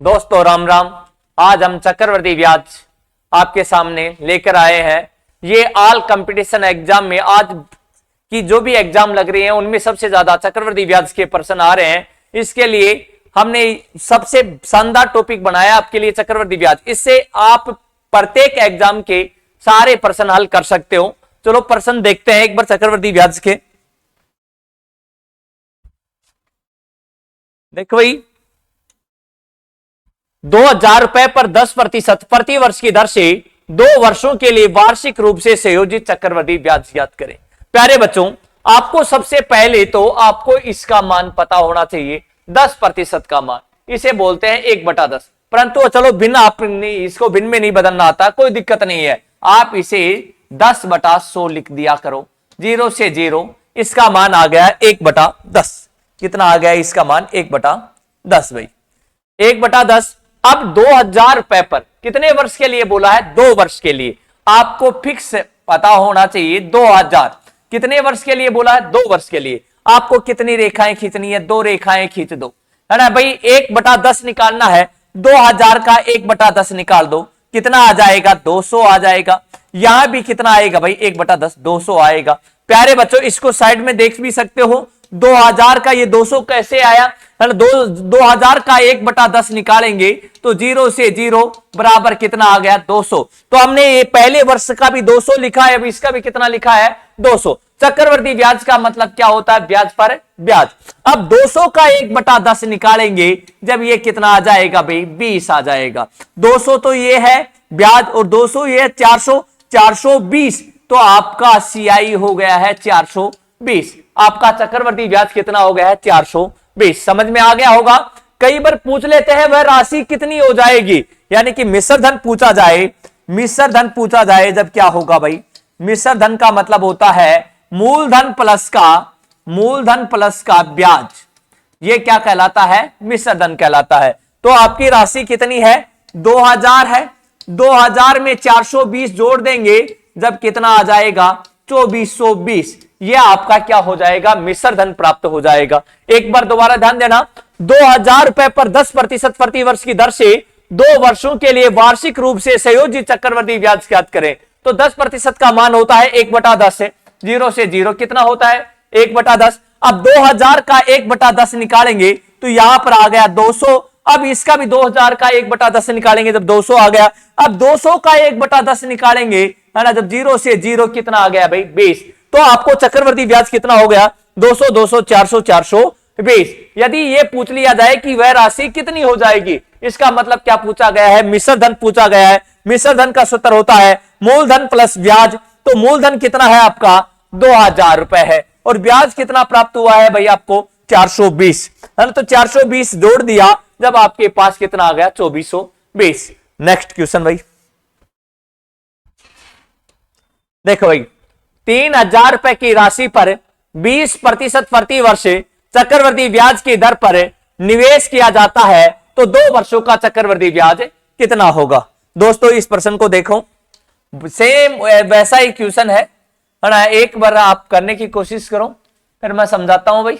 दोस्तों राम राम। आज हम चक्रवर्ती ब्याज आपके सामने लेकर आए हैं। ये ऑल कंपटीशन एग्जाम में आज की जो भी एग्जाम लग रही हैं उनमें सबसे ज्यादा चक्रवर्ती ब्याज के प्रश्न आ रहे हैं। इसके लिए हमने सबसे शानदार टॉपिक बनाया आपके लिए चक्रवर्ती ब्याज। इससे आप प्रत्येक एग्जाम के सारे प्रश्न हल कर सकते हो। चलो प्रश्न देखते हैं एक बार चक्रवर्ती ब्याज के। देखो भाई, 2000 रुपए पर 10% प्रति वर्ष की दर से 2 वर्षों के लिए वार्षिक रूप से संयोजित चक्रवर्ती ब्याज ज्ञात करें। प्यारे बच्चों, आपको सबसे पहले तो आपको इसका मान पता होना चाहिए। 10% का मान इसे बोलते हैं 1/10। परंतु चलो भिन्न, आपने इसको भिन्न में नहीं बदलना आता, कोई दिक्कत नहीं है। आप इसे 10/100 लिख दिया करो। 0 से 0, इसका मान आ गया 1/10। कितना आ गया इसका मान? 1/10 भाई, 1/10। अब 2000 रुपए पर कितने वर्ष के लिए बोला है? 2 वर्ष के लिए। आपको फिक्स पता होना चाहिए 2000 कितने वर्ष के लिए बोला है? 2 वर्ष के लिए। आपको कितनी रेखाएं खींचनी है? 2 रेखाएं खींच दो, है ना भाई। 1/10 निकालना है। 2000 का 1/10 निकाल दो, कितना आ जाएगा? 200 आ जाएगा। यहां भी कितना आएगा भाई? 1/10, 200 आएगा। प्यारे बच्चों, इसको साइड में देख भी सकते हो। 2000 का ये 200 कैसे आया? 2000 का 1/10 निकालेंगे तो 0 से 0 बराबर कितना आ गया? 200। तो हमने ये पहले वर्ष का भी 200 लिखा है, अब इसका भी कितना लिखा है? 200। चक्रवर्ती ब्याज का मतलब क्या होता है? ब्याज पर ब्याज। अब 200 का 1/10 निकालेंगे जब ये कितना आ जाएगा भाई? 20 आ जाएगा। 200 तो ये है ब्याज और 200 ये है 400, 420। तो आपका सीआई हो गया है 420। आपका चक्रवर्ती ब्याज कितना हो गया है? 420। समझ में आ गया होगा। कई बार पूछ लेते हैं वह राशि कितनी हो जाएगी, यानी कि मिश्र धन पूछा जाए। मिश्र धन पूछा जाए जब क्या होगा भाई? मिश्र धन का मतलब होता है मूलधन प्लस का ब्याज। ये क्या कहलाता है? मिश्र धन कहलाता है। तो आपकी राशि कितनी है? 2000 है। 2000 में 420 जोड़ देंगे जब कितना आ जाएगा? 2420। यह आपका क्या हो जाएगा? मिश्र धन प्राप्त हो जाएगा। एक बार दोबारा ध्यान देना। 2000 रुपए पर 10% प्रति वर्ष की दर से 2 वर्षों के लिए वार्षिक रूप से संयोजित चक्रवर्ती ब्याज ज्ञात करें। तो 10% का मान होता है 1/10 है। 0 से 0 कितना होता है? 1/10। अब 2000 का 1/10 निकालेंगे तो यहां पर आ गया 200। अब इसका भी 2000 का 1/10 निकालेंगे जब 200 आ गया। अब 200 का 1/10 निकालेंगे, है ना, जब 0 से 0 कितना आ गया भाई? 20। तो आपको चक्रवर्ती ब्याज कितना हो गया? 200, 200, 400, 420। यदि ये पूछ लिया जाए कि वह राशि कितनी हो जाएगी, इसका मतलब क्या पूछा गया है? मिश्र धन पूछा गया है। मिश्र धन का सूत्र होता है मूलधन प्लस ब्याज। तो मूलधन कितना है आपका? 2000 रुपए है। और ब्याज कितना प्राप्त हुआ है भाई आपको? 420, है ना। तो 420 जोड़ दिया जब आपके पास कितना आ गया? 2420। नेक्स्ट क्वेश्चन भाई। देखो भाई, 3000 रुपए की राशि पर 20% प्रति वर्ष चक्रवर्ती ब्याज की दर पर निवेश किया जाता है तो 2 वर्षों का चक्रवर्ती ब्याज कितना होगा? दोस्तों इस प्रश्न को देखो, सेम वैसा ही क्वेश्चन है ना। एक बार आप करने की कोशिश करो, फिर मैं समझाता हूं भाई।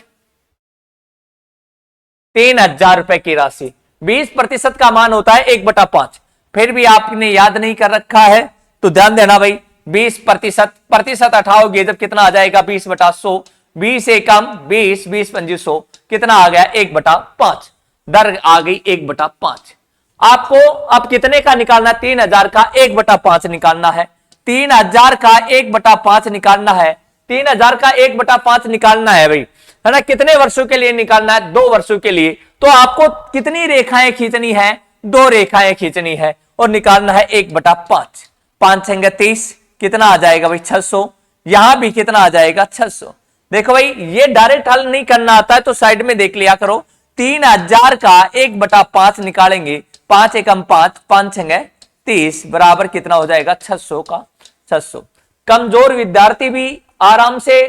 3000 रुपए की राशि, 20% का मान होता है 1/5। फिर भी आपने याद नहीं कर रखा है तो ध्यान देना भाई। 20% हटाओगे जब कितना आ जाएगा? 20/100। 20 एकम 20, 20 पंजी 100, कितना आ गया? 1/5। दर आ गई 1/5। आपको अब कितने का निकालना है? 3000 का 1/5 निकालना है। 3000 का 1/5 निकालना है। 3000 का 1/5 निकालना है भाई, है ना। कितने वर्षों के लिए निकालना है? 2 वर्षों के लिए। तो आपको कितनी रेखाएं खींचनी है? 2 रेखाएं खींचनी है और निकालना है 1/5। 5 6 30, कितना आ जाएगा भाई? 600। यहां भी कितना आ जाएगा? 600। देखो भाई, ये डायरेक्ट हल नहीं करना आता है तो साइड में देख लिया करो। 3000 का 1/5 निकालेंगे, 5 एकम 5, 5 6 30 बराबर कितना हो जाएगा? 600 का 600। कमजोर विद्यार्थी भी आराम से,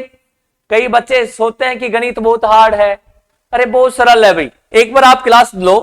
कई बच्चे सोचते हैं कि गणित बहुत हार्ड है। अरे बहुत सरल है भाई, एक बार आप क्लास लो,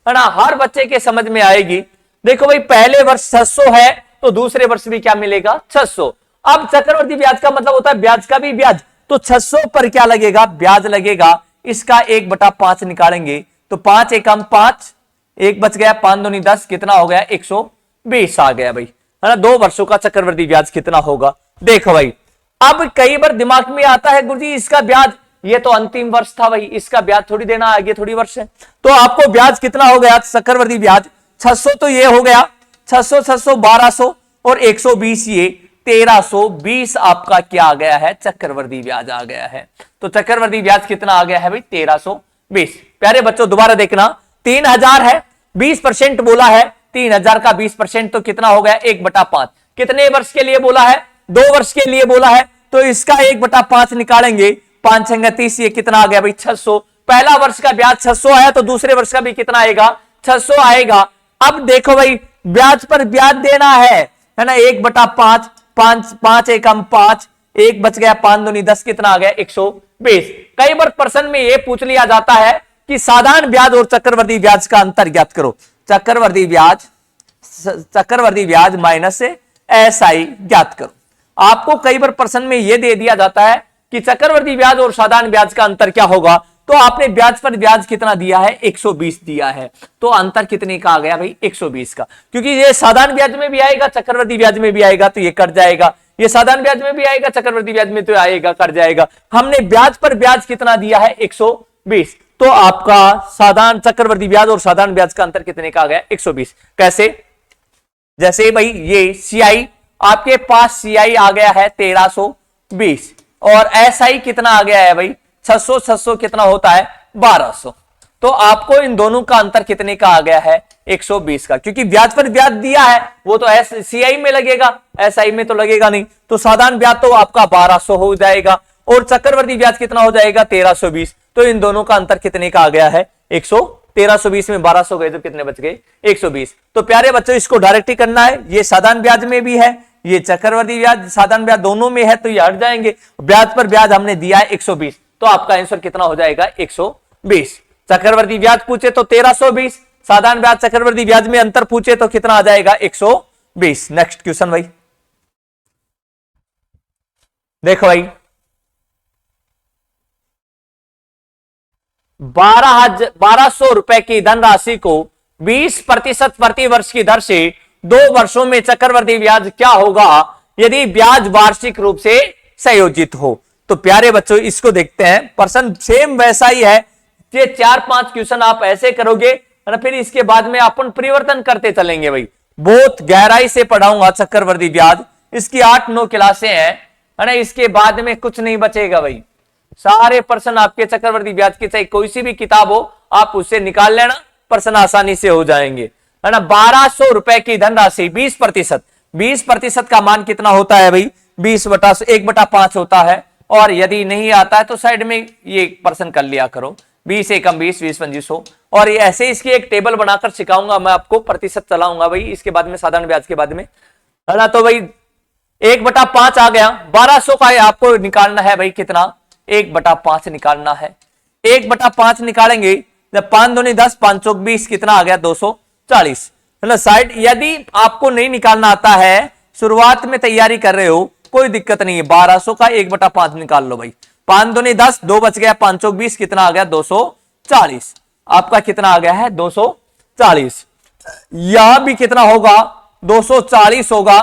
है ना, हर बच्चे के समझ में आएगी। देखो भाई, पहले वर्ष 600 है तो दूसरे वर्ष भी क्या मिलेगा? 600। अब चक्रवर्ती ब्याज का मतलब होता है ब्याज का भी ब्याज। तो 600 पर क्या लगेगा? ब्याज लगेगा। इसका 1/5 निकालेंगे तो 5 एकम 5, एक बच गया, 5 दूनी 10, कितना हो गया 120 आ गया भाई, है ना। 2 वर्षों का चक्रवृद्धि ब्याज कितना होगा। देखो भाई, अब कई बार दिमाग में आता है गुरुजी इसका ब्याज, ये तो अंतिम वर्ष था भाई, इसका ब्याज थोड़ी देना, आगे थोड़ी वर्ष है, तो आपको ब्याज कितना हो गया चक्रवृद्धि ब्याज 600, तो ये हो गया 600, 600 1200 और 120 ये 1320 आपका क्या आ गया है, चक्रवृद्धि ब्याज आ गया है। तो चक्रवृद्धि ब्याज कितना आ गया है भाई 1320। प्यारे बच्चों दोबारा देखना, 3000 है, 20% बोला है, 3000 का 20% तो कितना हो गया 1/5। कितने वर्ष के लिए बोला है, 2 वर्ष के लिए बोला है, तो इसका 1/5 निकालेंगे, 5 6 30, ये कितना आ गया भाई 600। पहला वर्ष का ब्याज 600 आया, तो दूसरे वर्ष का भी कितना आएगा 600 आएगा। अब देखो भाई, ब्याज पर ब्याज देना है ना, 1/5, 5 एकम 5, एक बच गया, 5 दूनी 10, कितना आ गया 120। कई बार प्रश्न में यह पूछ लिया जाता है कि साधारण ब्याज और चक्रवृद्धि ब्याज का अंतर ज्ञात करो। चक्रवृद्धि ब्याज माइनस एसआई ज्ञात करो। आपको कई बार प्रश्न में यह दे दिया जाता है कि चक्रवृद्धि ब्याज और साधारण ब्याज का अंतर क्या होगा, तो आपने ब्याज पर ब्याज कितना दिया है 120 दिया है, तो अंतर कितने का आ गया भाई 120 का, क्योंकि ये साधारण ब्याज में भी आएगा चक्रवृद्धि ब्याज में भी आएगा, तो ये कट जाएगा, ये साधारण ब्याज में भी आएगा चक्रवृद्धि ब्याज में तो आएगा, कट जाएगा। हमने ब्याज पर ब्याज कितना दिया है 120, तो आपका साधारण चक्रवृद्धि ब्याज और साधारण ब्याज का अंतर कितने का आ गया 120। कैसे, जैसे भाई ये सीआई, आपके पास सीआई आ गया है 1320 और एसआई कितना आ गया है भाई 600, 600 कितना होता है 1200, तो आपको इन दोनों का अंतर कितने का आ गया है 120 का, क्योंकि ब्याज पर ब्याज दिया है वो तो सीआई में लगेगा, एसआई में तो लगेगा नहीं, तो साधारण ब्याज तो आपका 1200 हो जाएगा और चक्रवृद्धि ब्याज कितना हो जाएगा 1320, तो इन दोनों का अंतर कितने का आ गया है 1320 में 1200 गए तो कितने बच गए 120। तो प्यारे बच्चों इसको डायरेक्ट ही करना है, ये साधारण ब्याज में भी है, ये चक्रवृद्धि ब्याज साधारण ब्याज दोनों में है, तो ये हट जाएंगे, ब्याज पर ब्याज हमने दिया है 120, तो आपका आंसर कितना हो जाएगा 120। चक्रवृद्धि ब्याज पूछे तो 1320, साधारण ब्याज चक्रवृद्धि ब्याज में अंतर पूछे तो कितना आ जाएगा 120। नेक्स्ट क्वेश्चन भाई, देखो भाई, 1200 रुपए की धनराशि को 20% प्रति वर्ष की दर से 2 वर्षों में चक्रवृद्धि ब्याज क्या होगा यदि ब्याज वार्षिक रूप से संयोजित हो। तो प्यारे बच्चों इसको देखते हैं, प्रश्न सेम वैसा ही है, ये 4-5 क्वेश्चन आप ऐसे करोगे और फिर इसके बाद में अपन परिवर्तन करते चलेंगे भाई। बहुत गहराई से पढ़ाऊंगा चक्रवृद्धि ब्याज, इसकी 8-9 क्लासें हैं, है ना, इसके बाद में कुछ नहीं बचेगा भाई, सारे प्रश्न आपके चक्रवृद्धि ब्याज की, चाहे कोई सी भी किताब हो आप उससे निकाल लेना, प्रश्न आसानी से हो जाएंगे, है ना। 1200 रुपए की धनराशि 20% का मान कितना होता है भाई 20/1/5 होता है, और यदि नहीं आता है तो साइड में ये प्रश्न कर लिया करो, 20 एकम 20, 20 25 हो, और ऐसे इसकी एक टेबल बनाकर सिखाऊंगा मैं आपको, प्रतिशत चलाऊंगा भाई इसके बाद में साधारण ब्याज के बाद में, है ना। तो भाई 1/5 आ गया, 1200 का आपको निकालना है भाई कितना 1/5 निकालना है, 1/5 निकालेंगे जब 5 दूनी 10, 5 चौक 20, कितना आ गया 240, है ना। साइड यदि आपको नहीं निकालना आता है, शुरुआत में तैयारी कर रहे हो कोई दिक्कत नहीं है, 1200 का 1/5 निकाल लो भाई, 5 दूनी 10, 2 बच गया, 5 चौक 20, कितना आ गया 240, आपका कितना आ गया है 240। यहां भी कितना होगा 240 होगा,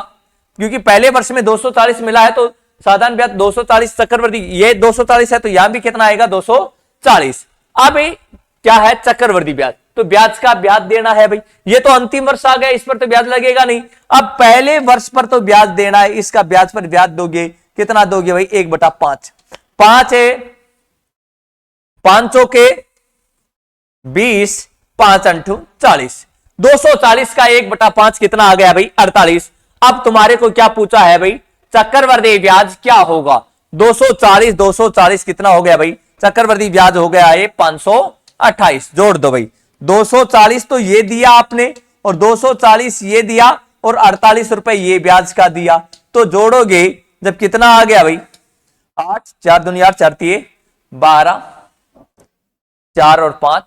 क्योंकि पहले वर्ष में 240 मिला है, तो साधारण ब्याज 240, चक्रवृद्धि ये 240 है, तो यहां भी कितना आएगा 240। अब क्या है चक्रवृद्धि ब्याज, तो ब्याज का ब्याज देना है भाई, ये तो अंतिम वर्ष आ गया, इस पर तो ब्याज लगेगा नहीं, अब पहले वर्ष पर तो ब्याज देना है, इसका ब्याज पर ब्याज दोगे, कितना दोगे भाई 1/5, 5 है 5 के 20, 5 × 40, 240 का 1/5 कितना आ गया भाई 48। अब तुम्हारे को क्या पूछा है भाई चक्रवृद्धि ब्याज क्या होगा, 240 कितना हो गया भाई चक्रवृद्धि ब्याज हो गया है 528, जोड़ दो भाई, 240 तो ये दिया आपने और 240 ये दिया और 48 रुपए ये ब्याज का दिया, तो जोड़ोगे जब कितना आ गया भाई 8, 4 दूनी 8, 4 3 12, 4 और 5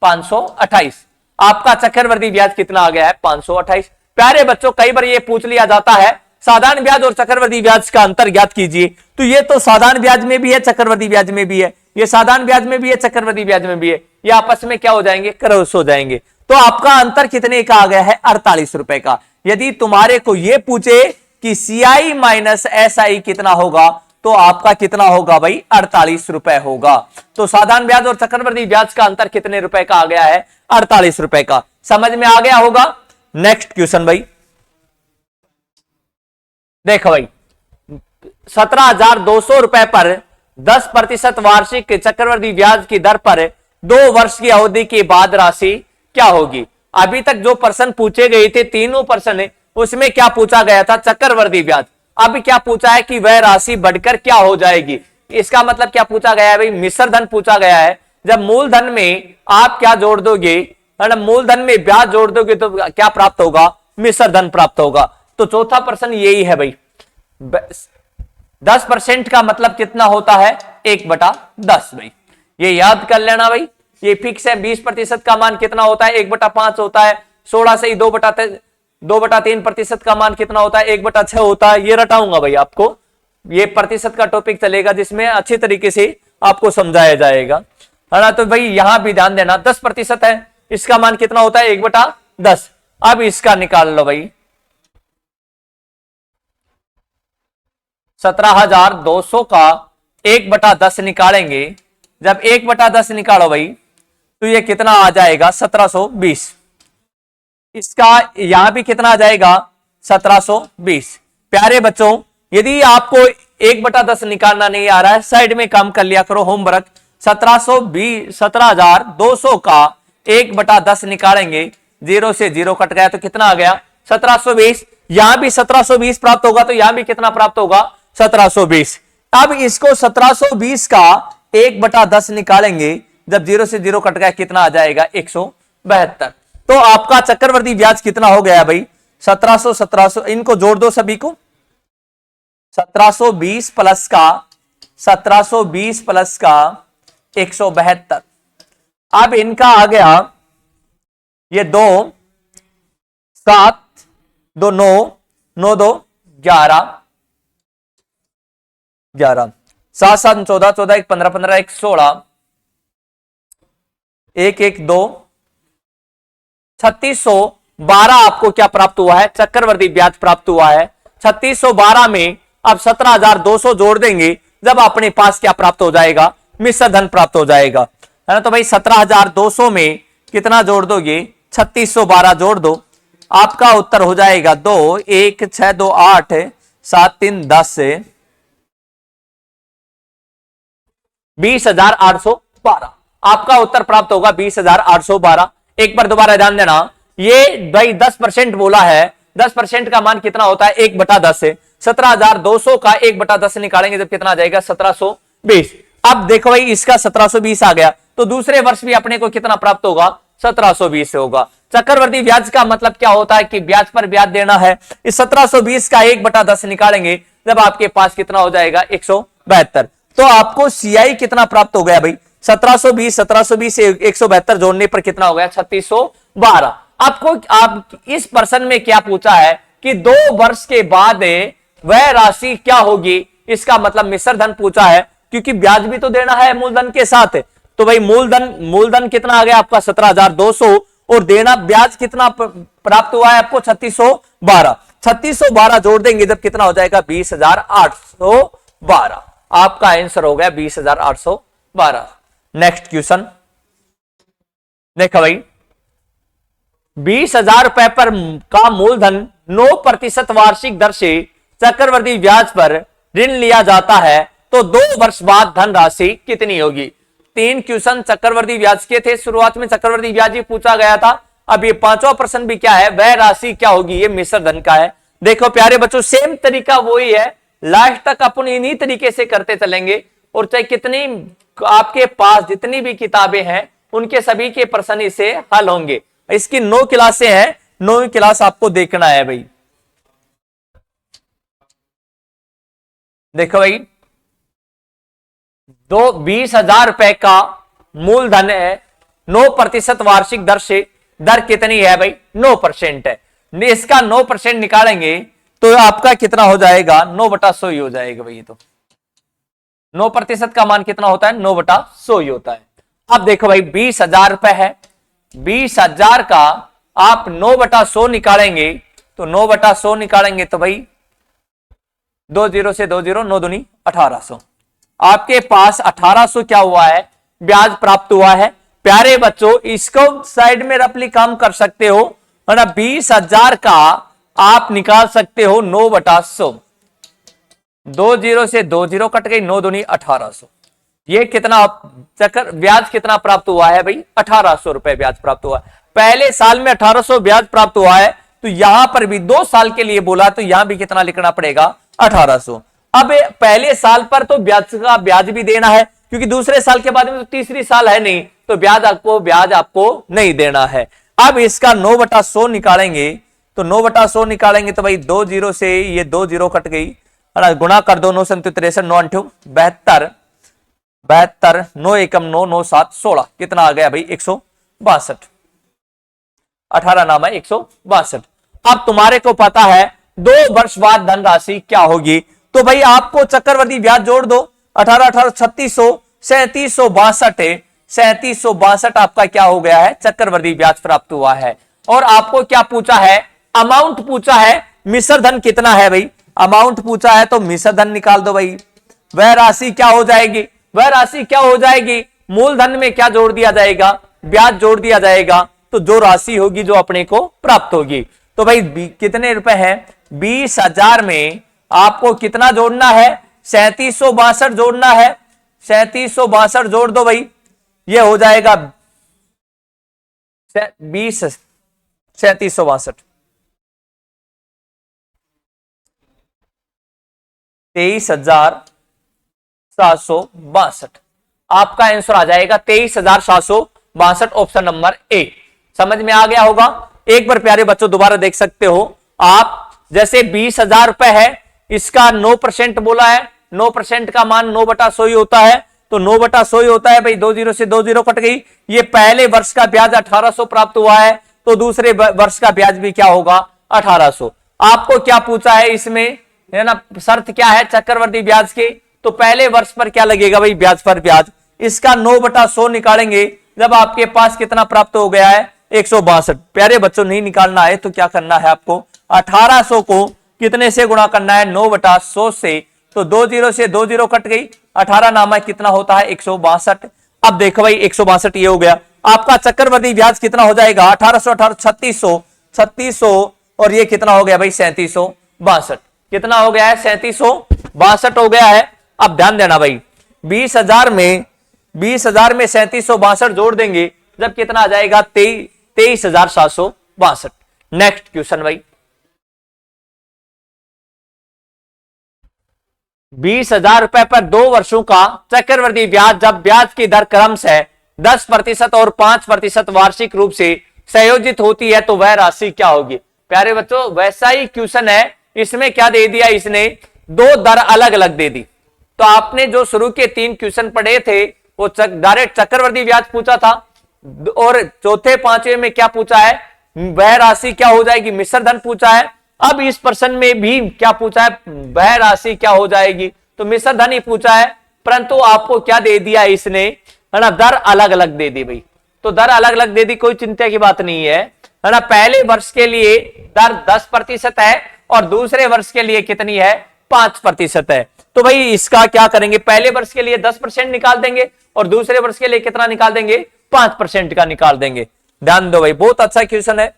528, आपका चक्रवृद्धि ब्याज कितना आ गया है 528। प्यारे बच्चों कई बार ये पूछ लिया जाता है साधारण ब्याज और चक्रवृद्धि ब्याज का अंतर ज्ञात कीजिए, तो ये तो साधारण ब्याज में भी है चक्रवृद्धि ब्याज में भी है, ये साधारण ब्याज में भी है चक्रवृद्धि ब्याज में भी है, ये आपस में क्या हो जाएंगे क्रॉस हो जाएंगे, तो आपका अंतर कितने का आ गया है? 48 रुपए का। यदि तुम्हारे को यह पूछे कि CI माइनस SI कितना होगा, तो आपका कितना होगा भाई? 48 रुपए होगा। तो साधारण ब्याज और चक्रवृद्धि ब्याज का अंतर कितने रुपए का आ गया है? 48 रुपए का। समझ में आ गया होगा। नेक्स्ट क्वेश्चन भाई, देखो भाई, 17,200 रुपए पर 10% वार्षिक चक्रवृद्धि ब्याज की दर पर 2 वर्ष की अवधि के बाद राशि क्या होगी? अभी तक जो प्रश्न पूछे गए थे तीनों प्रश्न, उसमें क्या पूछा गया था? चक्रवृद्धि ब्याज। अब क्या पूछा है कि वह राशि बढ़कर क्या हो जाएगी? इसका मतलब क्या पूछा गया है भाई? मिश्र धन पूछा गया है। जब मूलधन में आप क्या जोड़ दोगे, मूलधन में ब्याज जोड़ दोगे तो क्या प्राप्त होगा? मिश्र धन प्राप्त होगा। तो चौथा प्रश्न यही है भाई। 10% का मतलब कितना होता है? 1/10 भाई। ये याद कर लेना भाई, ये फिक्स है। 20% का मान कितना होता है? 1/5 होता है। 16 से 2/3% का मान कितना होता है? 1/6 होता है। ये रटाऊंगा भाई आपको, ये प्रतिशत का टॉपिक चलेगा जिसमें अच्छी तरीके से आपको समझाया जाएगा, है ना। तो भाई यहां भी ध्यान देना, 10% है, इसका मान कितना होता है? 1/10। अब इसका निकाल लो भाई, 17,200 का 1/10 निकालेंगे। जब 1/10 निकालो भाई तो ये कितना आ जाएगा? 1720। इसका यहां भी कितना आ जाएगा? 1720। प्यारे बच्चों, यदि आपको 1/10 निकालना नहीं आ रहा है, साइड में काम कर लिया करो होमवर्क। 17,200 का 1/10 निकालेंगे, 0 से 0 कट गया तो कितना आ गया? 1720। यहां भी 1720 प्राप्त होगा, तो यहां भी कितना प्राप्त होगा? 1720। अब इसको 1720 का 1/10 निकालेंगे, जब 0 से 0 कट गया कितना आ जाएगा? 172। तो आपका चक्रवृद्धि ब्याज कितना हो गया भाई? 1700 इनको जोड़ दो सभी को। 1720 प्लस का 172। अब इनका आ गया ये 2 7 2 9 9 2 11 11 7 7 14 14 1 15 15 1 16 1 1 2 3612 आपको क्या प्राप्त हुआ है? चक्रवृद्धि ब्याज प्राप्त हुआ है। 3612 में अब 17,200 जोड़ देंगे, जब अपने पास क्या प्राप्त हो जाएगा? मिश्र धन प्राप्त हो जाएगा, है ना। तो भाई 17,200 में कितना जोड़ दोगे? 3612 जोड़ दो, आपका उत्तर हो जाएगा 2 1 6 2 8 7 3 10 20,812। आपका उत्तर प्राप्त होगा 20,812। एक बार दोबारा ध्यान देना, ये भाई 10% बोला है। 10% का मान कितना होता है? 1/10 से 17,200 का 1/10 निकालेंगे, जब कितना आ जाएगा? 1720। अब देखो भाई, इसका 1720 आ गया, तो दूसरे वर्ष भी अपने को कितना प्राप्त होगा? 1720 होगा। चक्रवृद्धि ब्याज का मतलब क्या होता है कि ब्याज पर ब्याज देना है। इस 1720 का 1/10 निकालेंगे, जब आपके पास कितना हो जाएगा? 172। तो आपको CI कितना प्राप्त हो गया भाई? 1720 से 172 जोड़ने पर कितना हो गया? 3612। आपको आप इस प्रश्न में क्या पूछा है कि 2 वर्ष के बाद वह राशि क्या होगी? इसका मतलब मिश्र धन पूछा है, क्योंकि ब्याज भी तो देना है मूलधन के साथ। तो भाई मूलधन कितना आ गया आपका? 17,200, और देना ब्याज कितना प्राप्त हुआ है आपको? 3612। 3612 जोड़ देंगे, जब कितना हो जाएगा? 20,812। आपका आंसर हो गया 20,812। नेक्स्ट क्वेश्चन देखो भाई, 20,000 रुपए पर का मूलधन 9% वार्षिक दर से चक्रवृद्धि ब्याज पर ऋण लिया जाता है, तो 2 वर्ष बाद धन राशि कितनी होगी? 3 क्वेश्चन चक्रवृद्धि ब्याज के थे। शुरुआत में चक्रवृद्धि ब्याज ही पूछा गया था। अब ये 5वां प्रश्न भी क्या है? वह राशि क्या होगी? ये मिश्र धन का है। देखो प्यारे बच्चों, सेम तरीका वही है, लास्ट तक अपन इन्हीं तरीके से करते चलेंगे, और चाहे कितनी आपके पास जितनी भी किताबें हैं उनके सभी के प्रश्न इसे हल होंगे। इसकी 9 क्लासें हैं, 9वीं क्लास आपको देखना है भाई। देखो भाई, 20,000 रुपए का मूलधन है, 9% वार्षिक दर से, दर कितनी है भाई? 9% है। इसका 9% निकालेंगे तो आपका कितना हो जाएगा? 9/100 ही हो जाएगा भाई। तो 9% का मान कितना होता है? 9/100 ही होता है। अब देखो भाई, 20,000 रुपए है, 20,000 का आप 9/100 निकालेंगे तो 9/100 निकालेंगे तो भाई 20 से 20 9 दूनी 1800। आपके पास 1800 क्या हुआ है, ब्याज प्राप्त हुआ है। प्यारे बच्चों, इसको साइड में रफली काम कर सकते हो, है ना। 20,000 का आप निकाल सकते हो 9/100। 20 से 20 कट गई, 9 दूनी 1800। ये कितना चक्कर ब्याज कितना प्राप्त हुआ है भाई, 1800 रुपए ब्याज प्राप्त हुआ है। पहले साल में 1800 ब्याज प्राप्त हुआ है, तो यहां पर भी 2 साल के लिए बोला, तो यहां भी कितना लिखना पड़ेगा, 1800। अब पहले साल पर तो ब्याज का ब्याज भी देना है, क्योंकि दूसरे साल के बाद में तो तीसरी साल है नहीं, तो ब्याज आपको नहीं देना है। अब इसका 9/100 निकालेंगे, तो 9/100 निकालेंगे तो भाई 20 से ये 20 कट गई, गुणा कर दो, 9 संतु 63, 9 8 72, 9 एकम 9, 9 7 16, कितना आ गया भाई 162। 18 नाम है 162। अब तुम्हारे को पता है 2 वर्ष बाद धनराशि क्या होगी, तो भाई आपको चक्रवर्ती ब्याज जोड़ दो, 18 18 3600, 3762 3762 आपका क्या हो गया है, चक्रवर्ती ब्याज प्राप्त हुआ है। और आपको क्या पूछा है, अमाउंट पूछा है, मिश्र धन कितना है भाई, अमाउंट पूछा है तो मिश्र धन निकाल दो भाई। वह राशि क्या हो जाएगी, वह राशि क्या हो जाएगी, मूलधन में क्या जोड़ दिया जाएगा, ब्याज जोड़ दिया जाएगा, तो जो राशि होगी जो अपने को प्राप्त होगी। तो भाई कितने रुपए हैं, 20,000 में आपको कितना जोड़ना है, 3762 जोड़ना है। 3762 जोड़ दो भाई, ये हो जाएगा 3762 23,762 आपका आंसर आ जाएगा 23,762, ऑप्शन नंबर ए। समझ में आ गया होगा। एक बार प्यारे बच्चों दोबारा देख सकते हो आप, जैसे 20,000 रुपए है, इसका 9% बोला है, 9% का मान 9/100 ही होता है, तो 9/100 ही होता है भाई। 20 से 20 कट गई, ये पहले वर्ष का ब्याज 1800 प्राप्त हुआ है, तो दूसरे वर्ष का ब्याज भी क्या होगा, 1800। आपको क्या पूछा है इसमें, है ना, शर्त क्या है चक्रवर्ती ब्याज की, तो पहले वर्ष पर क्या लगेगा भाई, ब्याज पर ब्याज। इसका 9/100 निकालेंगे, जब आपके पास कितना प्राप्त हो गया है, 162। प्यारे बच्चों नहीं निकालना है तो क्या करना है आपको, 1800 को कितने से गुणा करना है, 9/100 से, तो 20 से 20 कट गई, 18 नामा कितना होता है, 162। अब देखो भाई 162 ये हो गया, आपका चक्रवर्ती ब्याज कितना हो जाएगा, 1800 18 3600 और ये कितना हो गया भाई 3762, कितना हो गया है 3762 हो गया है। अब ध्यान देना भाई, 20,000 में 3762 जोड़ देंगे, जब कितना आ जाएगा 23,762। नेक्स्ट क्वेश्चन भाई, 20,000 रुपए पर 2 वर्षों का चक्रवर्ती ब्याज, जब ब्याज की दर क्रमशः 10% और 5% वार्षिक रूप से संयोजित होती है, तो वह राशि क्या होगी। प्यारे बच्चों वैसा ही क्वेश्चन है, इसमें क्या दे दिया, इसने 2 दर अलग अलग दे दी। तो आपने जो शुरू के 3 क्वेश्चन पढ़े थे वो डायरेक्ट चक्रवर्ती ब्याज पूछा था, और चौथे 5वें में क्या पूछा है, वह राशि क्या हो जाएगी, मिश्र धन पूछा है। अब इस प्रश्न में भी क्या पूछा है, वह राशि क्या हो जाएगी, तो मिश्र धन ही पूछा है, परंतु आपको क्या दे दिया इसने, है ना, दर अलग अलग दे दी भाई। तो दर अलग अलग दे दी, कोई चिंता की बात नहीं है ना। पहले वर्ष के लिए दर 10% है और दूसरे वर्ष के लिए कितनी है, 5% है। तो भाई इसका क्या करेंगे, पहले वर्ष के लिए 10% निकाल देंगे और दूसरे वर्ष के लिए कितना निकाल देंगे, 5% का निकाल देंगे। ध्यान दो भाई, बहुत अच्छा क्वेश्चन है।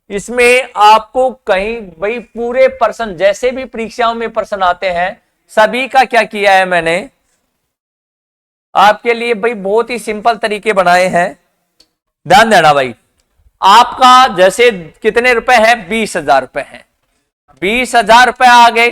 इसमें आपको कहीं भाई पूरे प्रश्न, जैसे भी परीक्षाओं में प्रश्न आते हैं, सभी का क्या किया है मैंने आपके लिए भाई, बहुत ही सिंपल तरीके बनाए हैं। ध्यान देना भाई, आपका जैसे कितने रुपए हैं, 20,000 रुपए हैं, 20,000 रुपए आ गए,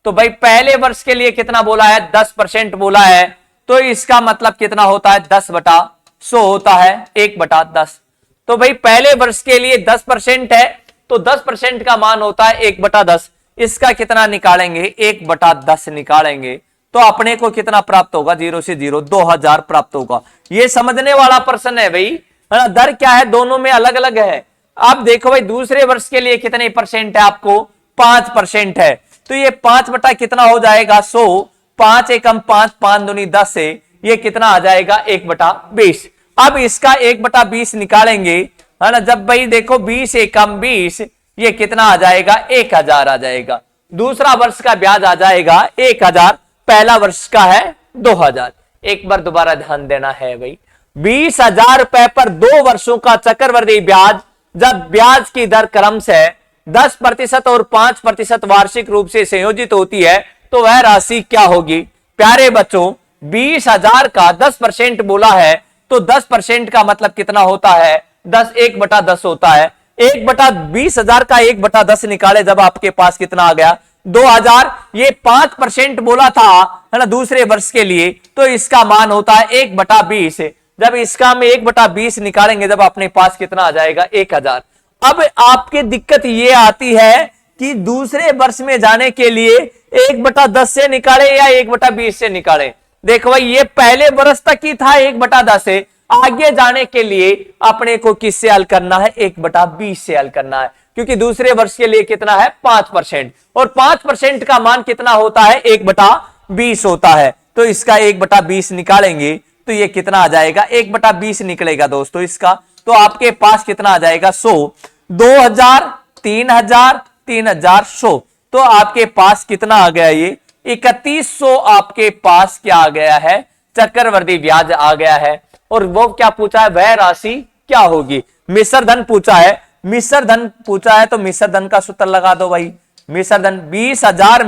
तो भाई पहले वर्ष के लिए कितना बोला है, 10% बोला है, तो इसका मतलब कितना होता है, 10/100 होता है, 1/10। तो भाई पहले वर्ष के लिए 10% है, तो 10% का मान होता है 1/10। इसका कितना निकालेंगे, 1/10 निकालेंगे, तो अपने को कितना प्राप्त होगा, 0 से 0 2000 प्राप्त होगा। ये समझने वाला प्रश्न है भाई, दर क्या है, दोनों में अलग अलग है। अब देखो भाई दूसरे वर्ष के लिए कितने परसेंट है, आपको 5% है, तो ये 5 बटा कितना हो जाएगा, 100, 5 एकम 5, 5 दूनी 10 से ये कितना आ जाएगा, 1/20। अब इसका 1/20 निकालेंगे, है ना। जब भाई देखो 20 एकम 20, ये कितना आ जाएगा, 1000 आ जाएगा। दूसरा वर्ष का ब्याज आ जाएगा 1000, पहला वर्ष का है 2000। एक बार दोबारा ध्यान देना है भाई, 20,000 रुपए पर 2 वर्षों का चक्रवृद्धि ब्याज, जब ब्याज की दर क्रम से 10% और 5% वार्षिक रूप से संयोजित होती है तो वह राशि क्या होगी। प्यारे बच्चों, 20,000 का 10% बोला है तो 10% का मतलब कितना होता है, 1/10 होता है। 20,000 का 1/10 निकाले, जब आपके पास कितना आ गया, 2000। ये 5% बोला था, है ना, दूसरे वर्ष के लिए, तो इसका मान होता है 1/20। जब इसका में 1/20 निकालेंगे, जब अपने पास कितना आ जाएगा, 1000। अब आपकी दिक्कत ये आती है कि दूसरे वर्ष में जाने के लिए 1/10 से निकाले या 1/20 से निकाले। देखो भाई, ये पहले वर्ष तक ही था 1/10 से, आगे जाने के लिए अपने को किससे हल करना है, 1/20 से हल करना है, क्योंकि दूसरे वर्ष के लिए कितना है, 5%, और 5% का मान कितना होता है, 1/20 होता है। तो इसका 1/20 निकालेंगे तो ये कितना आ जाएगा, 1/20 निकलेगा दोस्तों इसका। तो आपके पास कितना आ जाएगा, 100, 2000, 3000, 3100। तो आपके पास कितना आ गया, ये 3100 आपके पास क्या आ गया है, चक्रवर्ती ब्याज आ गया है। और वो क्या पूछा है, वह राशि क्या होगी। मिश्र धन पूछा है, मिश्र धन पूछा है तो मिश्र धन का सूत्र लगा दो भाई। मिश्र धन 20,000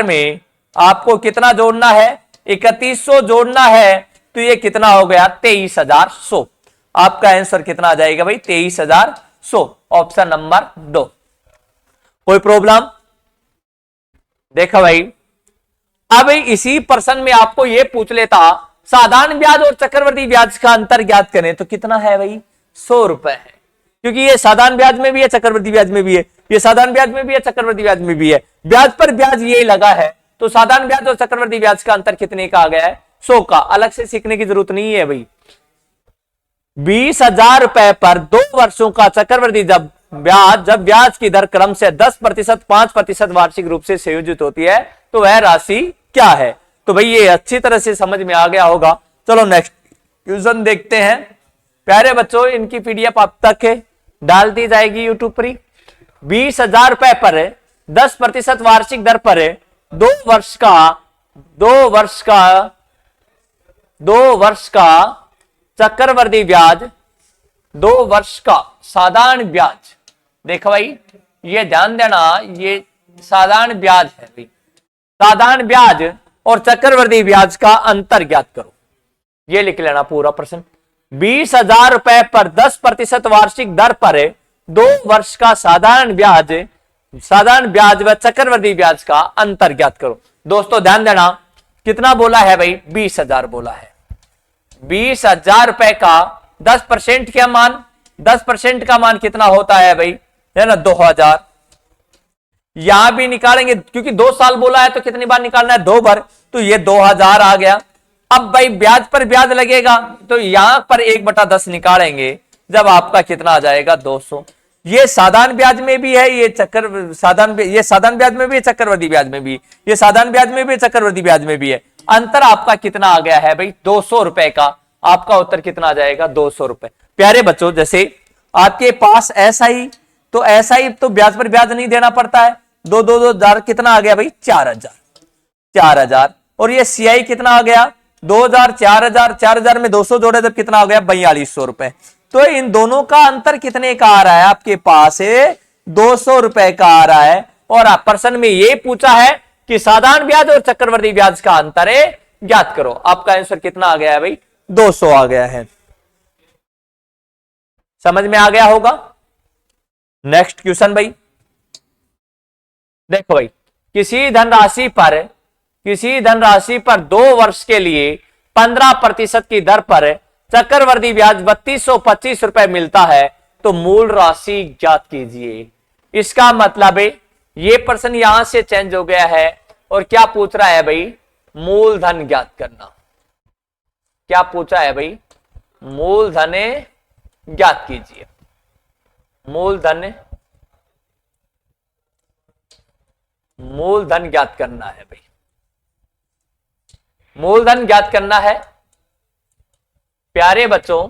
में आपको कितना जोड़ना है, 3100 जोड़ना है, तो ये कितना हो गया, 23,100। आपका आंसर कितना आ जाएगा भाई, 23,100, ऑप्शन नंबर 2। कोई प्रॉब्लम। देखो भाई, अब इसी प्रश्न में आपको ये पूछ लेता, साधारण ब्याज और चक्रवर्ती ब्याज का अंतर ज्ञात करें, तो कितना है भाई, 100 रुपए है, क्योंकि ये साधारण ब्याज में भी है, चक्रवर्ती ब्याज में भी है, ये साधारण ब्याज में भी है, चक्रवर्ती ब्याज में भी है, ब्याज पर ब्याज ये लगा है, तो साधारण ब्याज और चक्रवर्ती ब्याज का अंतर कितने का आ गया है, 100 का। अलग से सीखने की जरूरत नहीं है भाई। 20,000 रुपए पर 2 वर्षों का चक्रवर्ती जब ब्याज की दर क्रम से 10%, 5% वार्षिक रूप से संयोजित होती है तो वह राशि क्या है। तो भाई ये अच्छी तरह से समझ में आ गया होगा। चलो नेक्स्ट क्वेश्चन देखते हैं। प्यारे बच्चों, इनकी पीडीएफ आप तक डाल दी जाएगी यूट्यूब पर। 20,000 रुपए पर 10% वार्षिक दर पर 2 वर्ष का चक्रवर्ती ब्याज, 2 वर्ष का साधारण ब्याज। देखो भाई, ये ध्यान देना, ये साधारण ब्याज है भाई। साधारण ब्याज और चक्रवर्ती ब्याज का अंतर ज्ञात करो, ये लिख लेना पूरा प्रश्न। 20,000 रुपए पर 10% वार्षिक दर पर 2 वर्ष का साधारण ब्याज व चक्रवर्ती ब्याज का अंतर ज्ञात करो। दोस्तों ध्यान देना, कितना बोला है भाई, 20,000 बोला है। 20,000 रुपए का 10% का मान, 10% का मान कितना होता है भाई, है ना, 2,000। यहां भी निकालेंगे क्योंकि 2 साल बोला है तो कितनी बार निकालना है, 2 बार, तो ये 2,000 आ गया। अब भाई ब्याज पर ब्याज लगेगा तो यहां पर 1/10 निकालेंगे, जब आपका कितना आ जाएगा, 200। ये साधारण ब्याज में भी है, ये साधारण ब्याज में भी है, चक्रवर्ती ब्याज में भी, ये साधारण ब्याज में भी है, चक्रवर्ती ब्याज में भी है। अंतर आपका कितना आ गया है भाई, 200 रुपए का। आपका उत्तर कितना आ जाएगा, 200 रुपए। प्यारे बच्चों, जैसे आपके पास एसआई, तो एसआई तो ब्याज पर ब्याज नहीं देना पड़ता है, 2,000 कितना आ गया भाई, 4,000। और ये सीआई कितना आ गया, 2,000, 4,000 में 200 जोड़े तब कितना आ गया, 4,200 रुपए। तो इन दोनों का अंतर कितने का आ रहा है आपके पास, 200 रुपए का आ रहा है। और प्रश्न में ये पूछा है कि साधारण ब्याज और चक्रवर्ती ब्याज का अंतर ज्ञात करो। आपका आंसर कितना आ गया है भाई, 200 आ गया है। समझ में आ गया होगा। नेक्स्ट क्वेश्चन भाई, देखो भाई, किसी धनराशि पर 2 वर्ष के लिए 15% की दर पर चक्रवर्ती ब्याज 3,225 रुपए मिलता है तो मूल राशि ज्ञात कीजिए। इसका मतलब है ये प्रश्न यहां से चेंज हो गया है और क्या पूछ रहा है भाई, मूलधन ज्ञात करना। क्या पूछा है भाई, मूलधन ज्ञात कीजिए। मूलधन ज्ञात करना है भाई, मूलधन ज्ञात करना है। प्यारे बच्चों,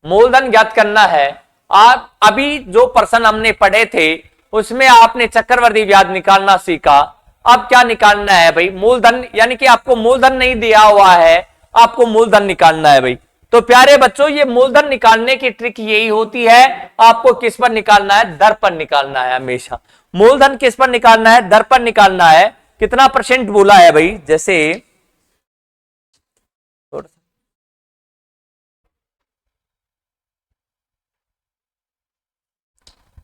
मूलधन ज्ञात करना है। आप अभी जो प्रश्न हमने पढ़े थे उसमें आपने चक्रवर्ती ब्याज निकालना सीखा। अब क्या निकालना है भाई? मूलधन, यानी कि आपको मूलधन नहीं दिया हुआ है, आपको मूलधन निकालना है भाई। तो प्यारे बच्चों, ये मूलधन निकालने की ट्रिक यही होती है, आपको किस पर निकालना है? दर पर निकालना है हमेशा। मूलधन किस पर निकालना है? दर पर निकालना है। कितना परसेंट बोला है भाई? जैसे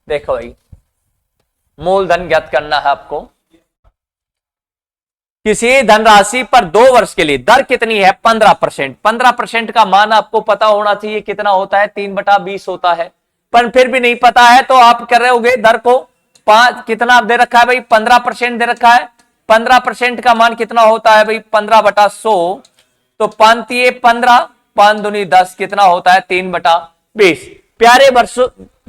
देखो भाई, मूलधन ज्ञात करना है आपको। किसी धनराशि पर 2 वर्ष के लिए दर कितनी है? 15%। 15% का मान आपको पता होना चाहिए कितना होता है? 3/20 होता है। पर फिर भी नहीं पता है तो आप कर रहे होगे दर को 5, कितना दे रखा है भाई? 15% दे रखा है। 15% का मान कितना होता है भाई? 15/100। तो 5×15, 5×2 10, कितना होता है? 3/20।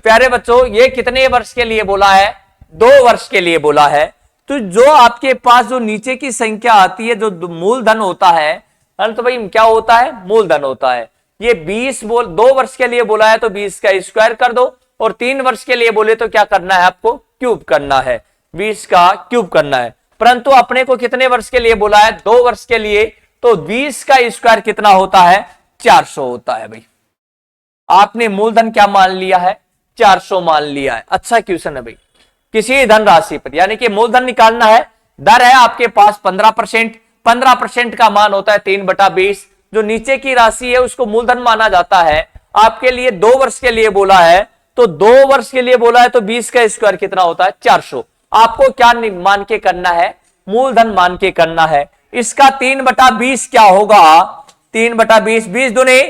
प्यारे बच्चों, ये कितने वर्ष के लिए बोला है? 2 वर्ष के लिए बोला है। तो जो आपके पास जो नीचे की संख्या आती है, जो मूलधन होता है, तो भाई क्या होता है? मूलधन होता है। ये 2 वर्ष के लिए बोला है तो 20 का स्क्वायर कर दो, और 3 वर्ष के लिए बोले तो क्या करना है आपको? क्यूब करना है, 20 का क्यूब करना है। परंतु अपने को कितने वर्ष के लिए बोला है? 2 वर्ष के लिए। तो 20 का स्क्वायर कितना होता है? 400 होता है भाई। आपने मूलधन क्या मान लिया है? 400 मान लिया है। अच्छा क्वेश्चन है भाई। किसी धनराशि पर, यानी कि मूलधन निकालना है, दर है आपके पास 15%। 15% का मान होता है 3/20। जो नीचे की राशि है उसको मूलधन माना जाता है। आपके लिए 2 वर्ष के लिए बोला है, तो 2 वर्ष के लिए बोला है तो 20 का स्क्वायर कितना होता है? 400। आपको क्या मान के करना है? मूलधन मान के करना है। इसका 3/20 क्या होगा? 3/20, 20 दूनी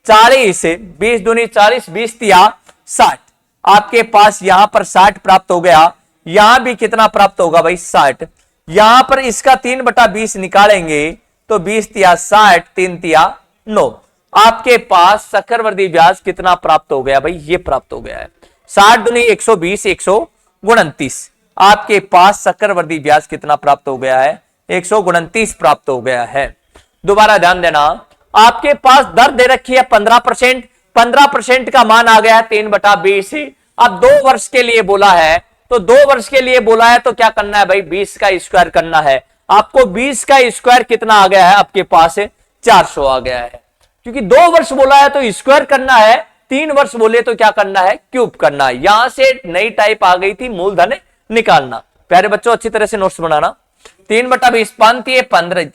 40, 20 दूनी 40, 20 तिया 60। आपके पास यहां पर 60 प्राप्त हो गया। यहां भी कितना प्राप्त होगा भाई? 60। यहां पर इसका 3/20 निकालेंगे तो 20 तिया 60, 3 तिया 9। आपके पास चक्रवर्ती ब्याज कितना प्राप्त हो गया भाई? ये प्राप्त हो गया है 60 दूनी 120, 129। आपके पास चक्रवर्ती ब्याज कितना प्राप्त हो गया है? 129 प्राप्त हो गया है। दोबारा ध्यान देना, आपके पास दर दे रखी है 15%। 15% का मान आ गया है 3/20। अब 2 वर्ष के लिए बोला है, तो 2 वर्ष के लिए बोला है तो क्या करना है भाई? 20 का स्क्वायर करना है। आपको 20 का स्क्वायर कितना आ गया है? आपके पास 400 आ गया है। क्योंकि 2 वर्ष बोला है तो स्क्वायर करना है, 3 वर्ष बोले तो क्या करना है? क्यूब करना है। यहां से नई टाइप आ गई थी मूलधन निकालना। प्यारे बच्चों, अच्छी तरह से नोट्स बनाना। 3/20, 15,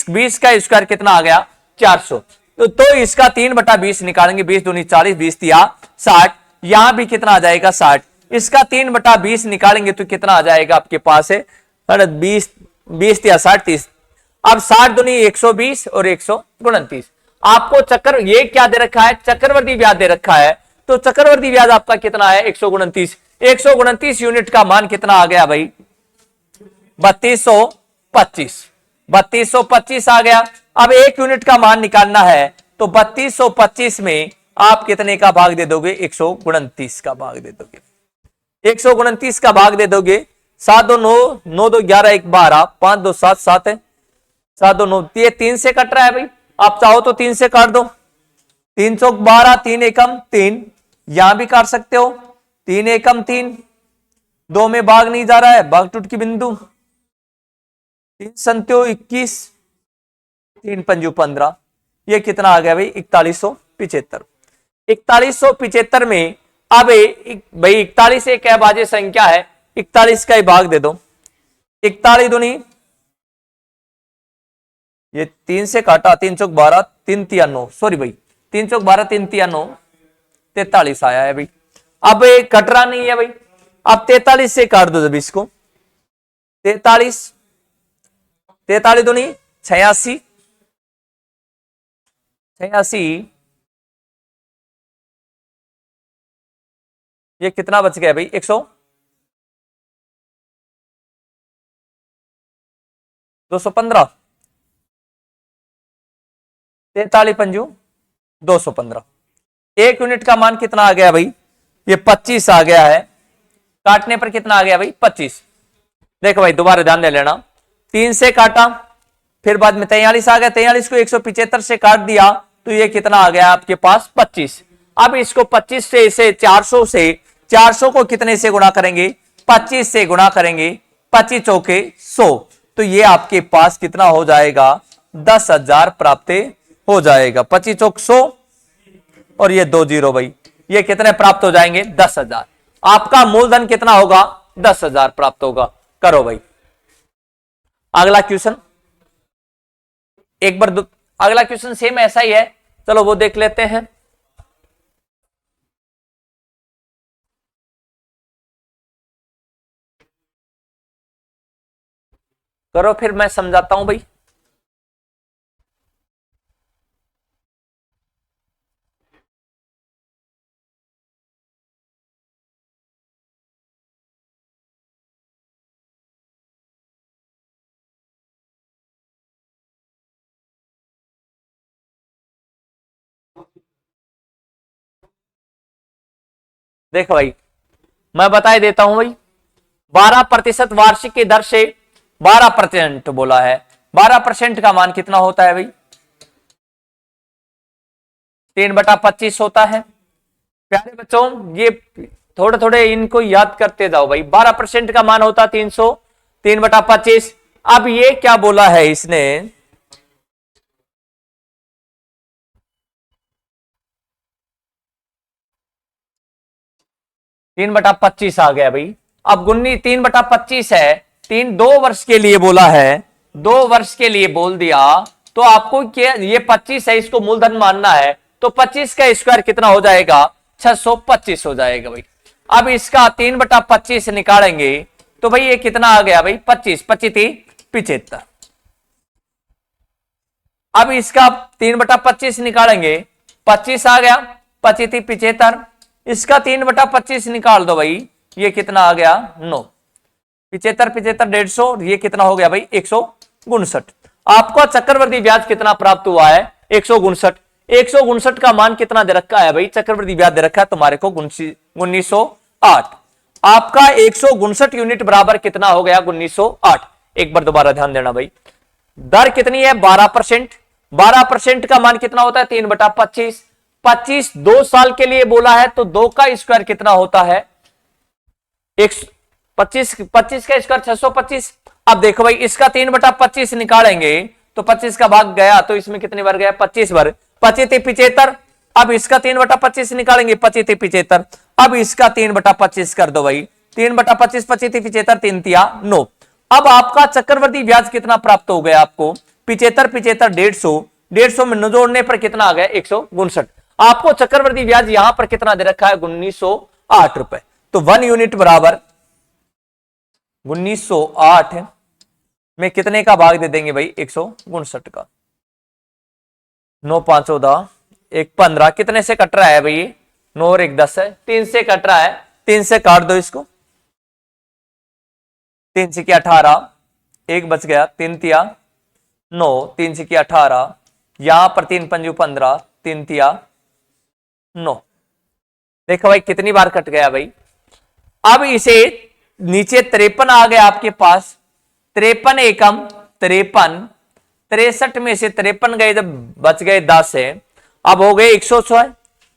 20 का स्क्वायर कितना आ गया? 400। तो इसका 3/20 निकालेंगे, 20 दूनी 40, 20 तिया 60। यहां भी कितना आ जाएगा? 60। इसका 3/20 निकालेंगे तो कितना आ जाएगा आपके पास? 20 तिया 60, 30। अब 60 दूनी 120 और 129। आपको चक्कर ये क्या दे रखा है? चक्रवर्ती ब्याज दे रखा है। तो चक्रवर्ती ब्याज आपका कितना है? 129। 129 यूनिट का मान कितना आ गया भाई? 3225। 3225 आ गया। अब 1 यूनिट का मान निकालना है, तो 3225 में आप कितने का भाग दे दोगे? 129 का भाग दे दोगे। 129 का भाग दे दोगे। 7 2 9, 9 2 11, 1 12, 5 2 7 7 है, 7 2 9। ये 3 से कट रहा है भाई। आप चाहो तो 3 से काट दो। 3 चौक 12, 3 एकम 3। यहां भी काट सकते हो। 3 एकम 3, 2 में भाग नहीं जा रहा है, भाग टूट की बिंदु। 3 संत्यो 21, 3 पंजू 15। ये कितना आ गया भाई? 4175। 4175 में अब भाई 41 एक अभाज्य संख्या है, 41 का ही भाग दे दो। 41 दूनी, ये 3 से काटा, 3 चौक 12, 3 तिया 9, सॉरी भाई 3 चौक 12, 3 तिया 9, 43 आया है भाई। अब कट रहा नहीं है भाई। अब 43 से काट दो जब इसको। 43 दूनी 86, 86। ये कितना बच गया भाई? 215। 43 पंजू 215। 1 यूनिट का मान कितना आ गया भाई? ये 25 आ गया है। काटने पर कितना आ गया भाई? 25। देखो भाई, दोबारा ध्यान दे लेना। 3 से काटा, फिर बाद में 43 आ गया। 43 को 175 से काट दिया तो ये कितना आ गया आपके पास 25। अब इसको 25 से इसे 400 को कितने से गुणा करेंगे, 25 से गुणा करेंगे, 25 चौके 100, तो ये आपके पास कितना हो जाएगा 10,000 प्राप्त हो जाएगा। 25 चौक 100 और ये 2 जीरो भाई, ये कितने प्राप्त हो जाएंगे 10,000। आपका मूलधन कितना होगा 10,000 प्राप्त होगा। करो भाई अगला क्वेश्चन, एक बार अगला क्वेश्चन सेम ऐसा ही है, चलो वो देख लेते हैं। करो फिर मैं समझाता हूं भाई। देखो भाई मैं बता ही देता हूं भाई, 12% वार्षिक की दर से 12% बोला है, 12% का मान कितना होता है भाई 3/25 होता है। प्यारे बच्चों ये थोड़े थोड़े इनको याद करते जाओ भाई, 12% का मान होता 300, 3/25। अब ये क्या बोला है इसने, 3/25 आ गया भाई। अब गुन्नी 3/25 है, 2 वर्ष के लिए बोला है, 2 वर्ष के लिए बोल दिया, तो आपको क्या ये 25 है इसको मूलधन मानना है, तो 25 का स्क्वायर कितना हो जाएगा 625 हो जाएगा भाई। अब इसका 3/25 निकालेंगे तो भाई ये कितना आ गया भाई 25, 25 75। अब इसका 3/25 निकालेंगे, 25 आ गया, 25 75। इसका 3/25 निकाल दो भाई, ये कितना आ गया 9, 75 75 150, ये कितना हो गया भाई 159। आपका चक्रवर्ती ब्याज कितना प्राप्त हुआ है 159। 159 का मान कितना दे रखा है भाई, चक्रवर्ती ब्याज दे रखा है तुम्हारे को 1908। आपका 159 यूनिट बराबर कितना हो गया 1908। एक बार दोबारा ध्यान देना भाई, दर कितनी है 12%, 12% का मान कितना होता है 3/25। 25 2 साल के लिए बोला है, तो 2 का स्क्वायर कितना होता है 25 का स्क्वायर 625। अब देखो भाई इसका 3/25 निकालेंगे तो 25 का भाग गया, तो इसमें कितनी बार गया 25 बार, 25 75। अब इसका 3/25 निकालेंगे 25 75। अब इसका 3/25 कर दो भाई, 3/25 25 75 3 तिया 9। अब आपका चक्रवर्ती ब्याज कितना प्राप्त हो गया आपको 75 75 150, 150 में जोड़ने पर कितना आ गया 159। आपको चक्रवर्ती ब्याज यहां पर कितना दे रखा है 1908 रुपए, तो 1 यूनिट बराबर 1908 में कितने का भाग दे देंगे भाई 159 का। 9 5 14 1 15, कितने से कट रहा है भाई 9 और 1 10 है, 3 से कट रहा है, 3 से काट दो इसको, 3 से किया 18, 1 बच गया, 3 तिया 9, 3 से किया 18, यहां पर 3 पंजू 15, 3 तिया 9। देखो भाई कितनी बार कट गया भाई। अब इसे नीचे 53 आ गया आपके पास, 53 एकम 53, 63 में से 53 गए, जब बच गए 10 है, अब हो गए 106।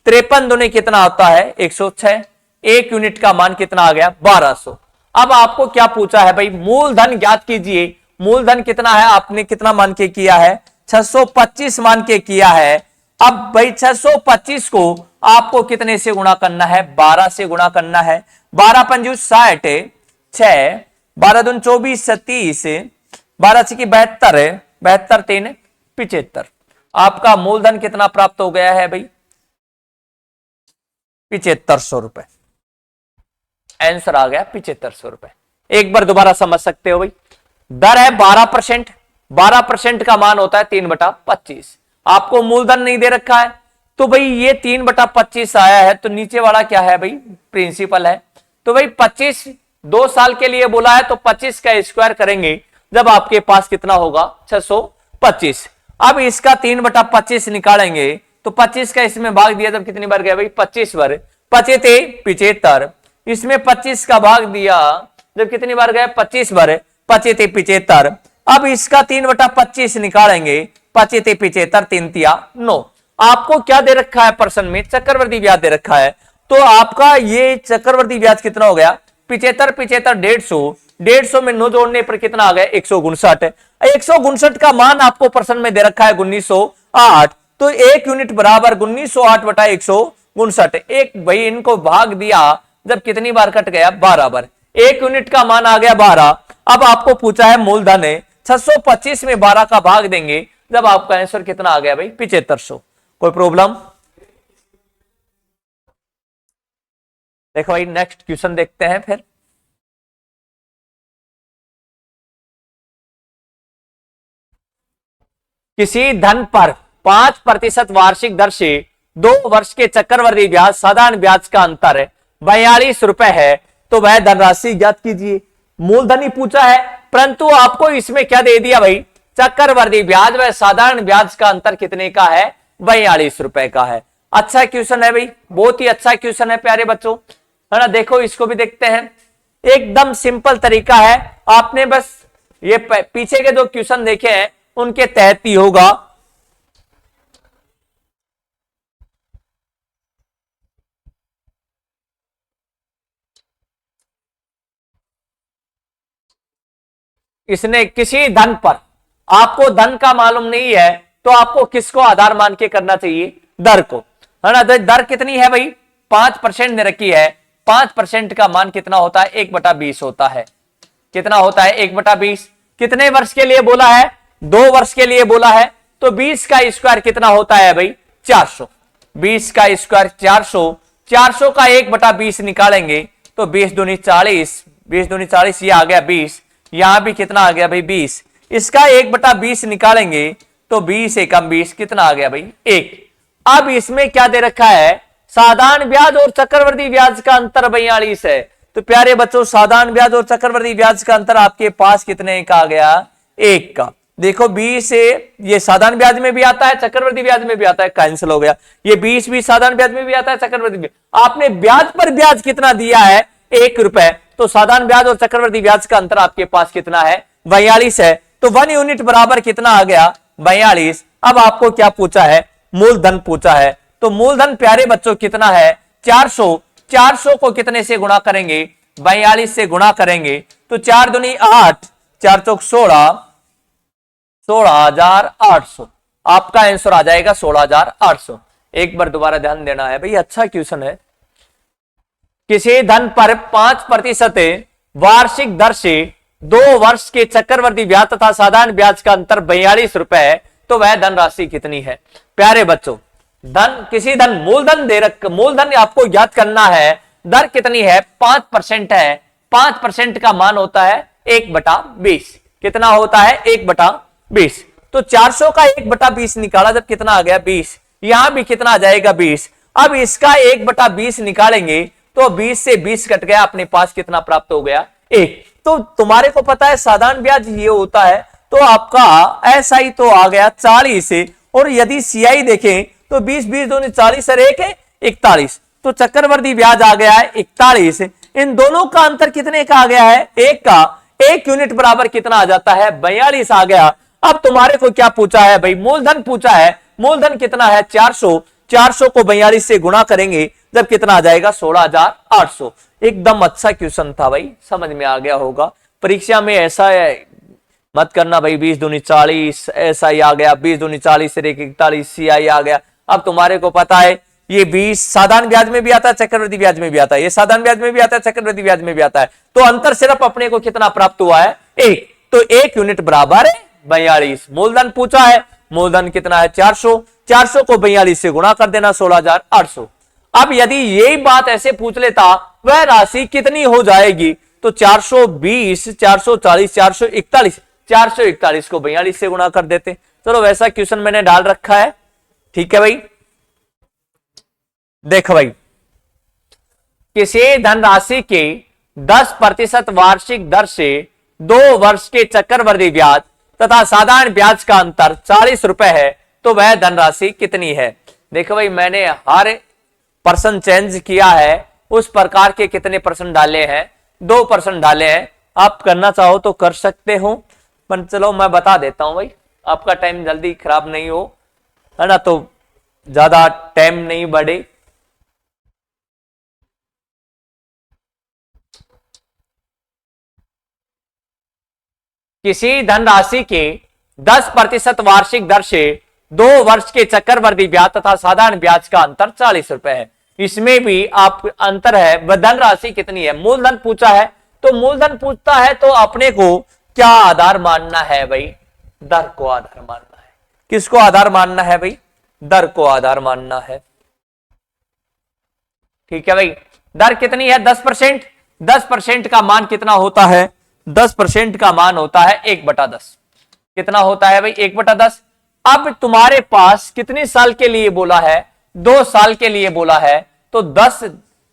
53 दूनी कितना होता है 106, 1 यूनिट का मान कितना आ गया 1200। अब आपको क्या पूछा है भाई, मूलधन ज्ञात कीजिए। मूलधन कितना है, आपने कितना मान के किया है 625 मान के किया है। अब भाई 625 को आपको कितने से गुणा करना है 12 से गुणा करना है। 12 पंजू 60, 6 12 दून 24 30, 12 से 72, 72 3 75। आपका मूलधन कितना प्राप्त हो गया है भाई 7500 रुपए। आंसर आ गया 7500 रुपए। एक बार दोबारा समझ सकते हो भाई, दर है 12%, 12% का मान होता है 3/25। आपको मूलधन नहीं दे रखा है, तो भाई ये 3/25 आया है, तो नीचे वाला क्या है भाई प्रिंसिपल है। तो भाई 25 2 साल के लिए बोला है, तो 25 का स्क्वायर करेंगे जब आपके पास कितना होगा 625। अब इसका 3/25 निकालेंगे तो 25 का इसमें भाग दिया जब कितनी बार गया भाई 25 बार, 25 75। इसमें 25 का भाग दिया जब कितनी बार गया 25 बार, 25 75। अब इसका 3/25 निकालेंगे, 25 75 3 तिया 9। आपको क्या दे रखा है परसेंट में, चक्रवर्ती ब्याज दे रखा है। तो आपका ये चक्रवर्ती ब्याज कितना हो गया, 75, 75, 150, 150 में 9 जोड़ने पर कितना आ गया, 159। 159 का मान आपको परसेंट में दे रखा है 1908, तो 1 यूनिट बराबर 1908 बटा 159। एक भाई इनको भाग दिया जब कितनी बार कट गया, 12 बार, 1 यूनिट का मान आ गया 12। अब आपको पूछा है मूलधन है 625 में 12 का भाग देंगे, जब आपका आंसर कितना आ गया भाई, 7500। कोई प्रॉब्लम? देखो भाई नेक्स्ट क्वेश्चन देखते हैं फिर। किसी धन पर 5% वार्षिक दर से 2 वर्ष के चक्रवृद्धि ब्याज साधारण ब्याज का अंतर 42 रुपए है, तो वह धनराशि ज्ञात कीजिए। मूलधन ही पूछा है, परंतु आपको इसमें क्या दे दिया भाई, चक्रवृद्धि ब्याज व साधारण ब्याज का अंतर कितने का है, 42 रुपए का है। अच्छा क्वेश्चन है भाई, बहुत ही अच्छा क्वेश्चन है प्यारे बच्चों, है ना। देखो इसको भी देखते हैं, एकदम सिंपल तरीका है, आपने बस ये पीछे के जो क्वेश्चन देखे हैं उनके तहत ही होगा। इसने किसी धन पर, आपको धन का मालूम नहीं है तो आपको किसको आधार मान के करना चाहिए, दर को, है ना। दर कितनी है भाई, 5% ने रखी है, 5% का मान कितना होता है, 1/20 होता है। कितना होता है, 1/20। कितने वर्ष के लिए बोला है, 2 वर्ष के लिए बोला है, तो 20 का स्क्वायर कितना होता है भाई, 400। 20 का स्क्वायर 400, 400 का 1/20 निकालेंगे तो 20 दूनी 40, 20 दूनी 40, ये आ गया 20, यहां भी कितना आ गया भाई 20, इसका 1/20 निकालेंगे तो 20 एकम 20, कितना आ गया भाई 1। अब इसमें क्या दे रखा है, साधारण ब्याज और चक्रवृद्धि ब्याज का अंतर 42 है। तो प्यारे बच्चों साधारण ब्याज और चक्रवृद्धि ब्याज का अंतर आपके पास कितने का आ गया, 1 का। देखो 20 से ये साधारण ब्याज में भी आता है, चक्रवृद्धि ब्याज में भी आता है, कैंसिल हो गया। ये 20 भी साधारण ब्याज में भी आता है, चक्रवृद्धि में। आपने ब्याज पर ब्याज कितना दिया है, 1 रुपए, तो साधारण ब्याज और चक्रवृद्धि ब्याज का अंतर आपके पास कितना है, 42 है। तो 1 यूनिट बराबर कितना आ गया, 42। अब आपको क्या पूछा है, मूलधन पूछा है। तो मूलधन प्यारे बच्चों कितना है, 400। 400 को कितने से गुणा करेंगे, 42 से गुणा करेंगे तो 4 दूनी 8, 4 चौक 16, 16,800। आपका आंसर आ जाएगा 16,800। एक बार दोबारा ध्यान देना है भाई, अच्छा क्वेश्चन है। किसी धन पर 5% वार्षिक दर से 2 वर्ष के चक्रवृद्धि ब्याज तथा साधारण ब्याज का अंतर 42 रुपए है, तो वह धनराशि कितनी है। प्यारे बच्चों धन, किसी धन मूलधन दे रख, मूलधन आपको ज्ञात करना है, दर कितनी है, 5% है। 5% का मान होता है 1/20। कितना होता है, 1/20। तो 400 का 1/20 निकाला जब कितना आ गया 20, यहां भी कितना आ जाएगा 20। अब इसका 1/20 निकालेंगे तो 20 से 20 कट गया, अपने पास कितना प्राप्त हो गया, 1। तो तुम्हारे को पता है साधारण ब्याज ये होता है, तो आपका एसआई तो आ गया 40 से, और यदि सीआई देखें तो 20, 20 दोनों 40 और 1 है 41, तो चक्रवृद्धि ब्याज आ गया है 41। इन दोनों का अंतर कितने का आ गया है, 1 का। 1 यूनिट बराबर कितना आ जाता है, 42 आ गया। अब तुम्हारे को क्या पूछा है भाई, मूलधन पूछा है। मूलधन कितना है, 400। 400 को 42 से गुणा करेंगे जब कितना आ जाएगा, 16,800। एकदम अच्छा क्वेश्चन था भाई, समझ में आ गया होगा। परीक्षा में ऐसा मत करना भाई 20 दूनी 40, ऐसा ही आ गया 20 दूनी 40 से 41 सीआई आ गया। अब तुम्हारे को पता है ये 20 साधारण ब्याज में भी आता है, चक्रवृद्धि ब्याज में भी आता है, ये साधारण ब्याज में भी आता है, चक्रवृद्धि ब्याज में भी आता है। तो अंतर सिर्फ अपने को कितना प्राप्त हुआ है, 1। तो 1 यूनिट बराबर है 42। मूलधन पूछा है, मूलधन कितना है 400। 400 को 42 से गुणा कर देना, 16,800। अब यदि यही बात ऐसे पूछ लेता वह राशि कितनी हो जाएगी, तो 420, 440, 441, 441 को 42 से गुणा कर देते। चलो वैसा क्वेश्चन मैंने डाल रखा है, ठीक है भाई। देखो भाई, किसी धनराशि के 10% वार्षिक दर से 2 वर्ष के चक्रवृद्धि ब्याज तथा साधारण ब्याज का अंतर 40 रुपए है, तो वह धनराशि कितनी है। देखो भाई मैंने हर पर्सन चेंज किया है, उस प्रकार के कितने परसेंट डाले हैं, 2% डाले हैं। आप करना चाहो तो कर सकते हो, पर चलो मैं बता देता हूं भाई, आपका टाइम जल्दी खराब नहीं हो, है ना। तो ज्यादा टाइम नहीं बढ़े। किसी धनराशि के 10% वार्षिक दर से 2 वर्ष के चक्रवृद्धि ब्याज तथा साधारण ब्याज का अंतर 40 रुपए है। इसमें भी आप अंतर है, वह धनराशि कितनी है। मूलधन पूछा है तो मूलधन पूछता है तो अपने को क्या आधार मानना है भाई, दर को आधार मानना है। किसको आधार मानना है भाई, दर को आधार मानना है। ठीक है भाई, दर कितनी है 10%। 10% का मान कितना होता है, 10% का मान होता है 1/10। कितना होता है भाई 1/10। अब तुम्हारे पास कितने साल के लिए बोला है, 2 साल के लिए बोला है तो 10।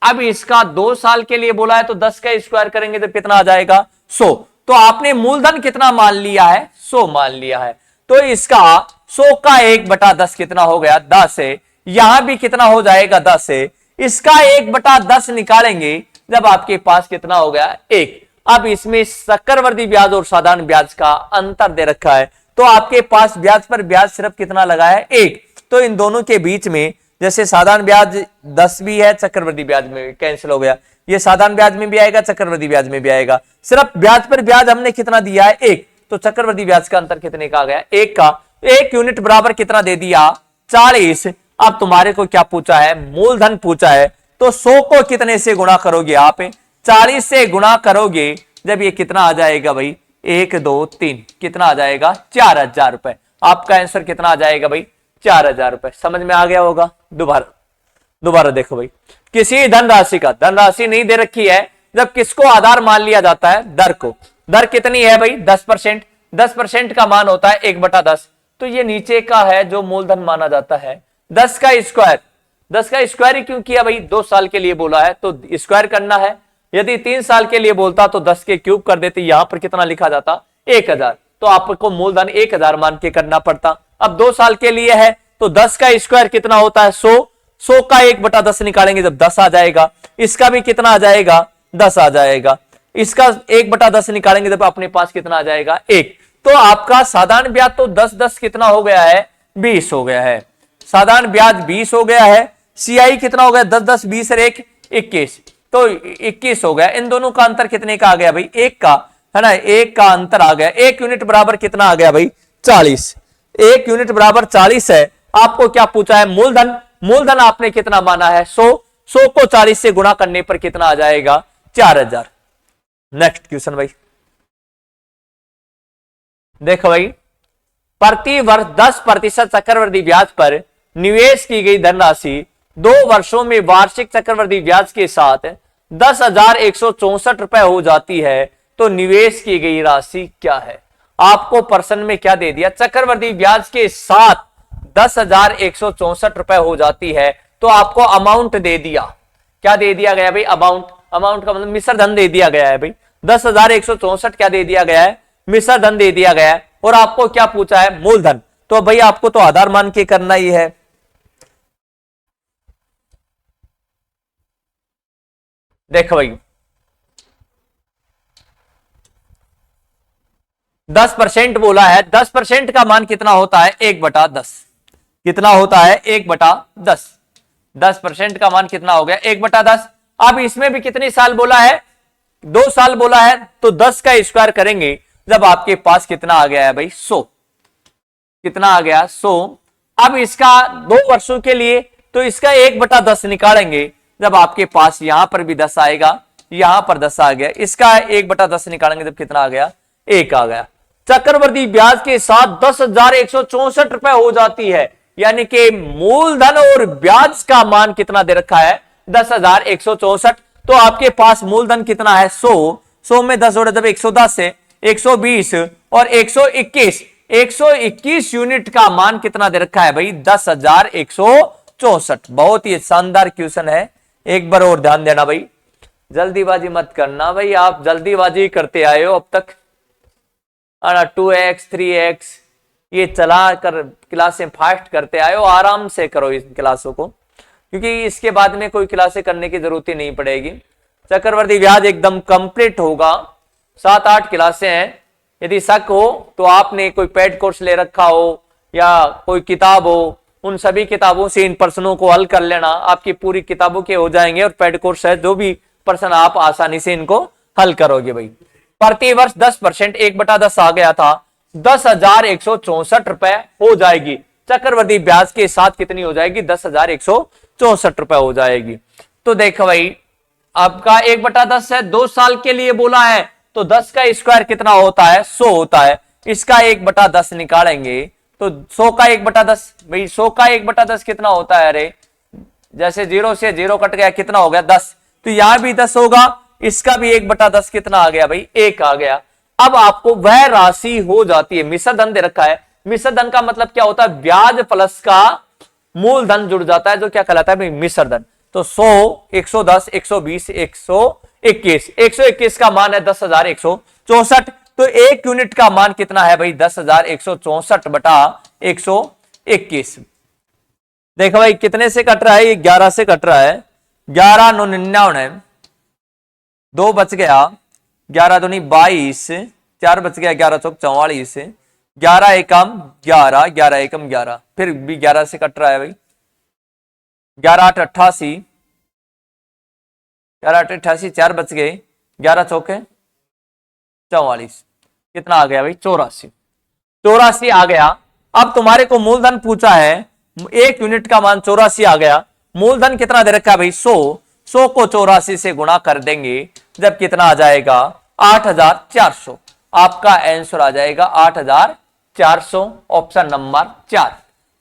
अब इसका 2 साल के लिए बोला है तो 10 का स्क्वायर करेंगे तो कितना आ जाएगा 100। तो आपने मूलधन कितना मान लिया है 100 मान लिया है, तो इसका 100 का 1/10 कितना हो गया 10 है। यहां भी कितना हो जाएगा 10 है। इसका 1/10 निकालेंगे जब आपके पास कितना हो गया 1। अब इसमें चक्रवृद्धि ब्याज और साधारण ब्याज का अंतर दे रखा है तो आपके पास ब्याज पर ब्याज सिर्फ कितना लगा है 1। तो इन दोनों के बीच में जैसे साधारण ब्याज 10 भी है, चक्रवृद्धि ब्याज में कैंसिल हो गया, ये साधारण ब्याज में भी आएगा, चक्रवृद्धि ब्याज में भी आएगा। सिर्फ ब्याज पर ब्याज हमने कितना दिया है 1, तो चक्रवृद्धि ब्याज का अंतर कितने का आ गया 1 का। 1 यूनिट बराबर कितना दे दिया 40। अब तुम्हारे को क्या पूछा है, मूलधन पूछा है तो 100 को कितने से गुणा करोगे आप, 40 से गुणा करोगे जब ये कितना आ जाएगा भाई 1 2 3 कितना आ जाएगा 4000 रुपए। आपका आंसर कितना आ जाएगा भाई 4000 रुपए। समझ में आ गया होगा। दोबारा देखो भाई, किसी धनराशि का, धनराशि नहीं दे रखी है, जब किसको आधार मान लिया जाता है दर को। दर कितनी है भाई 10%। 10% का मान होता है 1/10। तो ये नीचे का है जो मूलधन माना जाता है 10 का स्क्वायर। 10 का स्क्वायर ही क्यों किया भाई, 2 साल के लिए बोला है तो स्क्वायर करना है। यदि 3 साल के लिए बोलता तो 10 के क्यूब कर देते, यहां पर कितना लिखा जाता 1000, तो आपको मूलधन 1000 मान के करना पड़ता। अब 2 साल के लिए है तो 10 का स्क्वायर कितना होता है 100। 100 का 1/10 निकालेंगे जब 10 आ जाएगा। इसका भी कितना आ जाएगा 10 आ जाएगा। इसका 1/10 निकालेंगे जब अपने पास कितना आ जाएगा 1। तो आपका साधारण ब्याज तो 10 कितना हो गया है 20 हो गया है। साधारण ब्याज 20 हो गया है। सीआई कितना हो गया 10 20 और 1 21, तो 21 हो गया। इन दोनों का अंतर कितने का आ गया भाई 1 का, है ना, 1 का अंतर आ गया। 1 यूनिट बराबर कितना आ गया भाई 40। 1 यूनिट बराबर 40 है। आपको क्या पूछा है मूलधन। मूलधन आपने कितना माना है 100। 100 को 40 से गुणा करने पर कितना आ जाएगा 4000। नेक्स्ट क्वेश्चन भाई देखो भाई, प्रति वर्ष 10% चक्रवृद्धि ब्याज पर निवेश की गई धनराशि 2 वर्षों में वार्षिक चक्रवृद्धि ब्याज के साथ 10,164 रुपए हो जाती है, तो निवेश की गई राशि क्या है। आपको प्रश्न में क्या दे दिया, चक्रवृद्धि ब्याज के साथ 10,164 रुपए हो जाती है, तो आपको अमाउंट दे दिया। क्या दे दिया गया भाई अमाउंट। अमाउंट का मतलब मिश्र धन दे दिया गया है भाई। 10,164 क्या दे दिया गया है मिश्र धन दे दिया गया है। और आपको क्या पूछा है मूलधन, तो भाई आपको तो आधार मान के करना ही है। देखो भाई 10% बोला है, 10% का मान कितना होता है 1/10। कितना होता है 1/10। 10% का मान कितना हो गया 1/10। अब इसमें भी कितने साल बोला है 2 साल बोला है, तो 10 का स्क्वायर करेंगे जब आपके पास कितना आ गया है भाई 100। कितना आ गया 100। अब इसका 2 वर्षों के लिए तो इसका 1/10 निकालेंगे जब आपके पास यहां पर भी 10 आएगा, यहां पर 10 आ गया। इसका 1/10 निकालेंगे जब कितना आ गया 1 आ गया। चक्रवृद्धि ब्याज के साथ 10,164 रुपए हो जाती है, यानी कि मूलधन और ब्याज का मान कितना दे रखा है 10,164। तो आपके पास मूलधन कितना है 100। 100 में 10 जोड़े जब 110 है 120 और 121। 121 यूनिट का मान कितना दे रखा है भाई 10,164। बहुत ही शानदार क्वेश्चन है, एक बार और ध्यान देना भाई। जल्दीबाजी मत करना भाई, आप जल्दीबाजी करते आए हो अब तक। 2x 3x ये चला कर क्लासें फास्ट करते आए हो, आराम से करो इस क्लासों को, क्योंकि इसके बाद में कोई क्लासें करने की जरूरत ही नहीं पड़ेगी। चक्रवृद्धि ब्याज एकदम कंप्लीट होगा, 7-8 क्लासें हैं। यदि शक हो तो आपने कोई पेड कोर्स ले रखा हो या कोई किताब हो उन सभी किताबों से इन प्रश्नों को हल कर लेना, आपकी पूरी किताबों के हो जाएंगे और पेड कोर्स है, जो भी प्रश्न आप आसानी से इनको हल करोगे भाई। प्रति वर्ष 10%, 1/10 आ गया था, 10,164 रुपए हो जाएगी। चक्रवृद्धि ब्याज के साथ कितनी हो जाएगी? 10,164 रुपए हो जाएगी। तो देखो भाई, आपका 1/10 है, 2 साल के लिए बोला है, तो 10 का स्क्वायर कितना होता है? 100 होता है। इसका 1/10 निकालेंगे तो 100 का 1/10, भाई 100 का 1/10 कितना होता है? अरे जैसे 0 से 0 कट गया, कितना हो गया? 10। तो यहां भी 10 होगा, इसका भी 1/10 कितना आ गया भाई? 1 आ गया। अब आपको वह राशि हो जाती है, मिश्र धन दे रखा है। मिश्र धन का मतलब क्या होता है? ब्याज प्लस का मूलधन जुड़ जाता है, जो क्या कहलाता है भाई? मिश्र धन। तो 100, 110, 120, 121, 121 का मान है 10,164। तो 1 यूनिट का मान कितना है भाई? 10,164 बटा 121। देखो भाई कितने से कट रहा है? ये 11 से कट रहा है। 11 9 99, 2 बच गया, 11 दूनी 22, 4 बच गया, 11 चौक 44, 11 एकम 11, 11 एकम 11, फिर भी 11 से कट रहा है भाई। 11 8 88, 11 8 88, 4 बच गए, 11 चौके 44, कितना आ गया भाई? 84। 84 आ गया। अब तुम्हारे को मूलधन पूछा है, 1 यूनिट का मान 84 आ गया। मूलधन कितना दे रखा है भाई? 100। 100 को 84 से गुणा कर देंगे, जब कितना आ जाएगा? 8,400। आपका आंसर आ जाएगा 8,400, ऑप्शन नंबर 4।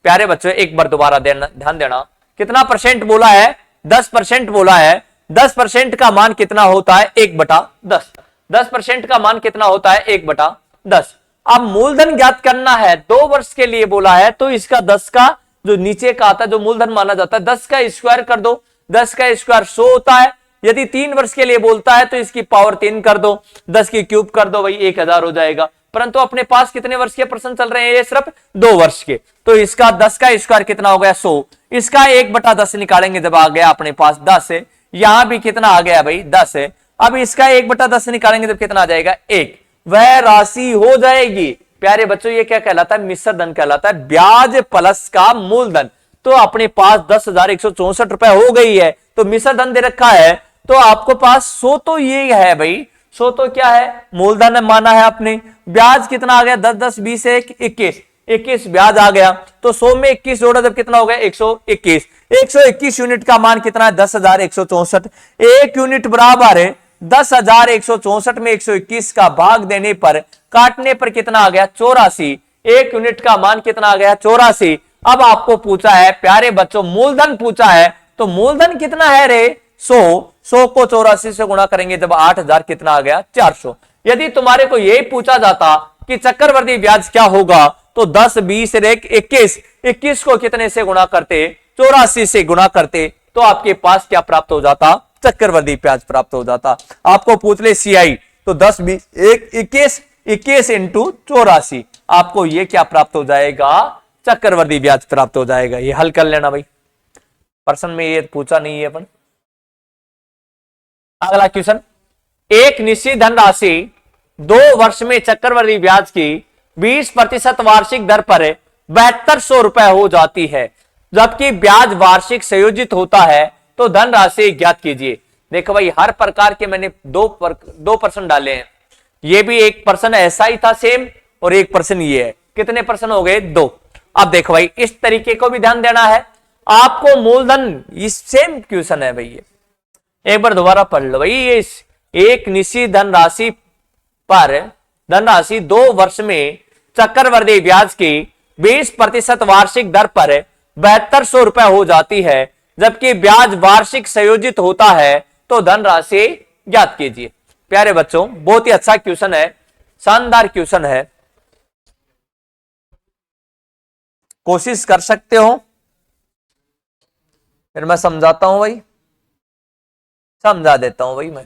प्यारे बच्चों, एक बार दोबारा ध्यान देना, कितना परसेंट बोला है? 10% बोला है। 10% का मान कितना होता है? 1/10। 10% का मान कितना होता है? 1/10। अब मूलधन ज्ञात करना है, 2 वर्ष के लिए बोला है, तो इसका 10 का जो नीचे का आता है, जो मूलधन माना जाता है, 10 का स्क्वायर कर दो। 10 का स्क्वायर 100 होता है। यदि 3 वर्ष के लिए बोलता है तो इसकी पावर 3 कर दो, 10 की क्यूब कर दो भाई, 1000 हो जाएगा। परंतु अपने पास कितने वर्ष के प्रश्न चल रहे हैं? ये सिर्फ 2 वर्ष के। तो इसका 10 का स्क्वायर कितना हो गया? 100। इसका 1/10 निकालेंगे, जब आ गया अपने पास 10 है। यहां भी कितना आ गया भाई? 10 है। अब इसका 1/10 निकालेंगे, जब कितना आ जाएगा? 1। वह राशि हो जाएगी। प्यारे बच्चों, ये क्या कहलाता है? मिश्र धन कहलाता है, ब्याज प्लस का मूलधन। तो अपने पास 10,164 रुपए हो गई है, तो मिश्र धन दे रखा है, तो आपको पास 100 तो ये है भाई। 100 तो क्या है? मूलधन माना है आपने। ब्याज कितना आ गया? 10 10 20 1 21, 21 ब्याज आ गया। तो 100 में 21 जोड़ा, जब कितना हो गया? 121। 121 यूनिट का मान कितना है? 10,164। 1 यूनिट बराबर है 10,164 में 121 का भाग देने पर, काटने पर कितना आ गया? 84। 1 यूनिट का मान कितना आ गया? 84। अब आपको पूछा है प्यारे बच्चों, मूलधन पूछा है, तो मूलधन कितना है रे? 100। 100 को 84 से गुणा करेंगे, जब 8,000 कितना आ गया? 400। यदि तुम्हारे को यही पूछा जाता कि चक्रवर्ती ब्याज क्या होगा, तो 10 20 21, 21 को कितने से गुणा करते? 84 से गुणा करते, तो आपके पास क्या प्राप्त हो जाता? चक्रवर्ती ब्याज प्राप्त हो जाता। आपको पूछ ले सीआई, तो 10 20 21, 21 इंटू 84, आपको ये क्या प्राप्त हो जाएगा? चक्रवर्ती ब्याज प्राप्त हो जाएगा। ये हल कर लेना भाई, प्रश्न में ये पूछा नहीं है अपन। अगला क्वेश्चन, एक निश्चित धनराशि 2 वर्ष में चक्रवर्ती ब्याज की 20% वार्षिक दर पर 7200 रुपए हो जाती है, जबकि ब्याज वार्षिक संयोजित होता है, तो धनराशि ज्ञात कीजिए। देखो भाई, हर प्रकार के मैंने दो प्रश्न डाले हैं। ये भी एक प्रश्न ऐसा ही था सेम, और एक प्रश्न ये है। कितने प्रश्न हो गए? 2। अब देखो भाई, इस तरीके को भी ध्यान देना है आपको। मूलधन इस सेम क्वेश्चन है भाई, ये एक बार दोबारा पढ़ लो भाई। ये एक निश्चित धनराशि पर, धनराशि 2 वर्ष में चक्रवर्ती ब्याज की 20% वार्षिक दर पर 7200 रुपए हो जाती है, जबकि ब्याज वार्षिक संयोजित होता है, तो धनराशि ज्ञात कीजिए। प्यारे बच्चों, बहुत ही अच्छा क्वेश्चन है, शानदार क्वेश्चन है, कोशिश कर सकते हो। फिर मैं समझाता हूं भाई, समझा देता हूं भाई मैं।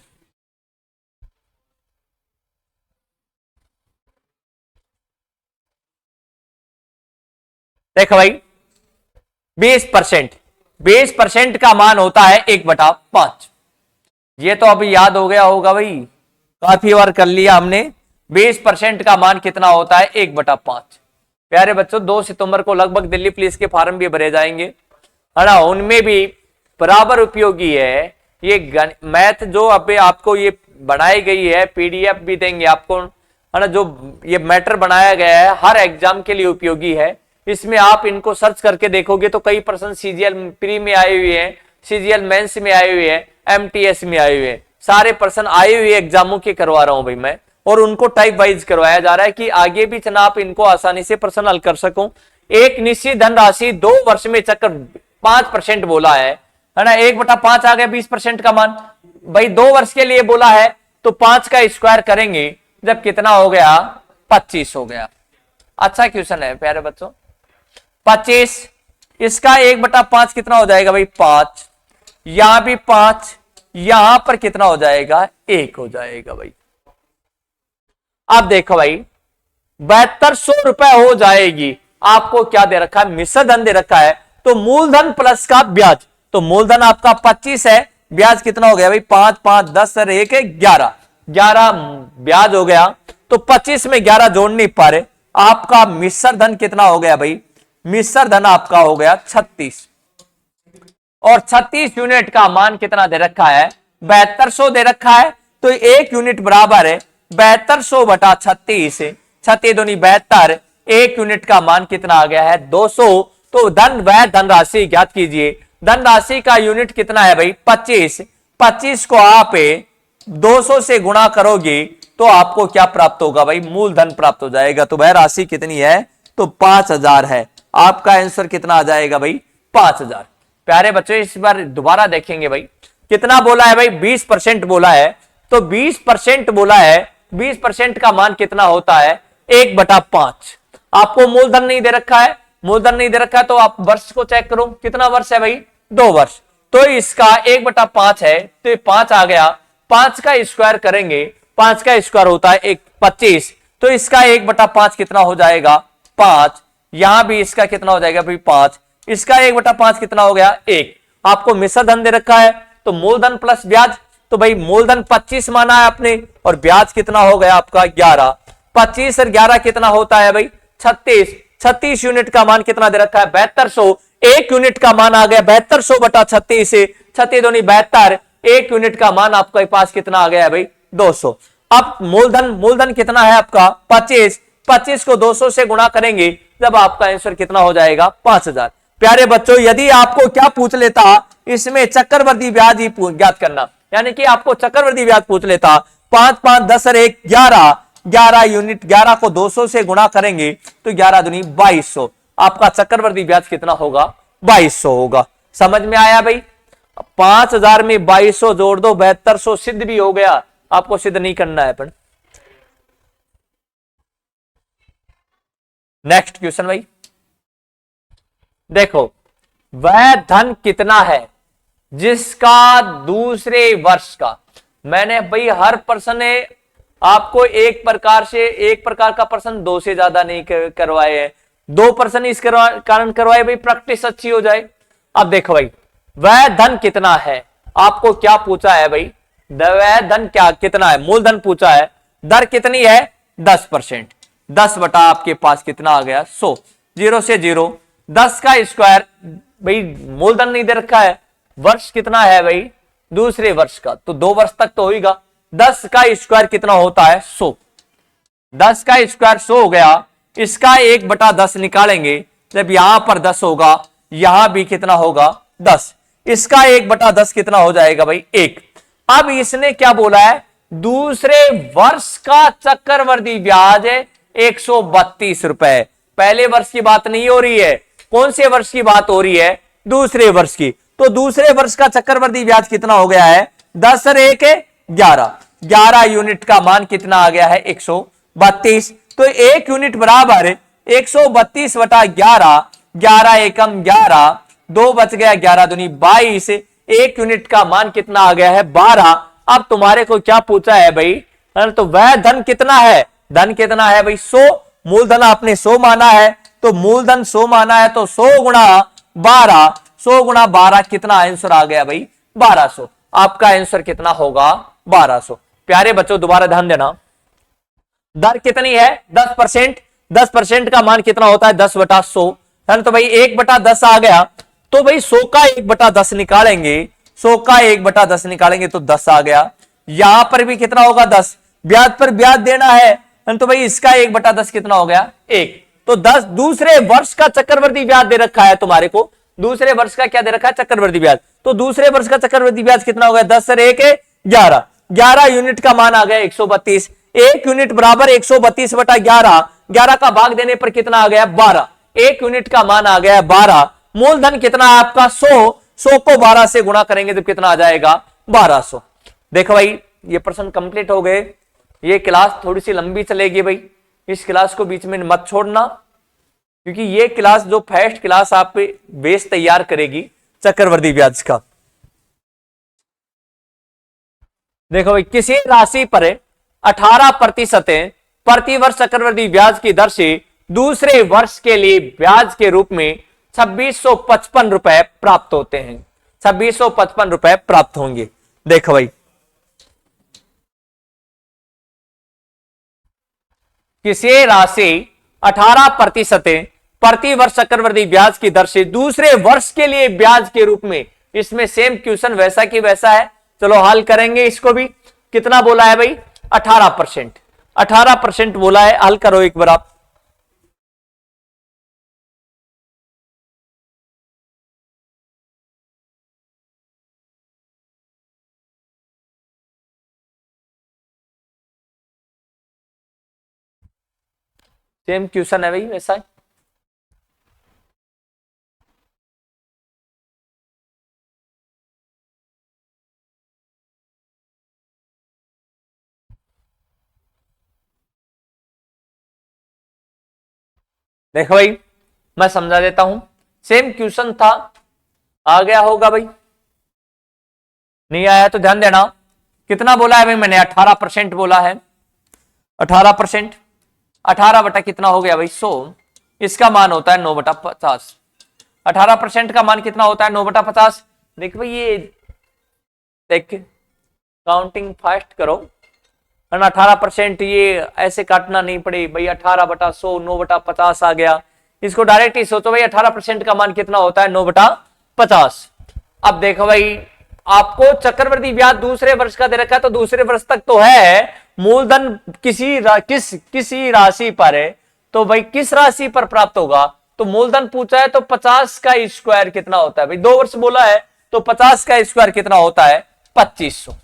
देखो भाई, 20% का मान होता है 1/5। ये तो अभी याद हो गया होगा भाई, काफी बार कर लिया हमने। 20% का मान कितना होता है? 1/5। प्यारे बच्चों 2 सितंबर को लगभग दिल्ली पुलिस के फॉर्म भी भरे जाएंगे, है ना, उनमें भी बराबर उपयोगी है ये मैथ जो अभी आपको ये बनाई गई है, पीडीएफ भी देंगे आपको, है ना, जो ये मैटर बनाया गया है हर एग्जाम के लिए उपयोगी है। इसमें आप इनको सर्च करके देखोगे तो कई प्रश्न सीजीएल प्री में आए हुए हैं, सीजीएल मेंस में आए हुए हैं, एमटीएस में आए हुए हैं, सारे प्रश्न आए हुए एग्जामों के करवा रहा हूं भाई मैं, और उनको टाइप वाइज करवाया जा रहा है कि आगे भी चना आप इनको आसानी से प्रश्न हल कर सको। एक निश्चित धनराशि 2 वर्ष में चक्कर 5% बोला है ना, 1/5 आ गया 20% का मान भाई, 2 वर्ष के लिए बोला है तो 5 का स्क्वायर करेंगे जब कितना हो गया 25 हो गया। अच्छा क्वेश्चन है प्यारे बच्चों, 25 इसका 1/5 कितना हो जाएगा भाई 5, यहां भी 5, यहां पर कितना हो जाएगा 1 हो जाएगा भाई। अब देखो भाई 7200 रुपए हो जाएगी। आपको क्या दे रखा है, मिश्र धन दे रखा है, तो मूलधन प्लस का ब्याज, तो मूलधन आपका 25 है, ब्याज कितना हो गया भाई 5 5 10 और 1 11, 11 ब्याज हो गया, तो 25 में 11 जोड़ नहीं पा रहे, आपका मिश्र धन कितना हो गया भाई, मिश्र धन आपका हो गया 36, और 36 यूनिट का मान कितना दे रखा है 7200 दे रखा है, तो 1 यूनिट बराबर है 7200 बटा 36, 36 दूनी 72, 1 यूनिट का मान कितना आ गया है 200। तो धन वह धनराशि ज्ञात कीजिए, धनराशि का यूनिट कितना है भाई 25, 25 को आप 200 से गुणा करोगे तो आपको क्या प्राप्त होगा भाई, मूलधन प्राप्त हो जाएगा। तो वह राशि कितनी है, तो 5000 है। आपका आंसर कितना आ जाएगा भाई 5000। प्यारे बच्चों इस बार दोबारा देखेंगे भाई, कितना बोला है भाई 20% बोला है, तो 20% बोला है, 20% का मान कितना होता है 1/5। आपको मूलधन नहीं दे रखा है, मूलधन नहीं दे रखा है तो आप वर्ष को चेक करो, कितना वर्ष है भाई 2 वर्ष, तो इसका 1/5 है, तो 5 आ गया, 5 का स्क्वायर करेंगे, 5 का स्क्वायर होता है 25, तो इसका 1/5 कितना हो जाएगा 5, यहां भी इसका कितना हो जाएगा भाई 5, इसका 1/5 कितना हो गया 1। आपको मिश्र धन दे रखा है तो मूलधन प्लस ब्याज, तो भाई मूलधन 25 माना है आपने और ब्याज कितना हो गया आपका 11, 25 और 11 कितना होता है भाई 36, 36 यूनिट का मान कितना दे रखा है 7200, 1 यूनिट का मान आ गया 7200 बटा 36, 36 दूनी 72, 1 यूनिट का मान आपके पास कितना आ गया है भाई 200। अब मूलधन कितना है आपका 25, 25 को 200 से गुणा करेंगे जब आपका आंसर कितना हो जाएगा 5000। प्यारे बच्चों यदि आपको क्या पूछ लेता इसमें चक्रवर्ती ब्याज ही ज्ञात करना, यानी कि आपको चक्रवर्ती ब्याज पूछ लेता 5 5 10 और 1 11, 11 यूनिट, 11 को 200 से गुणा करेंगे तो 11 दूनी 2200, आपका चक्रवर्ती ब्याज कितना होगा 2200 होगा। समझ में आया भाई, 5000 में 2200 जोड़ दो 7200 सिद्ध भी हो गया, आपको सिद्ध नहीं करना है। पर नेक्स्ट क्वेश्चन भाई देखो, वह धन कितना है जिसका दूसरे वर्ष का, मैंने भाई हर प्रश्न ने आपको एक प्रकार का प्रश्न 2 से ज्यादा नहीं करवाए हैं, 2 प्रश्न इस कारण करवाए भाई प्रैक्टिस अच्छी हो जाए। अब देखो भाई वह धन कितना है, आपको क्या पूछा है भाई, वह धन क्या कितना है, मूलधन पूछा है, दर कितनी है 10%, 10 बटा आपके पास कितना आ गया 100, 0 से 0, 10 का स्क्वायर, भाई मूलधन नहीं दे रखा है, वर्ष कितना है भाई दूसरे वर्ष का, तो 2 वर्ष तक तो होगा, 10 का स्क्वायर कितना होता है 100, 10 का स्क्वायर 100 हो गया, इसका 1/10 निकालेंगे, जब यहां पर 10 होगा यहां भी कितना होगा 10, इसका 1/10 कितना हो जाएगा भाई 1। अब इसने क्या बोला है, दूसरे वर्ष का चक्रवर्ती ब्याज है 132 रुपए, पहले वर्ष की बात नहीं हो रही है, कौन से वर्ष की बात हो रही है दूसरे वर्ष की, तो दूसरे वर्ष का चक्रवर्ती ब्याज कितना हो गया है 10 और 1 11, 11 यूनिट का मान कितना आ गया है 132, तो 1 यूनिट बराबर 132 बटा 11, 11 एकम 11, 2 बच गया, 11 दूनी 22, 1 यूनिट का मान कितना आ गया है 12। अब तुम्हारे को क्या पूछा है भाई, तो वह धन कितना है, धन कितना है भाई 100, मूलधन आपने 100 माना है, तो मूलधन 100 माना है तो 100 गुणा 12, 100 गुणा 12 कितना आंसर आ गया भाई 1200, आपका आंसर कितना होगा 1200। प्यारे बच्चों दोबारा ध्यान देना, दर कितनी है 10%, 10% का मान कितना होता है 10/100 है ना। तो भाई 1/10 आ गया, तो भाई 100 का 1/10 निकालेंगे, 100 का 1/10 निकालेंगे तो 10 आ गया। यहां पर भी कितना होगा 10, ब्याज पर ब्याज देना है तो भाई इसका 1/10 कितना हो गया 1। तो 10 दूसरे वर्ष का चक्रवृद्धि ब्याज दे रखा है तुम्हारे को, दूसरे वर्ष का क्या दे रखा है चक्रवृद्धि ब्याज। तो दूसरे वर्ष का चक्रवृद्धि ब्याज कितना हो गया 10 से 1 11, 11 यूनिट का मान आ गया 132। 1 यूनिट बराबर 132/11, 11 का भाग देने पर कितना आ गया 12, 1 यूनिट का मान आ गया 12। मूलधन कितना है आपका 100, 100 को 12 से गुणा करेंगे तो कितना आ जाएगा 1200। देखो भाई ये प्रश्न कंप्लीट हो गए। ये क्लास थोड़ी सी लंबी चलेगी भाई, इस क्लास को बीच में मत छोड़ना, क्योंकि ये क्लास जो फर्स्ट क्लास आप पे बेस तैयार करेगी चक्रवृद्धि ब्याज का। देखो भाई किसी राशि पर 18% प्रति वर्ष चक्रवृद्धि ब्याज की दर से दूसरे वर्ष के लिए ब्याज के रूप में 2655 रुपए प्राप्त होते हैं, 2655 रुपए प्राप्त होंगे। देखो भाई किसी राशि 18% प्रति वर्ष चक्रवृद्धि ब्याज की दर से दूसरे वर्ष के लिए ब्याज के रूप में, इसमें सेम क्वेश्चन वैसा की वैसा है, चलो हल करेंगे इसको भी। कितना बोला है भाई 18%, 18% बोला है, हल करो एक बार आप। सेम क्वेश्चन है भाई वैसा है। देखो भाई मैं समझा देता हूं, सेम क्वेश्चन था, आ गया होगा भाई, नहीं आया तो ध्यान देना। कितना बोला है भाई मैंने 18% बोला है, 18%, 18 बटा कितना हो गया भाई 100, इसका मान होता है 9/50। 18% का मान कितना होता है 9/50। देख भाई ये देख काउंटिंग फास्ट करो, 18% ये ऐसे काटना नहीं पड़े भाई, 18/100 9/50 आ गया। इसको डायरेक्ट ही सोचो भाई 18% का मान कितना होता है 9/50। अब देखो भाई आपको चक्रवृद्धि ब्याज दूसरे वर्ष का दे रखा है, तो दूसरे वर्ष तक तो है, मूलधन किसी राशि पर है, तो भाई किस राशि पर प्राप्त होगा, तो मूलधन पूछा है तो 50 का स्क्वायर कितना होता है भाई, 2 वर्ष बोला है तो 50 का स्क्वायर कितना होता है 2500।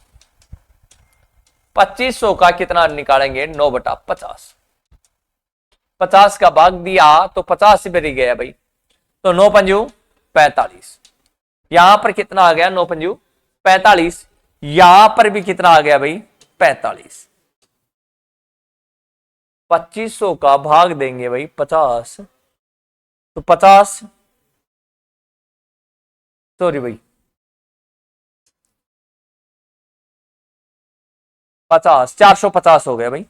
2500 का कितना निकालेंगे 9/50, 50 का भाग दिया तो 50 से बेरी गया भाई, तो 9×5 45, यहां पर कितना आ गया 9×5 45, यहां पर भी कितना आ गया भाई 45। 2500 का भाग देंगे भाई 50, तो 50 सॉरी भाई 50 450 हो गया भाई,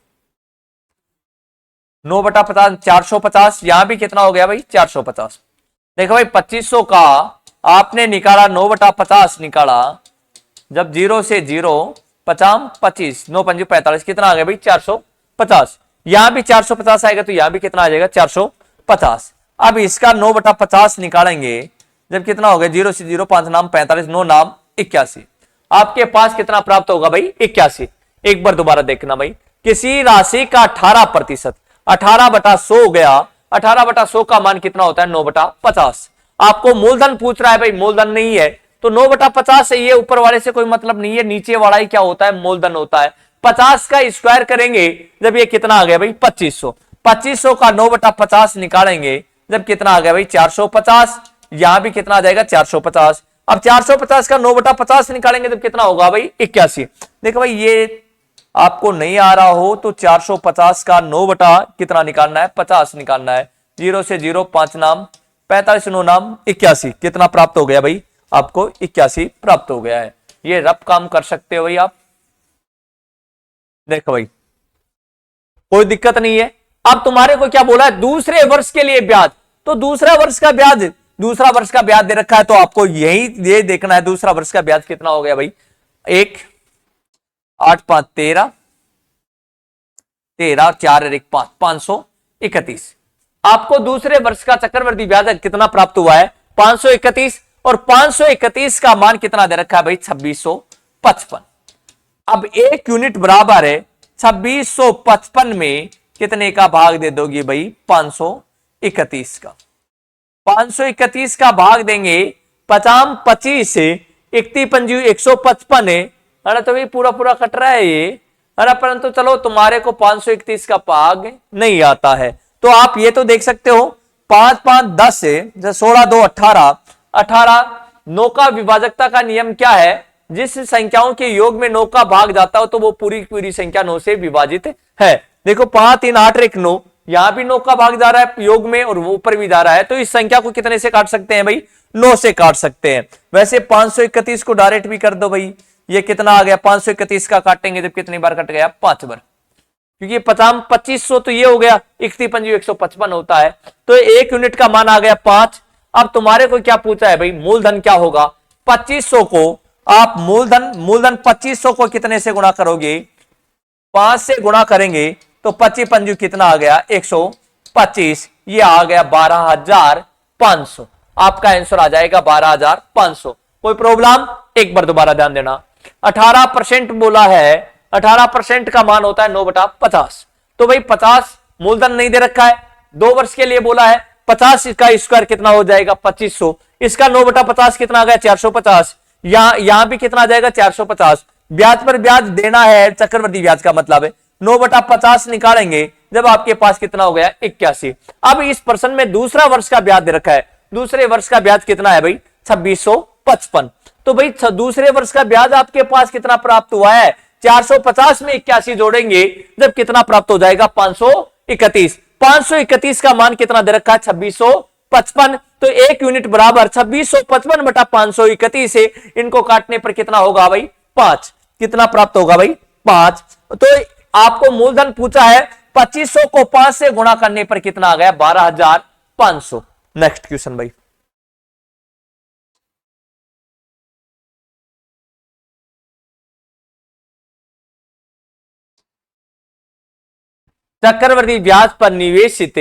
9/50 450, यहां भी कितना हो गया भाई 450। देखो भाई 2500 का आपने निकाला 9/50 निकाला, जब 0 से 0 50 25 9×5 45, कितना आ गया भाई 450। यहां भी 450 आएगा तो यहां भी कितना आ जाएगा 450। अब इसका 9/50 निकालेंगे, जब कितना हो गया 0 से 0 5 नाम 45 9 नाम 81, आपके पास कितना प्राप्त होगा भाई 81। एक बार दोबारा देखना भाई, किसी राशि का 18%, 18/100 गया, 18/100 का मान कितना होता है 9/50। आपको मूलधन पूछ रहा है भाई, मूलधन नहीं है तो 9/50 से ये ऊपर वाले से कोई मतलब नहीं है, नीचे वाला ही क्या होता है मूलधन होता है। 50 का स्क्वायर करेंगे जब ये कितना आ गया भाई 2500, 2500 का 9/50 निकालेंगे जब कितना आ गया भाई 450, यहां भी कितना आ जाएगा 450। अब 450 का 9/50 निकालेंगे जब कितना होगा भाई 81। देखो भाई ये आपको नहीं आ रहा हो तो 450 का 9 बटा कितना निकालना है 50 निकालना है, 0 से 0 5 नाम 45 9 नाम 81, कितना प्राप्त हो गया भाई आपको 81 प्राप्त हो गया है। ये रफ काम कर सकते हो भाई आप। देखो भाई कोई दिक्कत नहीं है। अब तुम्हारे को क्या बोला है दूसरे वर्ष के लिए ब्याज, तो दूसरा वर्ष का ब्याज, दूसरा वर्ष का ब्याज दे रखा है तो आपको यही ये देखना है दूसरा वर्ष का ब्याज कितना हो गया भाई 1 8 5 13 13 4 1 5 500, 531। आपको दूसरे वर्ष का चक्रवृद्धि ब्याज कितना प्राप्त हुआ है? 531, और 531 का मान कितना दे रखा है भाई? 2655। अब 1 यूनिट बराबर है 2655 में कितने का भाग दे दोगे भाई? 531 का। 531 का भाग देंगे 50 25 से, 31 पंजी 155 है। अरे तो भाई पूरा पूरा कट रहा है ये। अरे परंतु चलो तुम्हारे को 531 का भाग नहीं आता है, तो आप ये तो देख सकते हो 5 5 10 से 16 2 18, 18 9 का विभाजकता का नियम क्या है? जिस संख्याओं के योग में 9 का भाग जाता हो तो वो पूरी पूरी संख्या 9 से विभाजित है। देखो 5 3 8 1 9, यहां भी 9 का भाग जा रहा है योग में और वो ऊपर भी जा रहा है, तो इस संख्या को कितने से काट सकते हैं भाई? 9 से काट सकते हैं। वैसे 531 को डायरेक्ट भी कर दो भाई, ये कितना आ गया? 531 का काटेंगे जब कितनी बार कट गया? 5 बार, क्योंकि 50 2500 तो ये हो गया, 31 पंजी 155 होता है, तो 1 यूनिट का मान आ गया 5। अब तुम्हारे को क्या पूछा है भाई? मूलधन क्या होगा? 2500 को आप मूलधन 2500 को कितने से गुणा करोगे? 5 से गुणा करेंगे तो 25 पंजू कितना आ गया? 125, ये आ गया 12,500। आपका आंसर आ जाएगा 12,500। कोई प्रॉब्लम? एक बार दोबारा ध्यान देना। 18% बोला है, 18% का मान होता है 9/50। तो भाई 50 मूलधन नहीं दे रखा है, 2 वर्ष के लिए बोला है। 50 का स्क्वायर कितना हो जाएगा? 2500। इसका 9/50 कितना आ गया? 450। यहां भी कितना आ जाएगा? 450। ब्याज पर ब्याज देना है, चक्रवृद्धि ब्याज का मतलब है 9/50 निकालेंगे जब आपके पास कितना हो गया? 81। अब इस प्रश्न में दूसरा वर्ष का ब्याज दे रखा है, दूसरे वर्ष का ब्याज कितना है भाई? 2655। तो भाई दूसरे वर्ष का ब्याज आपके पास कितना प्राप्त हुआ है? 450 में 81 जोड़ेंगे जब कितना प्राप्त हो जाएगा? 531। 531 का मान कितना दे रखा है? 2655। तो 1 यूनिट बराबर 2655 बटा 531 है, इनको काटने पर कितना होगा भाई? 5। कितना प्राप्त होगा भाई? 5। तो आपको मूलधन पूछा है, 2500 को 5 से गुणा करने पर कितना आ गया? 12,500। नेक्स्ट क्वेश्चन भाई। चक्रवृद्धि ब्याज पर निवेशित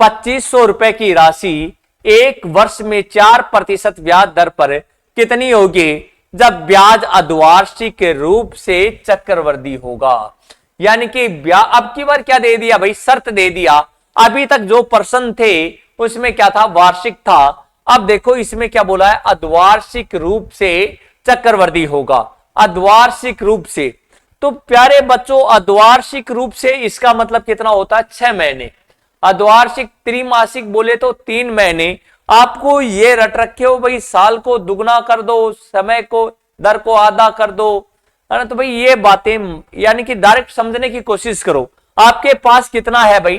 2500 रुपए की राशि 1 वर्ष में 4% ब्याज दर पर कितनी होगी जब ब्याज अर्धवार्षिक रूप से चक्रवृद्धि होगा? यानी कि अब की बार क्या दे दिया भाई? शर्त दे दिया। अभी तक जो प्रश्न थे उसमें क्या था? वार्षिक था। अब देखो इसमें क्या बोला है? अर्धवार्षिक रूप से चक्रवृद्धि होगा, अर्धवार्षिक रूप से। तो प्यारे बच्चों अर्धवार्षिक रूप से इसका मतलब कितना होता है? 6 महीने। अर्धवार्षिक त्रिमासिक बोले तो 3 महीने। आपको ये रट रखे हो भाई, साल को दुगना कर दो, समय को दर को आधा कर दो, है ना? तो भाई ये बातें यानी कि डायरेक्ट समझने की कोशिश करो। आपके पास कितना है भाई?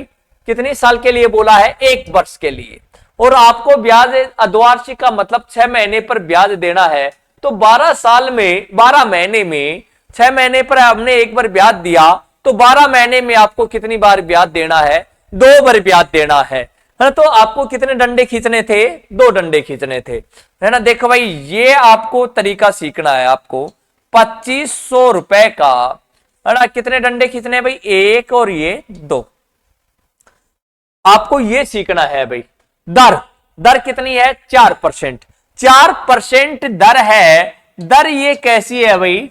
कितने साल के लिए बोला है? 1 वर्ष के लिए। और आपको ब्याज अर्धवार्षिक का मतलब 6 महीने पर ब्याज देना है, तो 12 साल में 12 महीने में 6 महीने पर हमने एक बार ब्याज दिया, तो 12 महीने में आपको कितनी बार ब्याज देना है? 2 बार ब्याज देना है ना? तो आपको कितने डंडे खींचने थे? 2 डंडे खींचने थे, है ना? देखो भाई ये आपको तरीका सीखना है। आपको 2500 रुपए का, है ना, कितने डंडे खींचने हैं भाई? 1 और ये 2। आपको ये सीखना है भाई। दर कितनी है? 4%। 4% दर है। दर ये कैसी है भाई?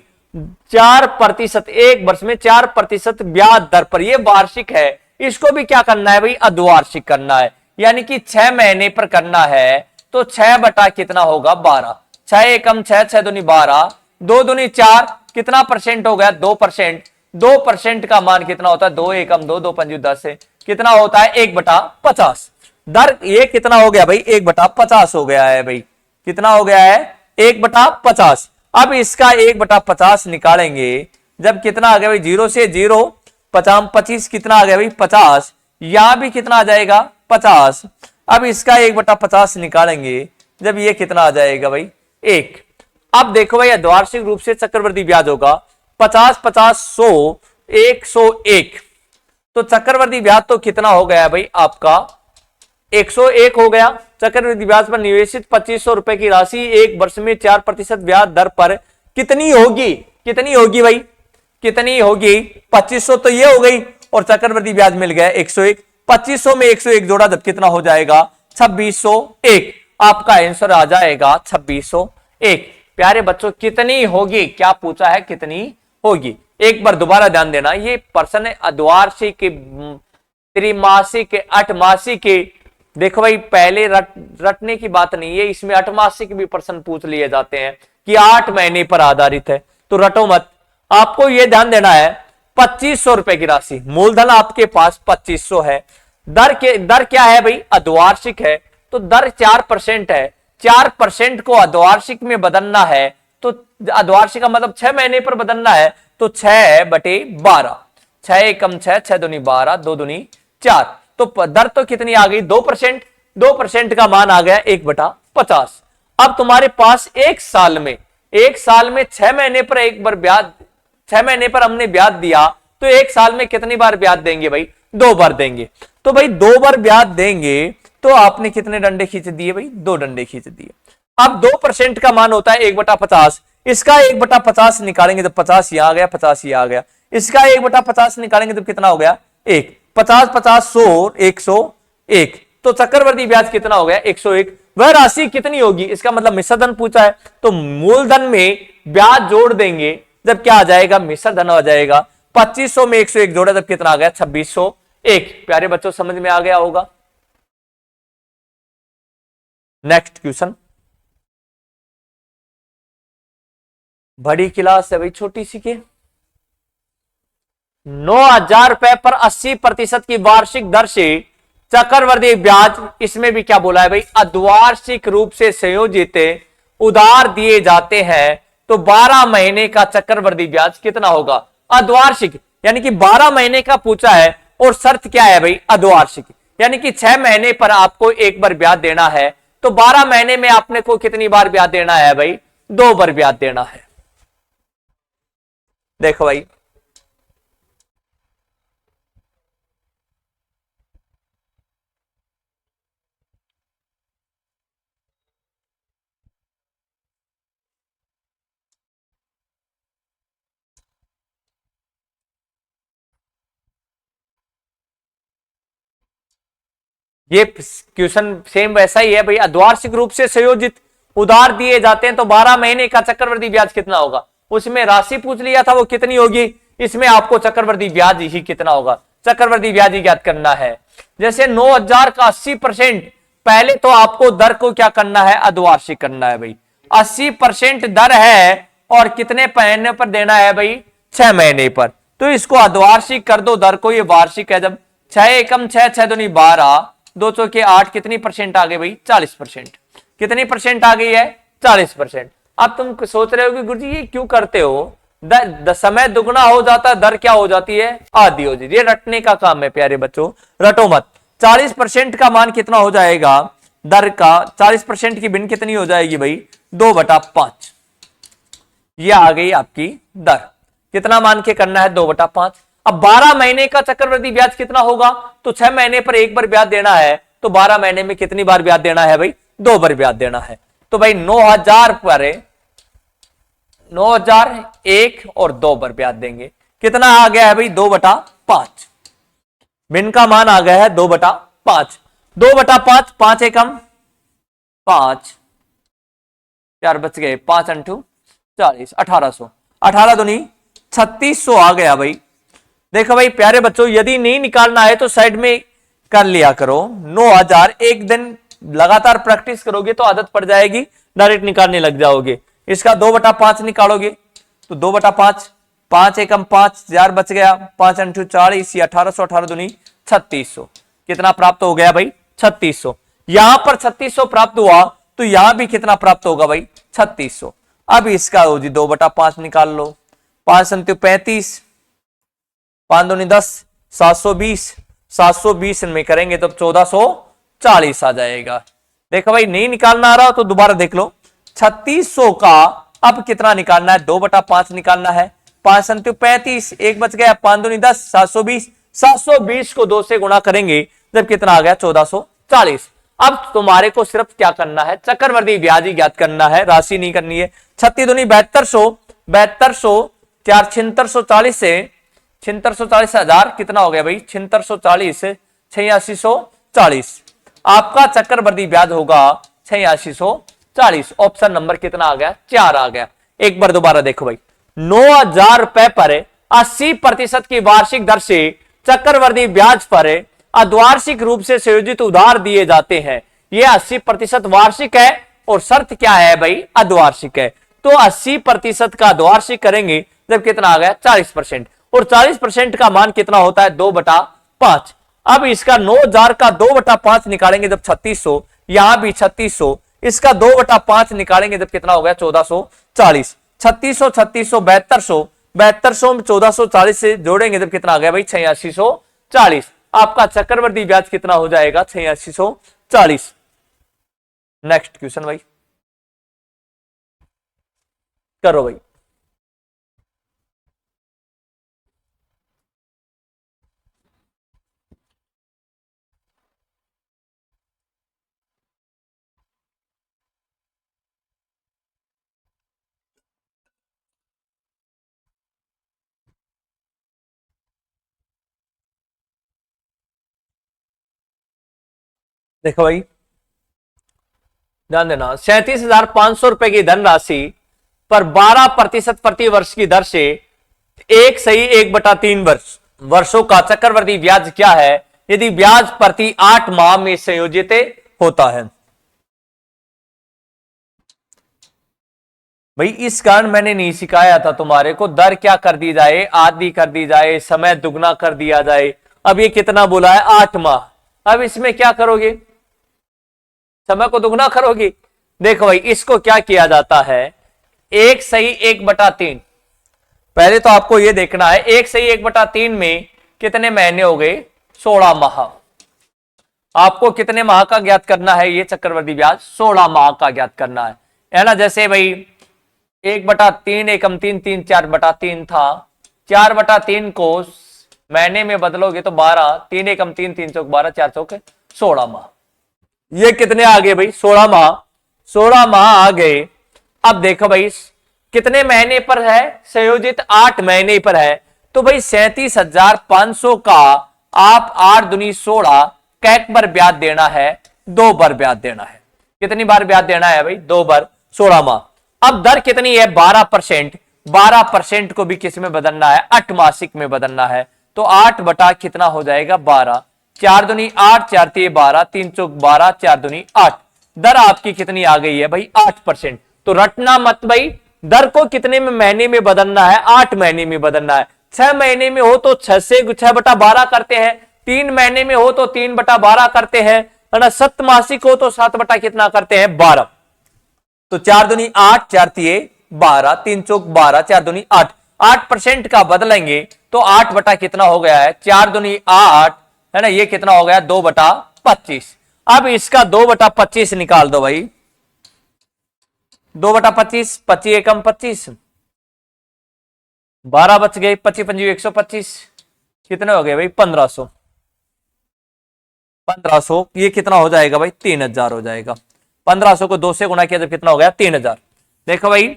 4%। 1 वर्ष में 4% ब्याज दर पर, ये वार्षिक है। इसको भी क्या करना है भाई? अर्धवार्षिक करना है, यानी कि 6 महीने पर करना है। तो 6 बटा कितना होगा? 12। 6 एकम 6, 6 दूनी 12, 2 दूनी 4, कितना परसेंट हो गया? 2%। 2% का मान कितना होता है? 2 एकम 2, 2 पंजू 10 है, कितना होता है? 1/50। दर ये कितना हो गया भाई? 1/50 हो गया है भाई। कितना हो गया है? 1/50। अब इसका 1/50 निकालेंगे जब कितना आ गया भाई? 0 से 0, 50 25 कितना आ गया भाई? 50। यहां भी कितना आ जाएगा? 50। अब इसका 1/50 निकालेंगे जब ये कितना आ जाएगा भाई? 1। अब देखो भाई अर्धवार्षिक रूप से चक्रवृद्धि ब्याज होगा 50 50 100 101। तो चक्रवृद्धि ब्याज तो कितना हो गया भाई? आपका 101 हो गया। चक्रवृद्धि ब्याज पर निवेशित 2500 रुपए की राशि 1 वर्ष में 4% ब्याज दर पर कितनी होगी? कितनी होगी भाई? कितनी होगी? 2500 तो ये हो गई और चक्रवृद्धि ब्याज मिल गया 101। 2500 में 101 जोड़ा जब कितना हो जाएगा 2601। आपका आंसर आ जाएगा 2601। प्यारे बच्चों कितनी होगी, क्या पूछा है कितनी होगी। एक बार दोबारा ध्यान देना, ये प्रश्न है द्वार्षिक, त्रिमासिक, अठमासिक। देखो भाई पहले रटने की बात नहीं है, इसमें अठमासिक भी प्रश्न पूछ लिए जाते हैं कि 8 महीने पर आधारित है, तो रटो मत। आपको यह ध्यान देना है 2500 रुपए की राशि, मूलधन आपके पास 2500 है। दर क्या है भाई, अद्वार्षिक है, तो दर 4% है। 4% को अद्वार्षिक में बदलना है, तो अद्वार्षिक का मतलब 6 महीने पर बदलना है, तो 6/12, 6 एकम 6, 6 दूनी 12, 2 दूनी 4। तो दर तो कितनी आ गई 2%, 2% का मान आ गया 1/50। अब तुम्हारे पास एक साल में 6 महीने पर एक बार ब्याज, 6 महीने पर हमने ब्याज दिया, तो एक साल में कितनी बार ब्याज देंगे भाई, 2 बार देंगे। तो भाई 2 बार ब्याज देंगे, तो आपने कितने डंडे खींच दिए भाई, 2 डंडे खींच दिए। अब 2% का मान होता है 1/50, इसका 1/50 निकालेंगे तो 50 यहां आ गया, 50 यहां आ गया। इसका 1/50 निकालेंगे तो कितना हो गया 1, 50 50 100, 101। तो चक्रवर्ती ब्याज कितना हो गया 101। वह राशि कितनी होगी, इसका मतलब मिश्र धन पूछा है, तो मूलधन में ब्याज जोड़ देंगे, जब क्या आ जाएगा मिश्र धन आ जाएगा। 2500 में 101 जोड़ा जब कितना आ गया 2601। प्यारे बच्चों समझ में आ गया होगा। नेक्स्ट क्वेश्चन, बड़ी क्लास है भाई, छोटी सी के 9,000 रुपए पर 80% की वार्षिक दर से चक्रवर्ती ब्याज, इसमें भी क्या बोला है भाई, अद्वार्षिक रूप से संयोजित उधार दिए जाते हैं, तो 12 महीने का चक्रवर्ती ब्याज कितना होगा। अद्वार्षिक यानी कि 12 महीने का पूछा है, और शर्त क्या है भाई अद्वार्षिक, यानी कि 6 महीने पर आपको एक बार ब्याज देना है, तो 12 महीने में आपने को कितनी बार ब्याज देना है भाई, 2 बार ब्याज देना है। देखो भाई ये क्वेश्चन सेम वैसा ही है भाई, अद्वार्षिक रूप से संयोजित उधार दिए जाते हैं, तो 12 महीने का चक्रवर्ती ब्याज कितना होगा। उसमें राशि पूछ लिया था वो कितनी होगी, इसमें आपको चक्रवर्ती ब्याज ही कितना होगा, चक्रवर्ती ब्याज ही ज्ञात करना है। जैसे 9,000 का 80%, पहले तो आपको दर को क्या करना है अद्वार्षिक करना है भाई। 80% दर है और कितने महीने पर देना है भाई, 6 महीने पर, तो इसको अद्वार्षिक कर दो दर को, ये वार्षिक है। जब 6 एकम 6, 6 दूनी 12, 2 चौके 8, कितनी परसेंट आ गई भाई 40%। कितनी परसेंट आ गई है 40%। अब तुम सोच रहे हो कि गुरुजी ये क्यों करते हो, समय दुगना हो जाता, दर क्या हो जाती है आधी हो जाती है। ये रटने का काम है प्यारे बच्चों, रटो मत। 40% का मान कितना हो जाएगा दर का, 40% की भिन्न कितनी हो जाएगी भाई 2/5। ये आ गई आपकी दर, कितना मान के करना है 2/5। अब 12 महीने का चक्रवृद्धि ब्याज कितना होगा, तो 6 महीने पर एक बार ब्याज देना है, तो 12 महीने में कितनी बार ब्याज देना है भाई 2 बार ब्याज देना है। तो भाई 9,000 पर 9,000 1 और 2 बार ब्याज देंगे, कितना आ गया है भाई 2/5। भिन्न का मान आ गया है 2/5। 2/5, 5 एकम 5, 4 बच गए, 5 अंठू 40, 1800, 18 दूनी 3600 आ गया भाई। देखो भाई प्यारे बच्चों, यदि नहीं निकालना है तो साइड में कर लिया करो। 9,000 एक दिन लगातार प्रैक्टिस करोगे तो आदत पड़ जाएगी, डायरेक्ट निकालने लग जाओगे। इसका 2/5 निकालोगे तो 2/5, 5 एकम 5, 4 बच गया, 5 अंठू 40, 1800, 18 दूनी 3600, कितना प्राप्त हो गया भाई 3600। यहां पर 3600 प्राप्त हुआ, तो यहां भी कितना प्राप्त होगा भाई 3600। अब इसका हो जी 2/5 निकाल लो, 5 संतु 35, 5 दूनी 10, 720, 720 में करेंगे तो 1440 आ जाएगा। देखो भाई नहीं निकालना आ रहा तो दोबारा देख लो। 3600 का अब कितना निकालना है 2/5 निकालना है, 5 संतु 35, 1 बच गया, 5 दूनी 10, 720, 720 को 2 से गुणा करेंगे जब कितना आ गया 1440। अब तुम्हारे को सिर्फ क्या करना है चक्रवर्ती ब्याज ही ज्ञात करना है, राशि नहीं करनी है। 36 दूनी 7200, 7200 4 7640 से 7640 हजार कितना हो गया भाई 7640 8640। आपका चक्रवृद्धि ब्याज होगा 8640। ऑप्शन नंबर कितना आ गया? 4 आ गया। एक बार दोबारा देखो भाई, 9,000 रुपए पर 80% की वार्षिक दर से चक्रवृद्धि ब्याज पर अर्धवार्षिक रूप से संयोजित उधार दिए जाते हैं। यह 80% वार्षिक है और शर्त क्या है भाई? अर्धवार्षिक है। तो 80% का अर्धवार्षिक करेंगे जब कितना आ गया? 40%। और 40% का मान कितना होता है? 2/5। अब इसका 9,000 का 2/5 निकालेंगे जब 3600, यहां भी 3600, इसका 2/5 निकालेंगे जब कितना हो गया? 1440। 3600 3600 7200, 7200 में 1440 से जोड़ेंगे जब कितना आ गया भाई? 8640। आपका चक्रवृद्धि ब्याज कितना हो जाएगा? 8640। नेक्स्ट क्वेश्चन भाई, करो भाई। देखो भाई, ध्यान देना, 37,500 रुपए की धनराशि पर 12% प्रति वर्ष की दर से 1/3 वर्षों का चक्रवृद्धि ब्याज क्या है यदि ब्याज प्रति 8 माह में संयोजित होता है? भाई इस कारण मैंने नहीं सिखाया था तुम्हारे को, दर क्या कर दी जाए? आधी कर दी जाए, समय दुगना कर दिया जाए। अब ये कितना बोला है? 8 माह। अब इसमें क्या करोगे? समय को दुगना करोगे। देखो भाई, इसको क्या किया जाता है? 1/1/3। पहले तो आपको यह देखना है 1/1/3 में कितने महीने हो गए? 16 माह। आपको कितने माह का ज्ञात करना है? ये चक्रवृद्धि ब्याज 16 माह का ज्ञात करना है ना। जैसे भाई 1/3 एकम 3 3 4/3 था, 4/3 को महीने में बदलोगे तो 12, 3 एकम 3 3 चौक 12, 4 चौक 16 माह। ये कितने आ गए भाई? 16 माह। 16 माह आ गए। अब देखो भाई कितने महीने पर है? संयोजित 8 महीने पर है। तो भाई 37,500 का आप 8 दूनी 16 कैक बार ब्याज देना है? 2 बार ब्याज देना है। कितनी बार ब्याज देना है भाई? 2 बार। 16 माह। अब दर कितनी है? 12%। 12% को भी किस में बदलना है? 8 मासिक में बदलना है। तो 8 बटा कितना हो जाएगा? 12। 4 दूनी 8, 4 3 12, 3 चौक 12, 4 दूनी 8। दर आपकी कितनी आ गई है भाई? 8%। तो रटना मत भाई, दर को कितने में महीने में बदलना है? 8 महीने में बदलना है। 6 महीने में हो तो 6 से 6/12 करते हैं, 3 महीने में हो तो 3/12 करते हैं, है ना। 7 मासिक हो तो 7 बटा कितना करते हैं? 12। तो 4 दूनी 8, 4 3 12, 3 चौक 12, 4 दूनी 8। 8% का बदलेंगे तो 8 बटा कितना हो गया है? 4 दूनी 8, है ना। ये कितना हो गया? 2/25। अब इसका 2/25 निकाल दो भाई। 2/25, 25 एकम 25, 12 बच गए, 25 पंजी 125, कितने हो गए भाई? 1500। 1500 ये कितना हो जाएगा भाई? 3,000 हो जाएगा। 1500 को 2 से गुणा किया जब कितना हो गया? 3,000। देखो भाई,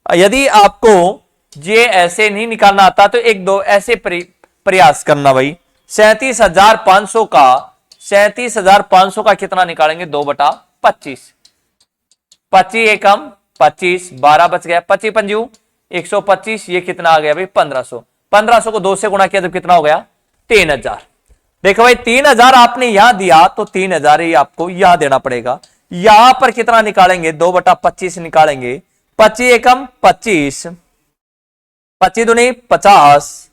यदि आपको ये ऐसे नहीं निकालना आता तो एक दो ऐसे प्रयास करना भाई। 37,500 का 37,500 का कितना निकालेंगे? 2/25। 25 एकम 25, 12 बच गया, 25 पंजू 125, ये कितना आ गया भाई? 1500। 1500 को 2 से गुणा किया जब कितना हो गया? 3,000। देखो भाई 3,000 आपने यहां दिया तो 3,000 ही आपको यहां देना पड़ेगा। यहां पर कितना निकालेंगे? 2/25 निकालेंगे। 25 एकम 25, 25 दूनी 50,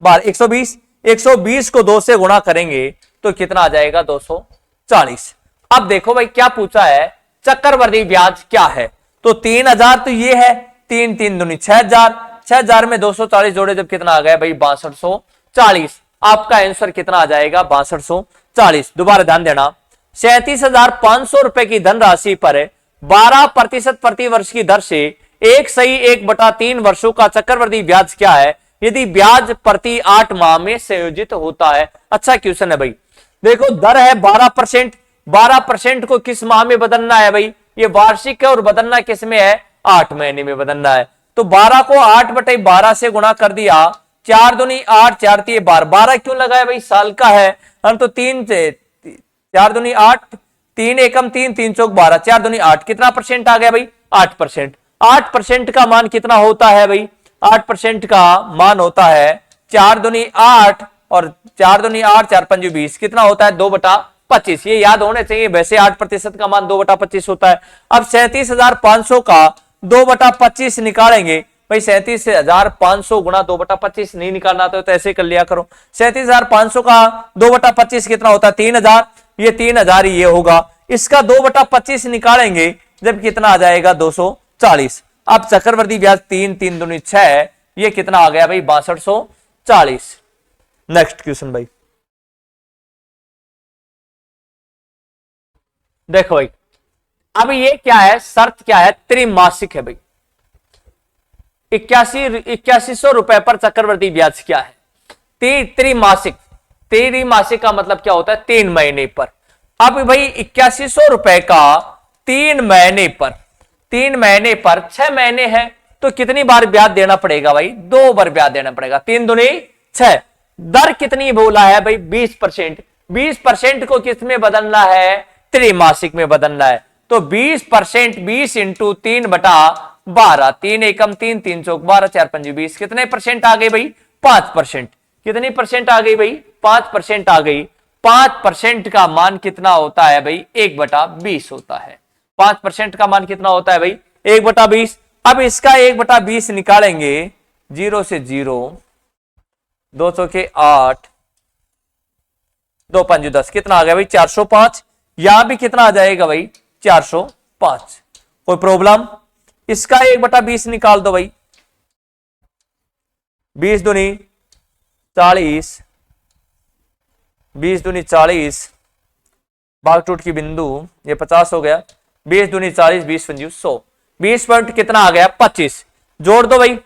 120, 120 को 2 से गुणा करेंगे तो कितना आ जाएगा? 240। अब देखो भाई क्या पूछा है? चक्रवृद्धि ब्याज क्या है? तो 3,000 तो ये है, 3 3 दूनी 6,000, 6,000 में 240 जोड़े जब कितना आ गया भाई? 6240। आपका आंसर कितना आ जाएगा? 6240। दोबारा ध्यान देना, 37,500 रुपए की धनराशि पर 12% प्रति वर्ष की दर से 1/1/3 वर्षों का चक्रवृद्धि ब्याज क्या है यदि ब्याज प्रति 8 माह में संयोजित होता है? अच्छा क्वेश्चन है भाई। देखो दर है 12%, 12% को किस माह में बदलना है भाई? ये वार्षिक है और बदलना किस में है? 8 महीने में बदलना है। तो 12 को 8/12 से गुणा कर दिया, 4 दूनी 8, 4 3 12। 12 क्यों लगाया भाई? साल का है। तो 3 से 4 दूनी 8, 3 एकम 3, 3 चौक 12, 4 दूनी 8, कितना परसेंट आ गया भाई? 8%। 8% का मान कितना होता है भाई? 8% का मान होता है 4 दूनी 8 और 4 दूनी 8, 4 पंजे 20, कितना होता है? 2/25। ये याद होने चाहिए, वैसे 8% का मान 2/25 होता है। अब 37,500 का 2/25 निकालेंगे भाई। 37,500 गुणा 2/25 नहीं निकालना तो ऐसे कर लिया करो। 37,500 का 2/25 कितना होता है? 3,000। ये 3,000 ही ये होगा। इसका 2/25 निकालेंगे जब कितना आ जाएगा? 240। अब चक्रवर्ती ब्याज 3, 3 दूनी 6, ये कितना आ गया भाई? 6240। नेक्स्ट क्वेश्चन भाई, देखो भाई, अब ये क्या है? शर्त क्या है? त्रिमासिक है भाई। 8100 रुपए पर चक्रवर्ती ब्याज क्या है? त्रिमासिक। त्रिमासिक का मतलब क्या होता है? 3 महीने पर। अब भाई 8100 रुपए का 3 महीने पर, 3 महीने पर 6 महीने है तो कितनी बार ब्याज देना पड़ेगा भाई? 2 बार ब्याज देना पड़ेगा। 3 दूनी 6। दर कितनी बोला है भाई? 20%। 20% को किस में बदलना है? त्रिमासिक में बदलना है। तो 20%, 20 इंटू 3/12, 3 एकम 3, 3 चौक 12, 4 पंजे 20, कितने परसेंट आ गई भाई? 5%। कितनी परसेंट आ गई भाई? 5% आ गई। 5% का मान कितना होता है भाई? 1/20 होता है। 5% का मान कितना होता है भाई? 1/20। अब इसका 1/20 निकालेंगे, 0 से 0, 2 चौके 8, 2 पंजे 10, कितना आ गया भाई? 405। यहां भी कितना आ जाएगा भाई? 405। कोई प्रॉब्लम? इसका 1/20 निकाल दो भाई। 20 दूनी 40, 20 दूनी 40, भाग टूट की बिंदु, ये 50 हो गया। 20 दूनी 40, 20 पंजे 100, 20 पॉइंट कितना आ गया? 25। जोड़ दो भाई।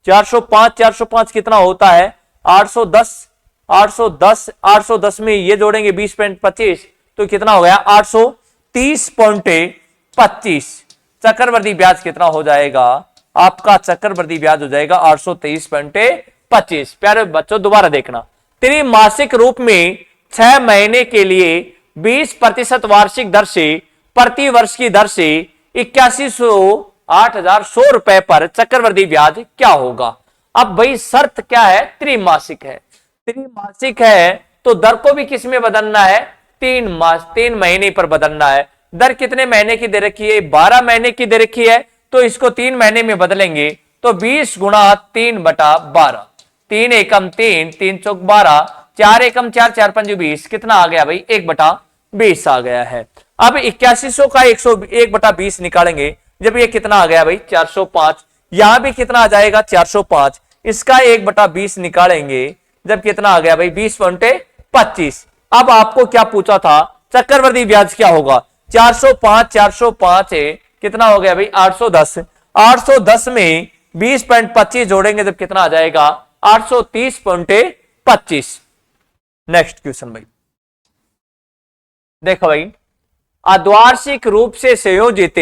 405, 405 कितना होता है? 810, 810, 810 में ये जोड़ेंगे 20.25 तो कितना हो गया? 830.25। चक्रवर्ती ब्याज कितना हो जाएगा? आपका चक्रवर्ती ब्याज हो जाएगा 830.25। प्यारे बच्चों दोबारा देखना, त्रिमासिक रूप में 6 महीने के लिए 20% वार्षिक दर से प्रति वर्ष की दर से 8100 रुपए पर चक्रवर्ती ब्याज क्या होगा? अब भाई शर्त क्या है? त्रिमासिक है। त्रिमासिक है तो दर को भी किस में बदलना है? 3 महीने पर बदलना है। दर कितने महीने की दे रखी है? 12 महीने की दे रखी है तो इसको 3 महीने में बदलेंगे तो 20 गुणा 3/12, 3 एकम 3, 3 चौक 12, 4 एकम 4, 4 पंजे 20, कितना आ गया भाई? 1/20 आ गया है। अब 8100 का 1/20 निकालेंगे जब ये कितना आ गया भाई? 405। यहां भी कितना आ जाएगा? 405। इसका 1/20 निकालेंगे जब कितना आ गया भाई? 20.25। अब आपको क्या पूछा था? चक्रवर्ती ब्याज क्या होगा? 405, 405 कितना हो गया भाई? 810। 810 में 20.25 जोड़ेंगे जब कितना आ जाएगा? 830.25। नेक्स्ट क्वेश्चन भाई, देखो भाई, अर्धवार्षिक रूप से संयोजित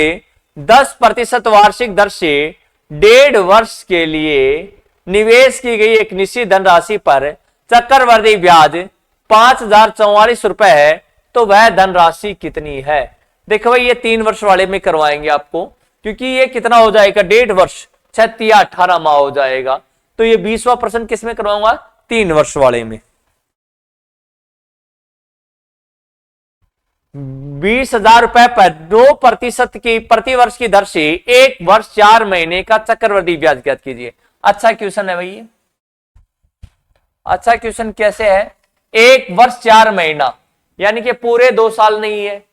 10% वार्षिक दर से 1.5 वर्ष के लिए निवेश की गई एक निश्चित धनराशि पर चक्रवर्ती ब्याज 5044 रुपए है तो वह धनराशि कितनी है? देखो भाई ये 3 वर्ष वाले में करवाएंगे आपको, क्योंकि ये कितना हो जाएगा? 1.5 वर्ष, 36 या 18 माह हो जाएगा। तो ये 20वां प्रश्न किस में करवाऊंगा? 3 वर्ष वाले में। 20,000 रुपए पर 2% की प्रति वर्ष की दर से 1 वर्ष 4 महीने का चक्रवर्ती ब्याज ज्ञात कीजिए। अच्छा क्वेश्चन है भाई। अच्छा क्वेश्चन कैसे है? 1 वर्ष 4 महीना यानी कि पूरे 2 साल नहीं है,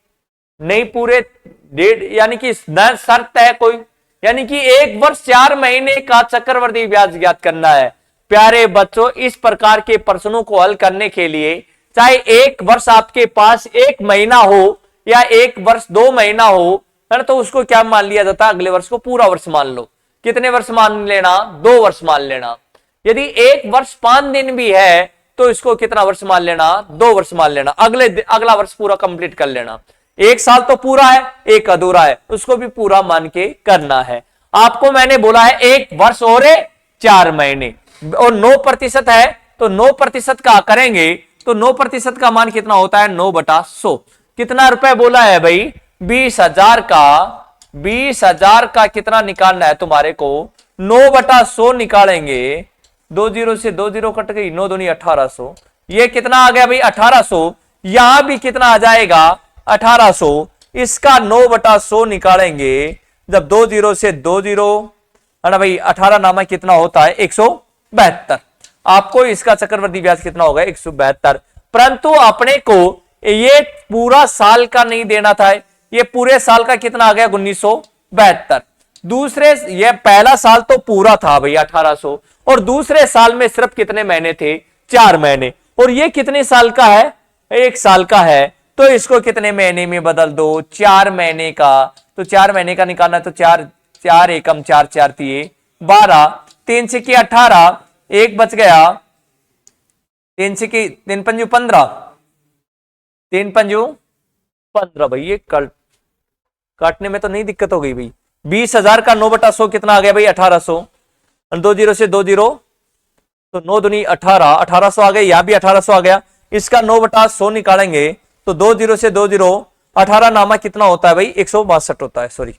नहीं पूरे 1.5, यानी कि शर्त है कोई, यानी कि 1 वर्ष 4 महीने का चक्रवर्ती ब्याज ज्ञात करना है। प्यारे बच्चों इस प्रकार के प्रश्नों को हल करने के लिए चाहे 1 वर्ष आपके पास 1 महीना हो या 1 वर्ष 2 महीना हो, है ना, तो उसको क्या मान लिया जाता है? अगले वर्ष को पूरा वर्ष मान लो। कितने वर्ष मान लेना? 2 वर्ष मान लेना। यदि 1 वर्ष 5 दिन भी है तो इसको कितना वर्ष मान लेना? 2 वर्ष मान लेना। अगला वर्ष पूरा कंप्लीट कर लेना। 1 साल तो पूरा है, 1 अधूरा है, उसको भी पूरा मान के करना है। आपको मैंने बोला है 1 वर्ष और 4 महीने और 9% है तो 9% का करेंगे तो 9% का मान कितना होता है 9/100। कितना रुपए बोला है भाई 20,000 का 20,000 का कितना निकालना है तुम्हारे को 9/100 निकालेंगे 20 से 20 कट गई 9 दूनी 1800 ये कितना आ गया भाई 1800 यहां भी कितना आ जाएगा 1800 इसका 9/100 निकालेंगे जब 20 से 20 है ना भाई 18 नामा कितना होता है 172 आपको इसका चक्रवर्ती ब्याज कितना होगा 172 परंतु अपने को ये पूरा साल का नहीं देना था ये पूरे साल का कितना आ गया 1972 दूसरे ये पहला साल तो पूरा था भाई 1800 और दूसरे साल में सिर्फ कितने महीने थे 4 महीने और ये कितने साल का है 1 साल का है तो इसको कितने महीने में बदल दो 4 महीने का तो 4 महीने का निकालना तो 4 एकम 4 4 तिये 12 3 से की 18 एक बच गया 3 से की 3 पंजू 15 3 पंजू 15 भाई ये काटने में तो नहीं दिक्कत हो गई भाई 20,000 का 9/100 कितना आ गया भाई 1800 20 से 20 तो 9 दूनी 18 1800 आ गया यहां भी 1800 आ गया इसका 9/100 निकालेंगे तो 20 से 20 18 नामा कितना होता है भाई 162 होता है सॉरी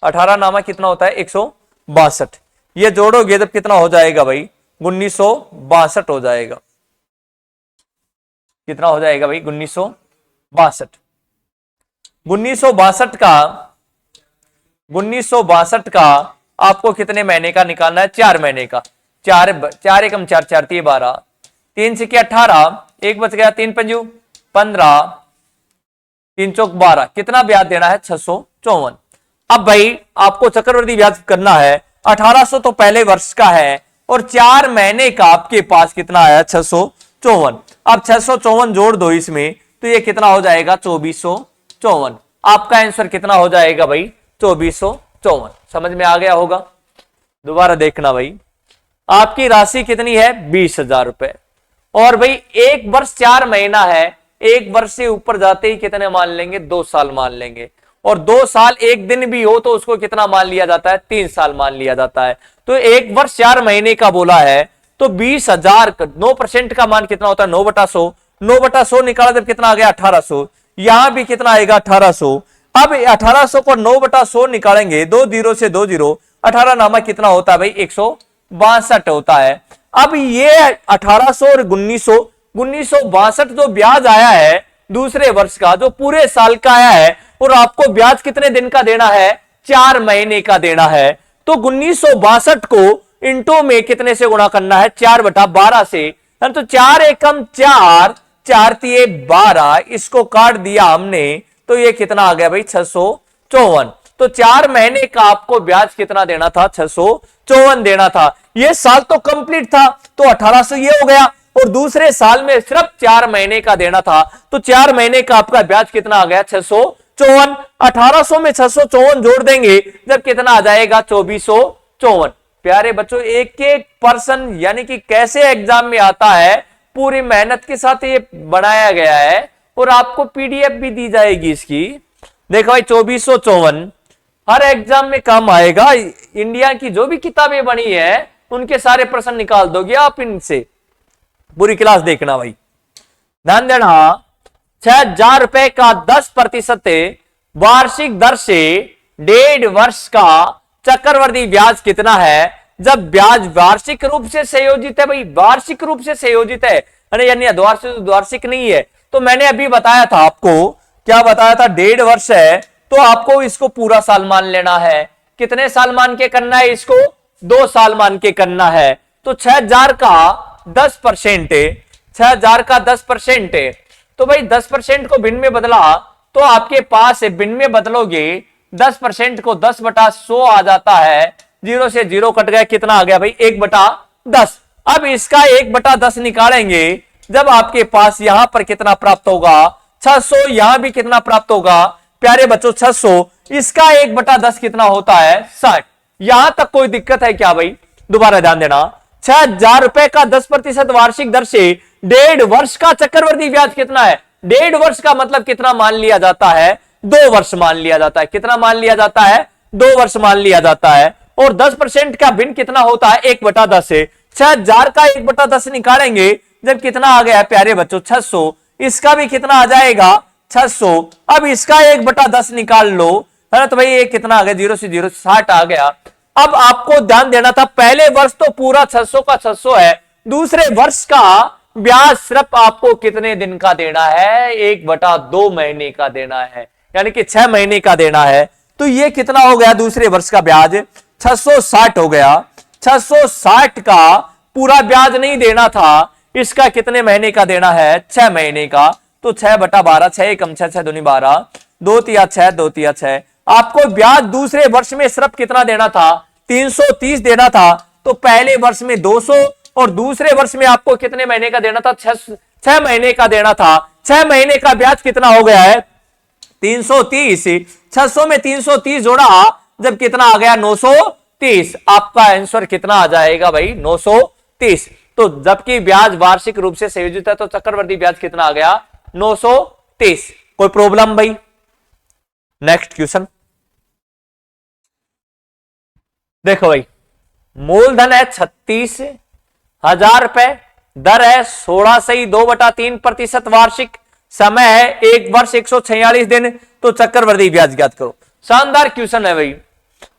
18 नामा कितना होता है 162 ये जोड़ोगे जब कितना हो जाएगा भाई 1962 हो जाएगा कितना हो जाएगा भाई 1962 का आपको कितने महीने का निकालना है 4 महीने का 4 एकम 4 4 तिये 12 3 से 18 एक बच गया 3 पंजू 15 3 चौक 12 कितना ब्याज देना है 654 अब भाई आपको चक्रवृद्धि ब्याज करना है 1800 तो पहले वर्ष का है और 4 महीने का आपके पास कितना आया 654 अब 654 जोड़ दो इसमें तो ये कितना हो जाएगा 2454 आपका आंसर कितना हो जाएगा भाई 2454 समझ में आ गया होगा दोबारा देखना भाई आपकी राशि कितनी है 20,000 रुपए और भाई 1 वर्ष 4 महीना है 1 वर्ष से ऊपर जाते ही कितने मान लेंगे 2 साल मान लेंगे और 2 साल 1 दिन भी हो तो उसको कितना मान लिया जाता है 3 साल मान लिया जाता है तो 1 वर्ष 4 महीने का बोला है तो 20,000 9% का मान कितना होता है 9/100 9/100 निकाला जब कितना आ गया 1800 यहां भी कितना आएगा 1800 अब 1800 को 9/100 निकालेंगे 20 से 20 18 नामा कितना होता है भाई 162 होता है अब ये 1800 और 1962 जो ब्याज आया है दूसरे वर्ष का जो पूरे साल का आया है और आपको ब्याज कितने दिन का देना है 4 महीने का देना है तो 1962 को इंटो में कितने से गुणा करना है 4/12 से तो 4 एकम 4 4 तिये 12 इसको काट दिया हमने तो ये कितना आ गया भाई 654 तो 4 महीने का आपको ब्याज कितना देना था 654 देना था ये साल तो कंप्लीट था तो 1800 ये हो गया और दूसरे साल में सिर्फ 4 महीने का देना था तो 4 महीने का आपका ब्याज कितना आ गया 654 1800 में 654 जोड़ देंगे जब कितना आ जाएगा 2454 प्यारे बच्चों एक एक पर्सन यानी कि कैसे एग्जाम में आता है पूरी मेहनत के साथ ये बनाया गया है और आपको पीडीएफ भी दी जाएगी इसकी देखो भाई 2454 हर एग्जाम में काम आएगा इंडिया की जो भी किताबें बनी है उनके सारे प्रश्न निकाल दोगे आप इनसे पूरी क्लास देखना भाई ध्यान देना 6,000 रुपए का 10% वार्षिक दर से 1.5 वर्ष का चक्रवर्ती ब्याज कितना है जब ब्याज वार्षिक रूप से संयोजित है भाई वार्षिक रूप से संयोजित है यानी द्वार्षिक नहीं है तो मैंने अभी बताया था आपको क्या बताया था 1.5 वर्ष है तो आपको इसको पूरा साल मान लेना है कितने साल मान के करना है इसको 2 साल मान के करना है तो 6,000 का 10% 6,000 का 10% तो भाई 10% को भिन्न में बदला तो आपके पास भिन्न में बदलोगे 10% को 10/100 आ जाता है 0 से 0 कट गया कितना आ गया भाई 1/10 अब इसका 1/10 निकालेंगे जब आपके पास यहां पर कितना प्राप्त होगा 600 यहां भी कितना प्राप्त होगा प्यारे बच्चों 600 इसका 1/10 कितना होता है 60 यहां तक कोई दिक्कत है क्या भाई दोबारा ध्यान देना 6,000 रुपए का 10% वार्षिक दर से 1.5 वर्ष का चक्रवर्ती ब्याज कितना है 1.5 वर्ष का मतलब कितना मान लिया जाता है 2 वर्ष मान लिया जाता है कितना मान लिया जाता है 2 वर्ष मान लिया जाता है और 10% का भिन्न कितना होता है 1/10 से 6,000 का 1/10 निकालेंगे जब कितना आ गया प्यारे बच्चों 600, इसका भी कितना आ जाएगा 600। अब इसका 1/10 निकाल लो, है ना, तो भाई ये कितना आ गया, 0 से 0 60 आ गया। अब आपको ध्यान देना था पहले वर्ष तो पूरा 600 का 600 है, दूसरे वर्ष का ब्याज सिर्फ आपको कितने दिन का देना है, 1/2 महीने का देना है, यानी कि 6 महीने का देना है। तो ये कितना हो गया दूसरे वर्ष का ब्याज 660 हो गया। 660 का पूरा ब्याज नहीं देना था, इसका कितने महीने का देना है, 6 महीने का। तो 6/12, 6 एकम 6, 6 दूनी 12, 2 तिया 6, 2 तिया 6। आपको ब्याज दूसरे वर्ष में सिर्फ कितना देना था, 330 देना था। तो पहले वर्ष में 200 और दूसरे वर्ष में आपको कितने महीने का देना था, 6 महीने का देना था। 6 महीने का ब्याज कितना हो गया है 330। 600 में 330 जोड़ा जब कितना आ गया 930। आपका आंसर कितना आ जाएगा भाई 930। तो जबकि ब्याज वार्षिक रूप से संयोजित है तो चक्रवृद्धि ब्याज कितना आ गया 930। कोई प्रॉब्लम भाई? नेक्स्ट क्वेश्चन देखो भाई, मूलधन है 36,000 रुपए, दर है 16 से 2/3% वार्षिक, समय है 1 वर्ष 146 दिन, तो चक्रवृद्धि ब्याज ज्ञात करो। शानदार क्वेश्चन है भाई,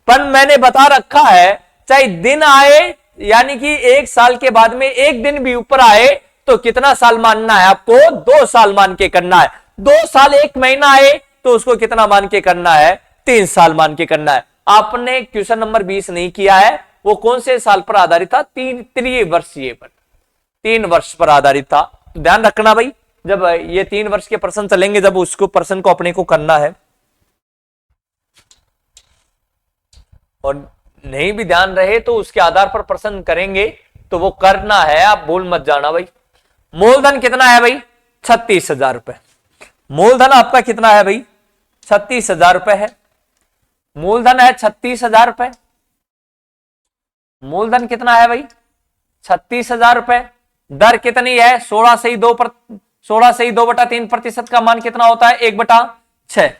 पर मैंने बता रखा है चाहे दिन आए यानी कि 1 साल के बाद में 1 दिन भी ऊपर आए तो कितना साल मानना है आपको, 2 साल मान के करना है। 2 साल 1 महीना आए तो उसको कितना मान के करना है, 3 साल मान के करना है। आपने क्वेश्चन नंबर 20 नहीं किया है, वो कौन से साल पर आधारित था, 3 वर्षीय पर, 3 वर्ष पर आधारित था। तो ध्यान रखना भाई, जब ये 3 वर्ष के प्रश्न चलेंगे जब उसको प्रश्न को अपने को करना है, और नहीं भी ध्यान रहे तो उसके आधार पर प्रश्न करेंगे तो वो करना है, आप भूल मत जाना भाई। मूलधन कितना है भाई 36,000 रुपए। मूलधन आपका कितना है भाई 36,000 रुपए है। मूलधन है 36,000 रुपए। मूलधन कितना है भाई 36,000 रुपए। दर कितनी है 16 से 2/3% का मान कितना होता है 1/6।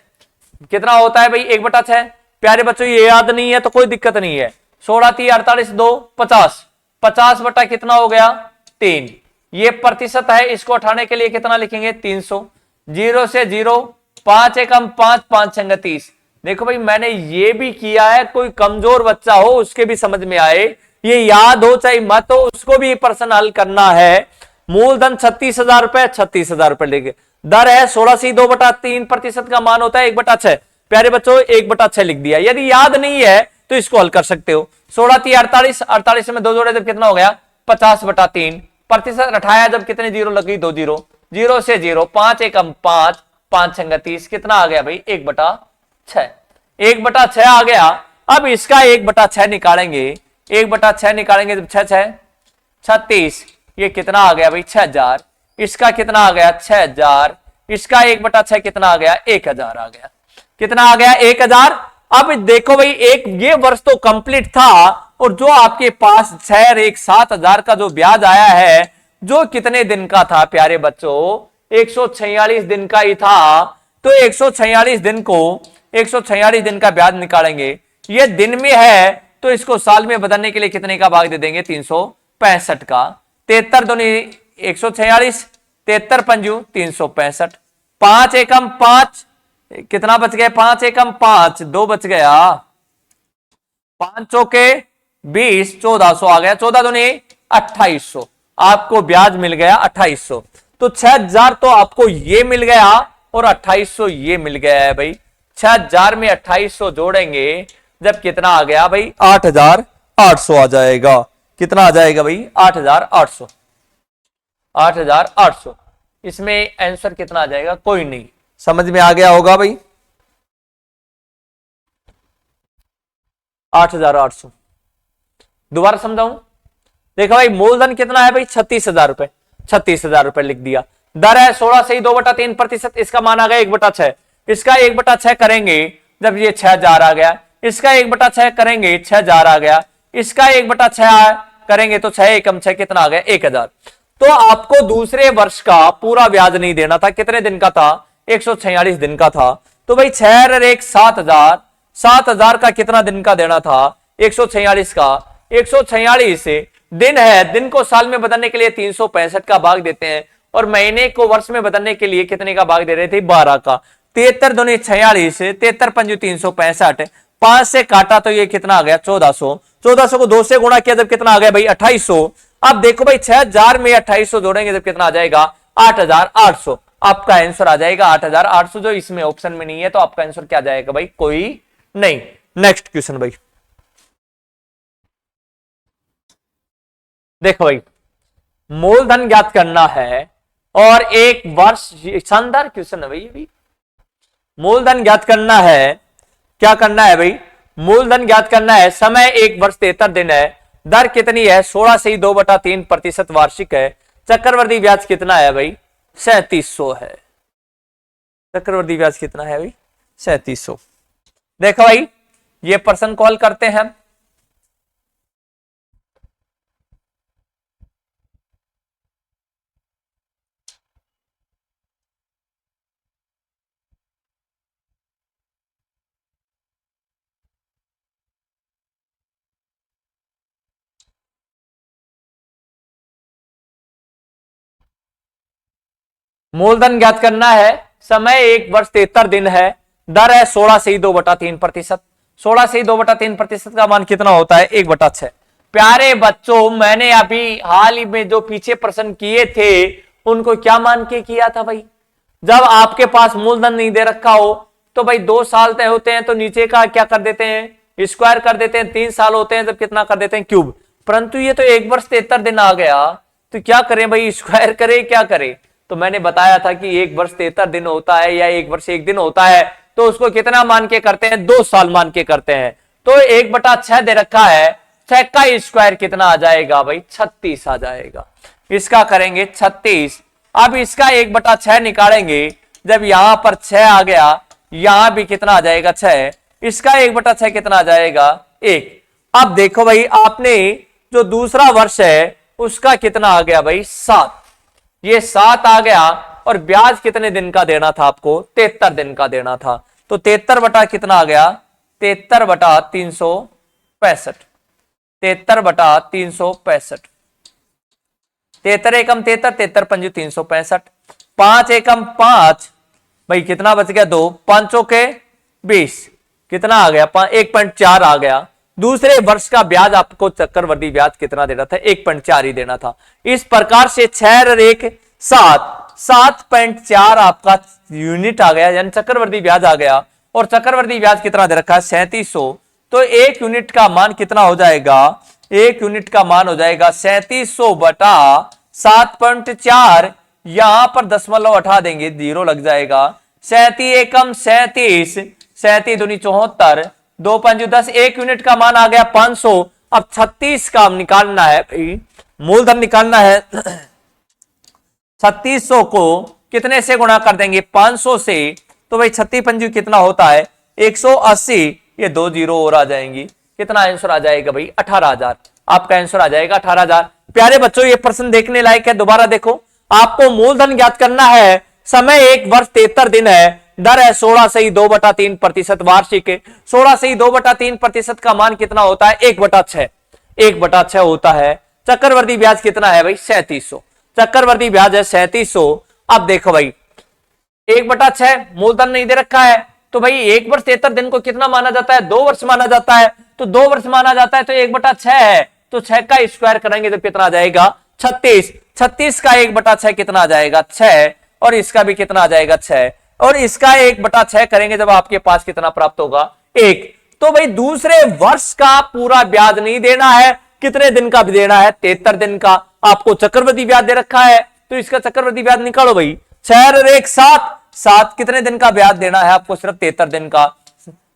कितना होता है भाई 1/6। प्यारे बच्चों ये याद नहीं है तो कोई दिक्कत नहीं है। 16 3 48 2 50, 50 बटा कितना हो गया 3। ये प्रतिशत है, इसको उठाने के लिए कितना लिखेंगे 300। 0 से 0, 5 एकम 5, 5 छंग 30। देखो भाई मैंने ये भी किया है, कोई कमजोर बच्चा हो उसके भी समझ में आए, ये याद हो चाहे मत हो उसको भी प्रश्न हल करना है। मूलधन 36,000 रुपए, 36,000 रुपए लेके, दर है 16 से 2/3% का मान होता है 1/6। प्यारे बच्चों 1/6 लिख दिया। यदि याद नहीं है तो इसको हल कर सकते हो। 16 3 48, 48 में 2 जोड़े जब कितना हो गया 50/3। प्रतिशत उठाया जब कितने जीरो लगी 2 जीरो। 0 से 0, 5 एकम 5, 5 छंग 30। कितना आ गया भाई 1/6। 1/6 आ गया। अब इसका 1/6 निकालेंगे, 1/6 निकालेंगे जब 6 6 36। ये कितना आ गया भाई 6,000। इसका कितना आ गया 6,000। इसका 1/6 कितना आ गया 1,000 आ गया। कितना आ गया 1,000। अब देखो भाई एक ये वर्ष तो कंप्लीट था और जो आपके पास 6 और 1 7,000 का जो ब्याज आया है जो कितने दिन का था प्यारे बच्चों 146 दिन का ही था। तो 146 दिन को 146 दिन का ब्याज निकालेंगे। ये दिन में है तो इसको साल में बदलने के लिए कितने का भाग दे देंगे 365 का। 73 दूनी 146, 73 पंजू 365। 5 एकम 5 कितना बच गया 5 एकम 5 2 बच गया। 5 चौके 20, 1400 आ गया। 14 दूनी 2800 आपको ब्याज मिल गया 2800। तो 6,000 तो आपको ये मिल गया और 2800 ये मिल गया है भाई। 6,000 में 2800 जोड़ेंगे जब कितना आ गया भाई 8,800 आ जाएगा। कितना आ जाएगा भाई 8,800। 8,800 इसमें आंसर कितना आ जाएगा कोई नहीं, समझ में आ गया होगा भाई 8,800। दोबारा समझाऊं, देखो भाई मूलधन कितना है भाई 36,000 रुपए। 36,000 रुपए लिख दिया। दर है 16 से 2/3%। इसका मान आ गया 1/6। इसका 1/6 करेंगे जब ये 6,000 आ गया। इसका 1/6 करेंगे 6,000 आ गया। इसका 1/6 करेंगे तो 6 एकम 6 कितना आ गया 1,000। तो आपको दूसरे वर्ष का पूरा ब्याज नहीं देना था। कितने दिन का था 146 दिन का था। तो भाई 6 और 1 7,000, 7,000 का कितना दिन का देना था 146 का। 146 से दिन है, दिन को साल में बदलने के लिए 365 का भाग देते हैं और महीने को वर्ष में बदलने के लिए कितने का भाग दे रहे थे? 12 का। 73 दूनी 46, 73 पंजू 365, 5 से काटा तो ये कितना आ गया? 1400। 1400 को 2 से गुणा किया जब कितना आ गया भाई? 2800। अब देखो भाई 6000 में 2800 जोड़ेंगे जब कितना आ जाएगा? 8800। आपका आंसर आ जाएगा 8800, जो इसमें ऑप्शन में नहीं है, तो आपका आंसर क्या जाएगा भाई? कोई नहीं। नेक्स्ट क्वेश्चन भाई, देखो भाई मूलधन ज्ञात करना है और एक वर्ष, शानदार क्वेश्चन है भाई ये भी। मूलधन ज्ञात करना है, क्या करना है भाई? मूलधन ज्ञात करना है, समय 1 वर्ष 73 दिन है, दर कितनी है? 16 से 2/3% वार्षिक है, चक्रवर्ती ब्याज कितना है भाई? 3700 है। चक्रवर्ती ब्याज कितना है भाई? 3700। देखो भाई ये पर्सन कॉल करते हैं हम, मूलधन ज्ञात करना है, समय 1 वर्ष 73 दिन है, दर है 16 से 2/3%। 16 से 2/3% का मान कितना होता है? 1/6। प्यारे बच्चों, मैंने अभी हाल ही में जो पीछे प्रश्न किए थे उनको क्या मान के किया था भाई? जब आपके पास मूलधन नहीं दे रखा हो तो भाई 2 साल तय होते हैं तो नीचे का क्या कर देते हैं? स्क्वायर कर देते हैं। 3 साल होते हैं जब कितना कर देते हैं? क्यूब। परंतु ये तो 1 वर्ष 73 दिन आ गया, तो क्या करें भाई? स्क्वायर करें, क्या करें? तो मैंने बताया था कि 1 वर्ष 73 दिन होता है या 1 वर्ष 1 दिन होता है, तो उसको कितना मान के करते हैं? 2 साल मान के करते हैं। तो 1/6 दे रखा है, 6 का स्क्वायर कितना आ जाएगा भाई? 36 आ जाएगा। इसका करेंगे 36। अब इसका 1/6 निकालेंगे, जब यहां पर 6 आ गया, यहां भी कितना आ जाएगा? 6। इसका 1/6 कितना आ जाएगा? 1। अब देखो भाई आपने जो दूसरा वर्ष है उसका कितना आ गया भाई? 7। ये 7 आ गया और ब्याज कितने दिन का देना था आपको? 73 दिन का देना था। तो 73 बटा कितना आ गया? 73 बटा 365। 73 बटा 365। 73 एकम 73, 73 पंजू 365, 5 एकम 5 भाई कितना बच गया? 2, 5 के 20, कितना आ गया? 1.4 आ गया। दूसरे वर्ष का ब्याज आपको चक्रवर्ती ब्याज कितना देना था? 1.4 ही देना था। इस प्रकार से 6 और 1 7, 7.4 आपका यूनिट आ गया, यानी चक्रवर्ती ब्याज आ गया। और चक्रवर्ती ब्याज कितना दे रखा है? 3700। तो 1 यूनिट का मान कितना हो जाएगा? 1 यूनिट का मान हो जाएगा 3700 बटा 7.4। यहां पर दशमलव हटा देंगे, 0 लग जाएगा। 37 एकम 37, 37 दूनी 74, 2 पंजू 10, 1 यूनिट का मान आ गया 500। अब 36 का निकालना है भाई, मूलधन निकालना है। 3600 को कितने से गुणा कर देंगे? 500 से। तो भाई 36 पंजू कितना होता है? 180। ये 2 0 और आ जाएंगी। कितना आंसर आ जाएगा भाई? 18000। आपका आंसर आ जाएगा 18000। प्यारे बच्चों ये प्रश्न देखने लायक है, दोबारा देखो। आपको मूलधन ज्ञात करना है, समय 1 वर्ष 73 दिन है, दर है 16 से 2/3% वार्षिक। 16 से 2/3% का मान कितना होता है? 1/6। 1/6 होता है। चक्रवर्ती ब्याज कितना है भाई? 3700। चक्रवर्ती ब्याज है 3700। अब देखो भाई 1/6 मूलधन नहीं दे रखा है, तो भाई 1 वर्ष 73 दिन को कितना माना जाता है? 2 वर्ष माना जाता है। तो 2 वर्ष माना जाता है तो 1/6 है, तो 6 का स्क्वायर करेंगे तो कितना आ जाएगा? 36। 36 का 1/6 कितना आ जाएगा? 6। और इसका भी कितना आ जाएगा? 6। और इसका 1/6 करेंगे जब आपके पास कितना प्राप्त होगा? 1। तो भाई दूसरे वर्ष का पूरा ब्याज नहीं देना है, कितने दिन का भी देना है? 73 दिन का। आपको चक्रवर्ती ब्याज दे रखा है, तो इसका चक्रवर्ती ब्याज निकालो भाई। 6 और 1 7, 7 कितने दिन का ब्याज देना है आपको? सिर्फ 73 दिन का।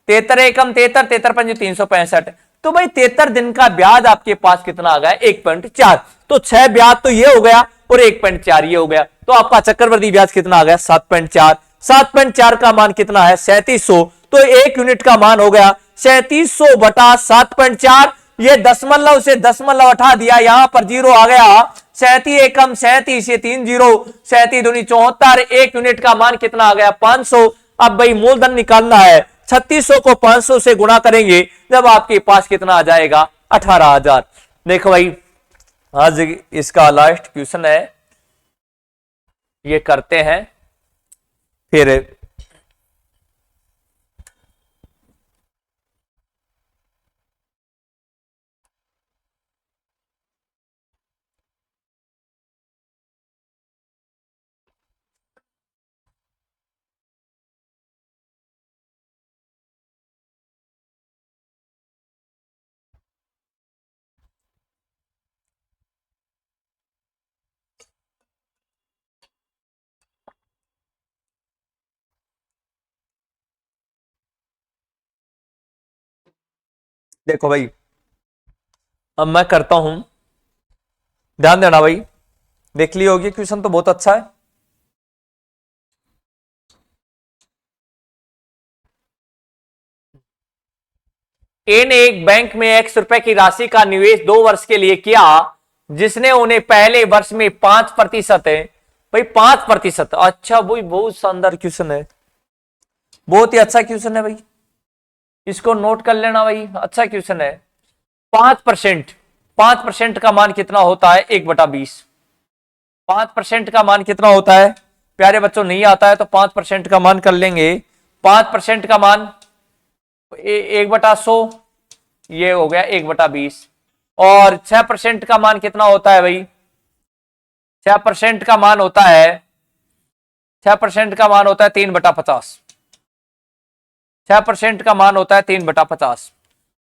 73 एकम 73, 73 पंजू 365। तो भाई 73 दिन का ब्याज आपके पास कितना आ गया? 1.4। तो 6 ब्याज तो ये हो गया और 1.4 ये हो गया, तो आपका चक्रवर्ती ब्याज कितना आ गया? 7.4। 7.4 का मान कितना है? 3700। तो 1 यूनिट का मान हो गया 3700 बटा 7.4। ये दशमलव से दशमलव हटा दिया, यहां पर 0 आ गया। 37 एकम 37, ये 3 0, 37 दूनी 74। 1 यूनिट का मान कितना आ गया? 500। अब भाई मूलधन निकालना है, 3600 को 500 से गुणा करेंगे जब आपके पास कितना आ जाएगा? 18000। देखो भाई आज इसका लास्ट क्वेश्चन है, ये करते हैं फिर देखो भाई, अब मैं करता हूं, ध्यान देना भाई। देख ली होगी, क्वेश्चन तो बहुत अच्छा है। ए ने एक बैंक में X रुपए की राशि का निवेश 2 वर्ष के लिए किया, जिसने उन्हें पहले वर्ष में 5%, भाई 5%, अच्छा भाई बहुत शानदार क्वेश्चन है, बहुत ही अच्छा क्वेश्चन है भाई, इसको नोट कर लेना भाई, अच्छा क्वेश्चन है। 5%, 5% का मान कितना होता है? 1/20। 5% का मान कितना होता है प्यारे बच्चों? नहीं आता है तो 5% का मान कर लेंगे। 5% का मान 1/100, ये हो गया 1/20। और 6% का मान कितना होता है भाई? 6% का मान होता है, 6% का मान होता है 3/50। 6% का मान होता है 3/50।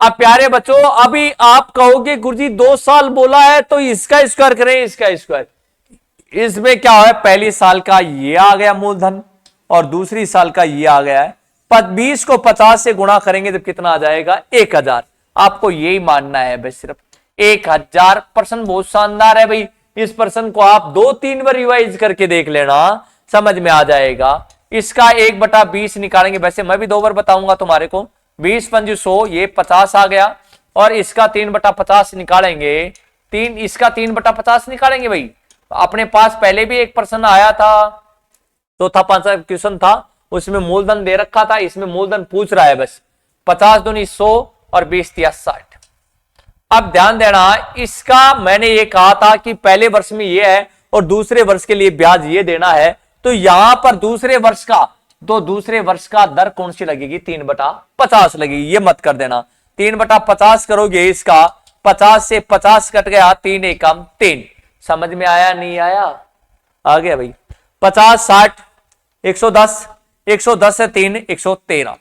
अब प्यारे बच्चों, अभी आप कहोगे गुरुजी 2 साल बोला है तो इसका स्क्वायर करें, इसका स्क्वायर। इसमें क्या है, पहली साल का ये आ गया मूलधन और दूसरी साल का ये आ गया है। 20 को 50 से गुणा करेंगे तो कितना आ जाएगा? 1000। आपको यही मानना है भाई, सिर्फ 1000। प्रश्न बहुत शानदार है भाई, इस प्रश्न को आप 2-3 बार रिवाइज करके देख लेना, समझ में आ जाएगा। इसका 1/20 निकालेंगे, वैसे मैं भी 2 बार बताऊंगा तुम्हारे को। 20 पंजू 100, ये 50 आ गया। और इसका 3/50 निकालेंगे, इसका 3/50 निकालेंगे भाई। अपने पास पहले भी एक प्रश्न आया था, चौथा 5वां क्वेश्चन था, उसमें मूलधन दे रखा था, इसमें मूलधन पूछ रहा है बस। 50 दूनी 100 और 20 तिया 60। अब ध्यान देना, इसका मैंने ये कहा था कि पहले वर्ष में ये है और दूसरे वर्ष के लिए ब्याज ये देना है, तो यहां पर दूसरे वर्ष का दर कौन सी लगेगी? 3/50 लगेगी, ये मत कर देना। 3/50 करोगे, इसका 50 से 50 कट गया, 3 एकम 3। समझ में आया नहीं आया? आ गया भाई। 50, 60, 110, 110 से 3 113।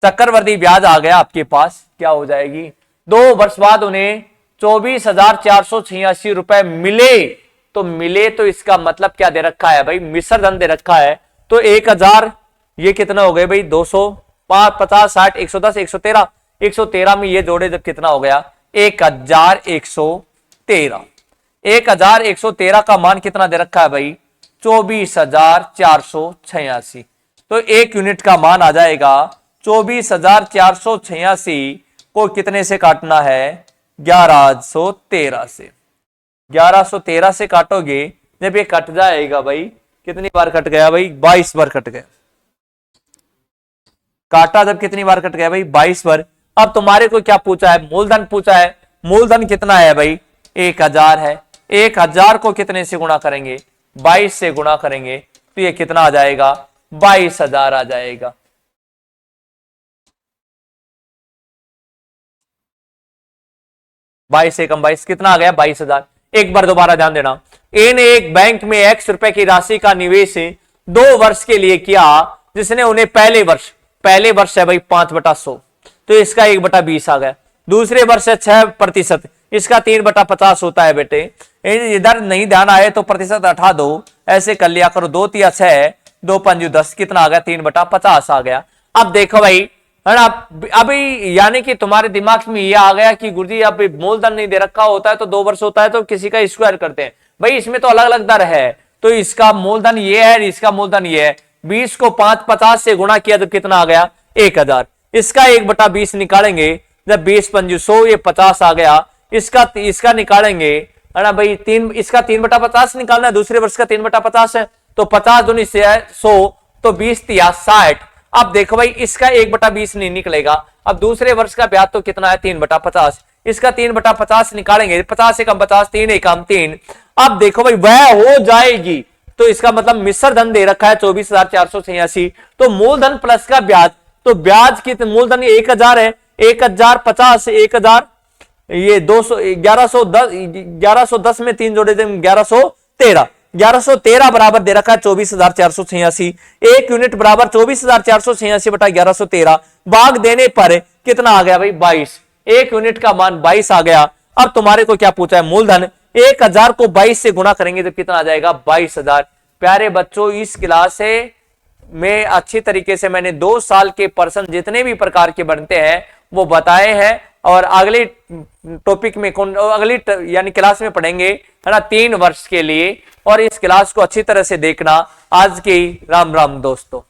चक्रवर्ती ब्याज आ गया आपके पास, क्या हो जाएगी? 2 वर्ष बाद उन्हें 24,486 रुपए मिले। तो मिले तो इसका मतलब क्या दे रखा है भाई? मिश्र धन दे रखा है। तो 1000, ये कितना हो गए भाई? 200, 50, 60, 110, 113। 113 में ये जोड़े जब कितना हो गया? 1113। 1113 का मान कितना दे रखा है भाई? 24,486। तो 1 यूनिट का मान आ जाएगा 24,486 को कितने से काटना है? 1113 से। 1113 से काटोगे, जब ये कट जाएगा भाई, कितनी बार कट गया भाई? 22 बार कट गया। काटा जब कितनी बार कट गया भाई? 22 बार। अब तुम्हारे को क्या पूछा है? मूलधन पूछा है। मूलधन कितना है भाई? 1000 है। 1000 को कितने से गुणा करेंगे? 22 से गुणा करेंगे, तो ये कितना आ जाएगा? 22,000 आ जाएगा। बाईस एकम 22 कितना आ गया? 22,000। एक बार दोबारा ध्यान देना, ए ने एक बैंक में X रुपए की राशि का निवेश 2 वर्ष के लिए किया, जिसने उन्हें पहले वर्ष है भाई 5/100, तो इसका 1/20 आ गया। दूसरे वर्ष है 6%, इसका 3/50 होता है बेटे। इधर नहीं ध्यान आए तो प्रतिशत हटा दो, ऐसे कर लिया करो। 2 तिया 6, 2 पंजू 10, कितना आ गया? 3/50 आ गया। अब देखो भाई, है ना, अभी यानी कि तुम्हारे दिमाग में ये आ गया कि गुरुजी अब मूलधन नहीं दे रखा होता है तो 2 वर्ष होता है तो किसी का स्क्वायर करते हैं। भाई इसमें तो अलग अलग दर है, तो इसका मूलधन ये है, इसका मूलधन ये है। 20 को 5/50 से गुणा किया तो कितना आ गया? 1000। इसका 1/20 निकालेंगे, जब 20 पंजू 100, ये 50 आ गया। इसका निकालेंगे, है ना भाई, इसका 3/50 निकालना है, दूसरे वर्ष का 3/50 है, तो 50 दूनी से 100, तो 20 तिया 60। अब देखो भाई, इसका 1/20 नहीं निकलेगा। अब दूसरे वर्ष का ब्याज तो कितना है? 3/50। इसका 3/50 निकालेंगे, 50 एकम 50, 3 एकम 3। अब देखो भाई वह हो जाएगी, तो इसका मतलब मिश्र धन दे रखा है 24,486, तो मूलधन प्लस का ब्याज, तो ब्याज की मूलधन 1000 है, 1050, 1000 ये 200, 1110 में 3 जोड़े थे 1113, 1113 बराबर दे रखा है 24,486। एक यूनिट बराबर 24,486 बटा 1113, भाग देने पर कितना आ गया भाई 22, एक यूनिट का मान 22 आ गया। अब तुम्हारे को क्या पूछा है, मूलधन 1000 को 22 से गुणा करेंगे तो कितना आ जाएगा 22,000। प्यारे बच्चों, इस क्लास में अच्छी तरीके से मैंने 2 साल के पर्सन जितने भी प्रकार के बनते हैं वो बताए हैं, और अगले टॉपिक में अगली यानी क्लास में पढ़ेंगे, है ना, 3 वर्ष के लिए। और इस क्लास को अच्छी तरह से देखना। आज की राम राम दोस्तों।